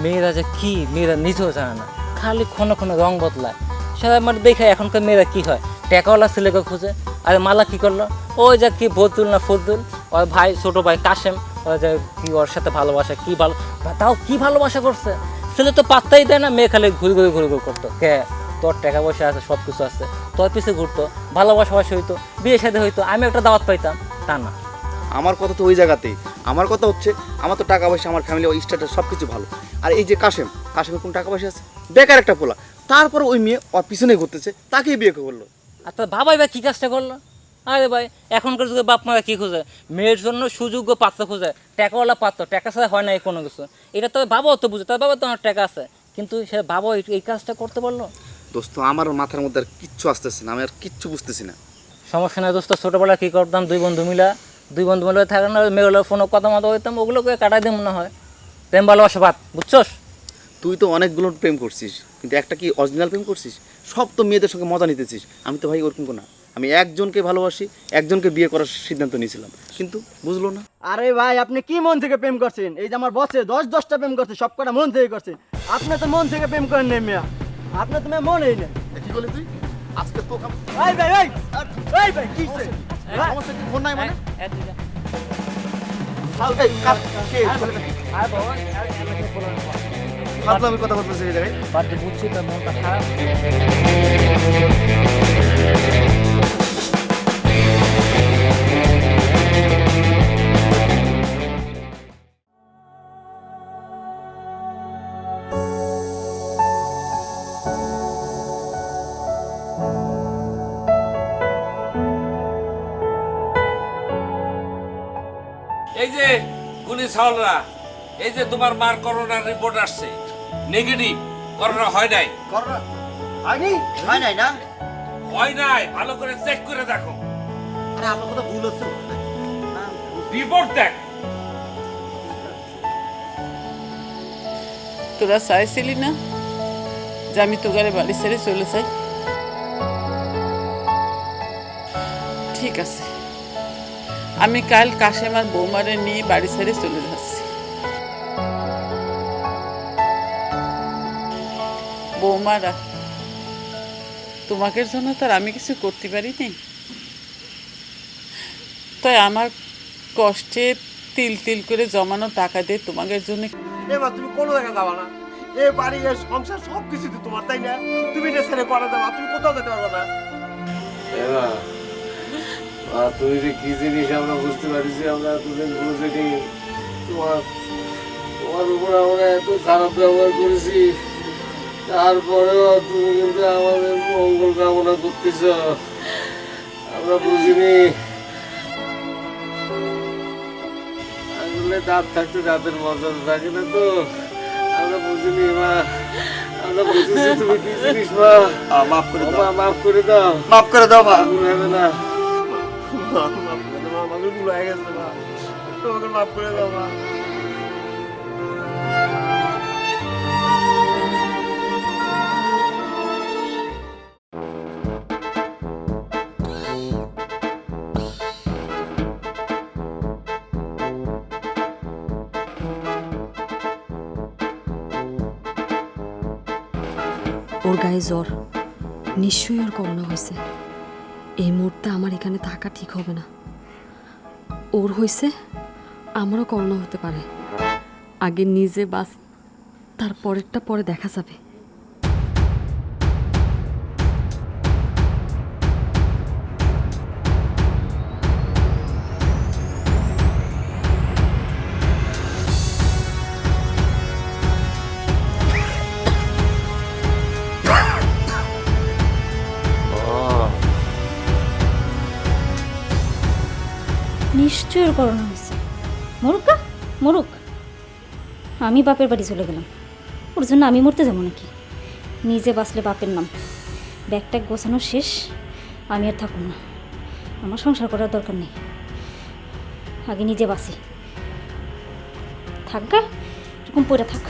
মেয়েরা যে কি, মেয়েরা নিজেও জানে না, খালি ক্ষণে ক্ষণে রং বদলায়। সেটা মানে দেখে এখনকার মেয়েরা কি হয়, টাকাওয়ালা ছেলেকে খুঁজে। আর মালা কি করলো, ওই যে কি বদুল না ফজদুল, ওর ভাই ছোটো ভাই কাশেম, ওই যে কি ওর সাথে ভালোবাসা, কি ভালো, তাও কি ভালোবাসা করছে, ছেলে তো পাত্তাই দেয় না, মেয়ে খালি ঘুরি ঘুরি ঘুরি ঘুরি করতো। কে তোর টাকা পয়সা আছে, সব কিছু আছে, তোর পিছিয়ে ঘুরতো, ভালোবাসা হইতো, বিয়ে সাথে হইতো, আমি একটা দাওয়াত পাইতাম, তা না। আমার কথা তো ওই জায়গাতেই, আমার কথা হচ্ছে আমার তো টাকা পয়সা, আমার ফ্যামিলি, ওই স্ট্যাটাস সব কিছু ভালো। আর এই যে কাশেমের কোনো টাকা পয়সা আছে? বেকার একটা পোলা, তারপর ওই মেয়ে ওর পিছনে ঘুরতেছে, তাকেই বিয়ে করলো। আর তোর বাবাই বা কী কাজটা করলো? আরে ভাই, এখনকার যুগে বাপ মারা কী খোঁজে? মেয়ের জন্য সুযোগ্য পাত্র খোঁজে, টাকাওয়ালা পাত্র, টাকা ছাড়া হয় না এই কোনো কিছু। এটা তোর বাবাও তো বুঝে, তোর বাবা তো আমার টাকা আছে, কিন্তু সে বাবা এই কাজটা করতে পারলো? দোস্ত আমার মাথার মধ্যে আর কিচ্ছু আসতেছে না, আমি আর কিচ্ছু বুঝতেছি না। সমস্যা নাই দোস্ত, ছোটোবেলা কী করতাম, দুই বন্ধু মিলে থাকে না, মেয়েগুলোর ফোনে কথা মতো হইতাম, ওগুলোকে কাটাই দিয়ে মনে হয়। প্রেম ভালোবাসা বাদ, বুঝছস? তুই তো অনেকগুলো প্রেম করছিস, কিন্তু একটা কি অরিজিনাল প্রেম করছিস? সব তো মেয়েদের সঙ্গে মজা নিতেছিস। আমি তো ভাই ওরকম না, আমি একজনকে ভালোবাসি, একজনকে বিয়ে করার সিদ্ধান্ত নিয়েছিলাম, কিন্তু বুঝলো না। আরে ভাই, আপনি কি মন থেকে প্রেম করছেন? এই যে আমার বসে 10-10টা প্রেম করছে, সব কটা মন থেকে করছেন। আপনি তো মন থেকে প্রেম করেন নাই মিয়া, আপনি তো মেয়ে মনেই নেই। কি বলি তুই? আজকে তো ভাই ভাই ভাই ভাই ভাই কি সমস্যা কি? ফোন নাই মানে? আমি কথা বলতেছি এই জায়গায়। বুঝছি তোর মনটা খারাপ। এই যে গুনি সাওলরা, এই যে তোমার মার করোনার রিপোর্ট আসছে, নেগেটিভ, করোনা হয় নাই। করোনা হয়নি? হয় নাই না? হয় নাই, ভালো করে চেক করে দেখো। আরে আপনার কথা ভুল হচ্ছে, রিপোর্ট দেখ। তোরা চাইছিলি না যে আমি তোগারে বাড়ি ছেড়ে চলে যাই? ঠিক আছে, আমি কাল কাশেম আর বৌমারে নিয়ে বাড়ি ছেড়ে চলে যাচ্ছি। বৌমারা, তোমাকে জন্য তো আর আমি কিছু করতে পারিনি, তাই আমার কষ্টে তিল তিল করে জমানো টাকা দিয়ে তোমাদের জন্য এবার তুমি কোনো জায়গায় যাবা না, এ বাড়ি এ সংসার সব কিছু তো তোমার, তাই না? তুমি এটা ছেড়ে করা যাবা, তুমি কোথাও যেতে পারবে না। তুমি যে কি জিনিস আমরা বুঝতে পারছি, আমরা এতদিন বুঝেছি তোমার তোমার উপর আমরা এত খারাপ ব্যবহার করেছি, তারপরেও তুমি কিন্তু আমাদের মঙ্গল কামনা করতেছ, আমরা বুঝিনি। আসলে দাঁত থাকতে দাঁতের মজা থাকে না তো, আমরা বুঝিনি মা, আমরা বুঝেছি তুমি কি জিনিস মা। মাফ করে দাও, মাফ করে দাও, মাফ করে দাও মা। ভুল হবে না, আমাকে ভুল হয়ে গেছে মা, তোমাকে মাফ করে দাও মা। ওর গায়ে জ্বর, নিশ্চয়ই ওর করোনা হয়েছে। এই মুহূর্তে আমার এখানে থাকা ঠিক হবে না। ওর হয়েছে, আমারও করোনা হতে পারে। আগে নিজে বাস, তারপরেরটা পরে দেখা যাবে। নিশ্চয়ই ওর করোনা হয়েছে। মরুক না, মরুক। আমি বাপের বাড়ি চলে গেলাম, ওর জন্য আমি মরতে যাবো নাকি? নিজে বাঁচলে বাপের নাম। ব্যাগ ট্যাগ গোছানো শেষ, আমি আর থাকুন না, আমার সংসার করার দরকার নেই। আগে নিজে বাঁচি। থাক গা, এরকম পড়ে থাক।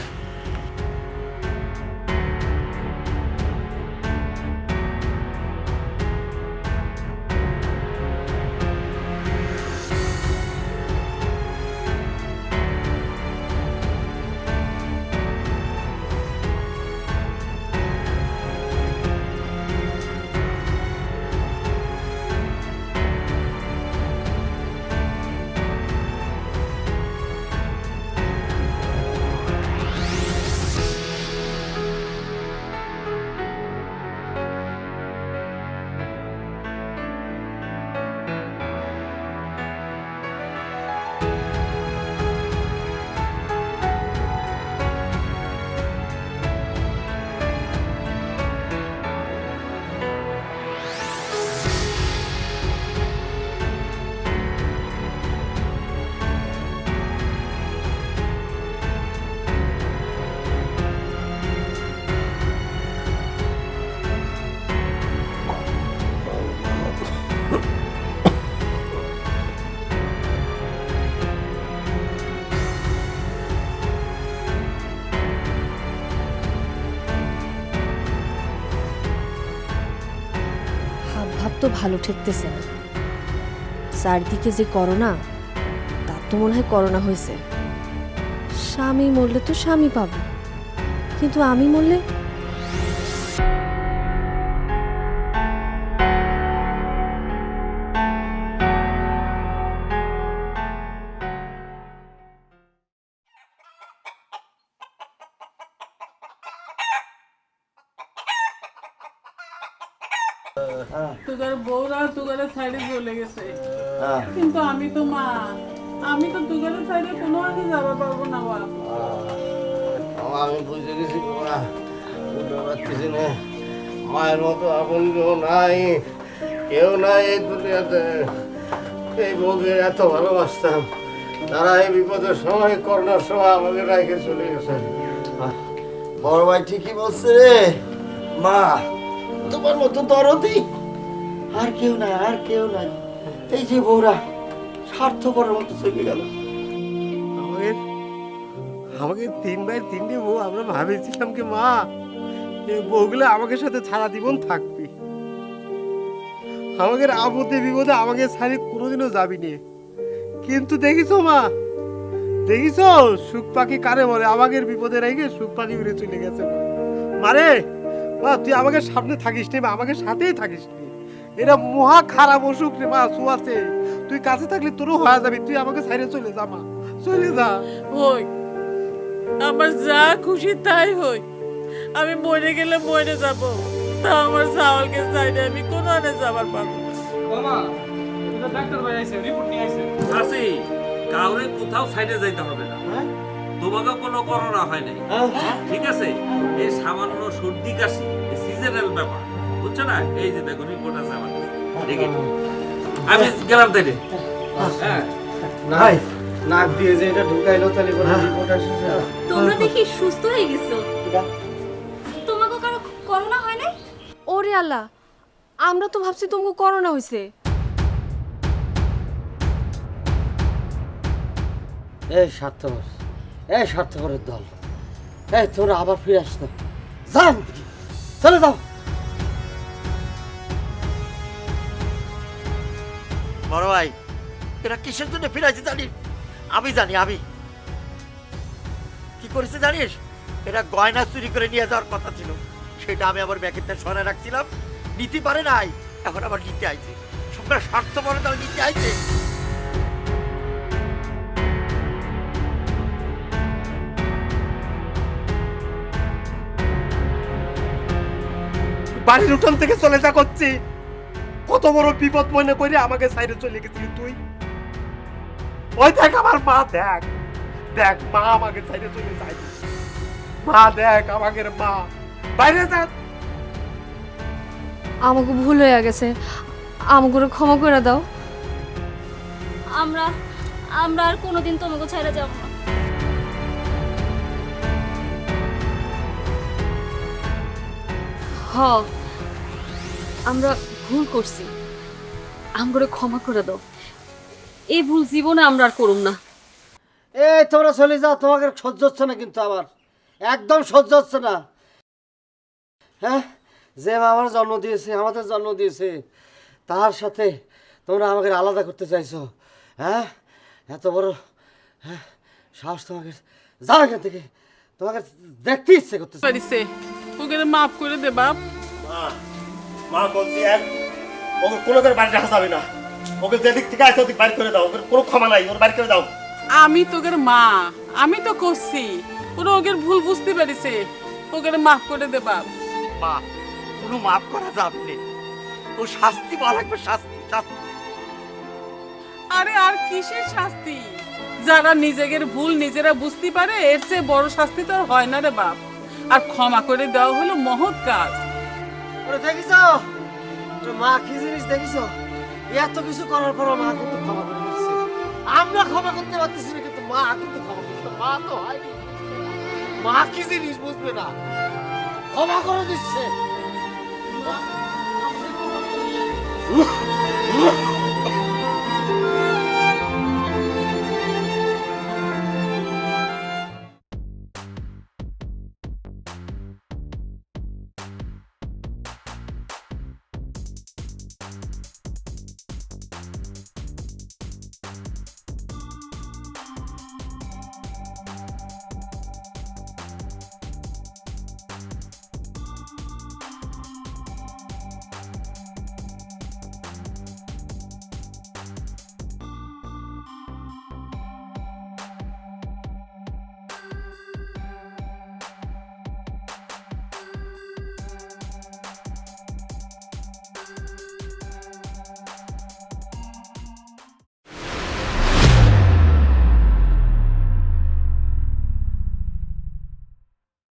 তো ভালো ঠেকতেছে না। চারদিকে যে করোনা, তার তো মনে হয় করোনা হয়েছে। স্বামী মরলে তো স্বামী পাবো, কিন্তু আমি মরলে তোদের বউরা তোদের সাইডে চলে গেছে, কিন্তু আমি তো মা, আমি তো তোদের সাইডে কোনো আগে যাবা পারবো না বাপ। আমি বুঝে গেছি তোমরা বুঝতে পারতেছি না, মায়ের মতো আপন কেউ নাই এই দুনিয়াতে। এই বউকে এত ভালোবাসতাম, তারা এই বিপদের সময়, করোনার সময় আমাকে রেখে চলে গেছে। বড় ভাই ঠিকই বলছে রে মা, তোমার মতো দরদি আর কেউ নাই, আর কেউ নাই। এই যে বউরা স্বার্থপরের মতো চলে গেল। আমাকে 3 ভাই 3টে বউ, আমরা ভাবেছিলাম কি মা এই বউগুলো আমাকে সাথে সারা জীবন থাকবে, আমাদের আপদে বিপদে আমাকে ছাড়ি কোনোদিনও যাবি নে। কিন্তু দেখিছো মা, দেখিছো সুখ পাখি কারে বলে, আমাদের বিপদে রেখে সুখ পাখি উড়ে চলে গেছে। মারে মা, তুই আমাকে সামনে থাকিস নি, আমাকে সাথেই থাকিস নি। এটা মহা খারাপ অসুখ রে মা, আছে তুই কাছে থাকলে তোরও হয়ে যাবি, তুই আমাকে ছাইরে চলে যা মা, চলে যা। হই আমার যা খুশি তাই হই, আমি মরে গেলে মরে যাব, তা আমার চাওয়ালকে চাইলে আমি কোন আনে যাবার পাবো না। মামা এটা ডাক্তার ভাই আইছে, রিপোর্ট নিয়ে আইছে। আসি কাউরে কোথাও সাইডে যাইতে হবে না, তোমাকে কোনো করোনা হয় নাই, ঠিক আছে? এই সামান্য সর্দি কাশি সিজনাল ব্যাপার, বুঝছো না? এই যে দেখো রিপোর্ট আছে আমার কাছে, দেখে নিও। আমি গেলাম তাইলে। হ্যাঁ ভাই নাক দিয়ে যে এটা ঢুকাইলো তাহলে কোনো রিপোর্ট আসছে? তোমরা দেখি সুস্থ হয়ে গেছো, তোমাকে কারো করোনা হয় নাই? ওরে আল্লাহ, আমরা তো ভাবছি তোমাকে করোনা হয়েছে। এই স্বার্থপর, এই স্বার্থপরের দল, এই তোমরা আবার ফিরে আসতো, যাও চলে যাও। বড় ভাই এরা কিসের জন্য ফিরাইছে জানিস? আমি জানি, আমি কি করেছে জানিস? এরা গয়না চুরি করে নিয়ে যাওয়ার কথা ছিল, সেটা আমি আবার ব্যাগের সরে রাখছিলাম, নিতে পারে নাই, এখন আবার নিতে আইছে। সবটা স্বার্থ পরে তারা নিতে আইছে। বাড়ির উঠান থেকে চলে যা করছি, কত বড় বিপদ মনে করে আমাকে সাইডে চলে গেছিলি তুই। ওই দেখ আমার মা, দেখ দেখ মা আমাকে সাইডে চলে যায়, মা দেখ আমাকে মা বাইরে যা। আমাকে ভুল হয়ে গেছে, আমাকে ক্ষমা করে দাও। আমরা আমরা আর কোনোদিন তোমাকে ছেড়ে যাব না। হ, আমরা ভুল করছি, আমাকে ক্ষমা করে দাও। এই ভুল জীবনে আমরা আর করুম না। এই তোমরা চলে যাও, তোমাকে সহ্য হচ্ছে না কিন্তু আমার একদম সহ্য হচ্ছে না। হ্যাঁ, যে মা আমার জন্ম দিয়েছে, আমাদের জন্ম দিয়েছে, তার সাথে তোমরা আমাকে আলাদা করতে চাইছো। হ্যাঁ, এত বড় হ্যাঁ সাহস তোমাকে, যাও এখান থেকে, তোমাকে দেখতে ইচ্ছে করতেছে। পারিছে ওকে মাফ করে দে বাপ। মা বলছি ওকে কোনো করে বাড়ি রাখা যাবে না, ওকে যেদিক থেকে আসে ওদিক বাড়ি করে দাও, ওকে কোনো ক্ষমা নাই, ওর বাড়ি করে দাও। আমি তোকের মা, আমি তো করছি, ওরা ওকে ভুল বুঝতে পারিছে, ওকে মাফ করে দে বাপ। মা কোনো মাফ করা যাবে না, ও শাস্তি পাওয়া লাগবে, শাস্তি শাস্তি। আরে আর কিসের শাস্তি? যারা নিজেদের ভুল নিজেরা বুঝতে পারে এর চেয়ে বড় শাস্তি তো আর হয় না রে বাপ। আর ক্ষমা করে দেওয়া হলো মহৎ কাজ। ওরে দেখিস মা কি জিনিস দেখিস, এত কিছু করার পর মা কিন্তু ক্ষমা করে দিচ্ছে। আমরা ক্ষমা করতে পারতেছি না, কিন্তু মা কিন্তু ক্ষমা করছে। মা তো হয়নি, মা কি জিনিস বুঝবে না, ক্ষমা করে দিচ্ছে।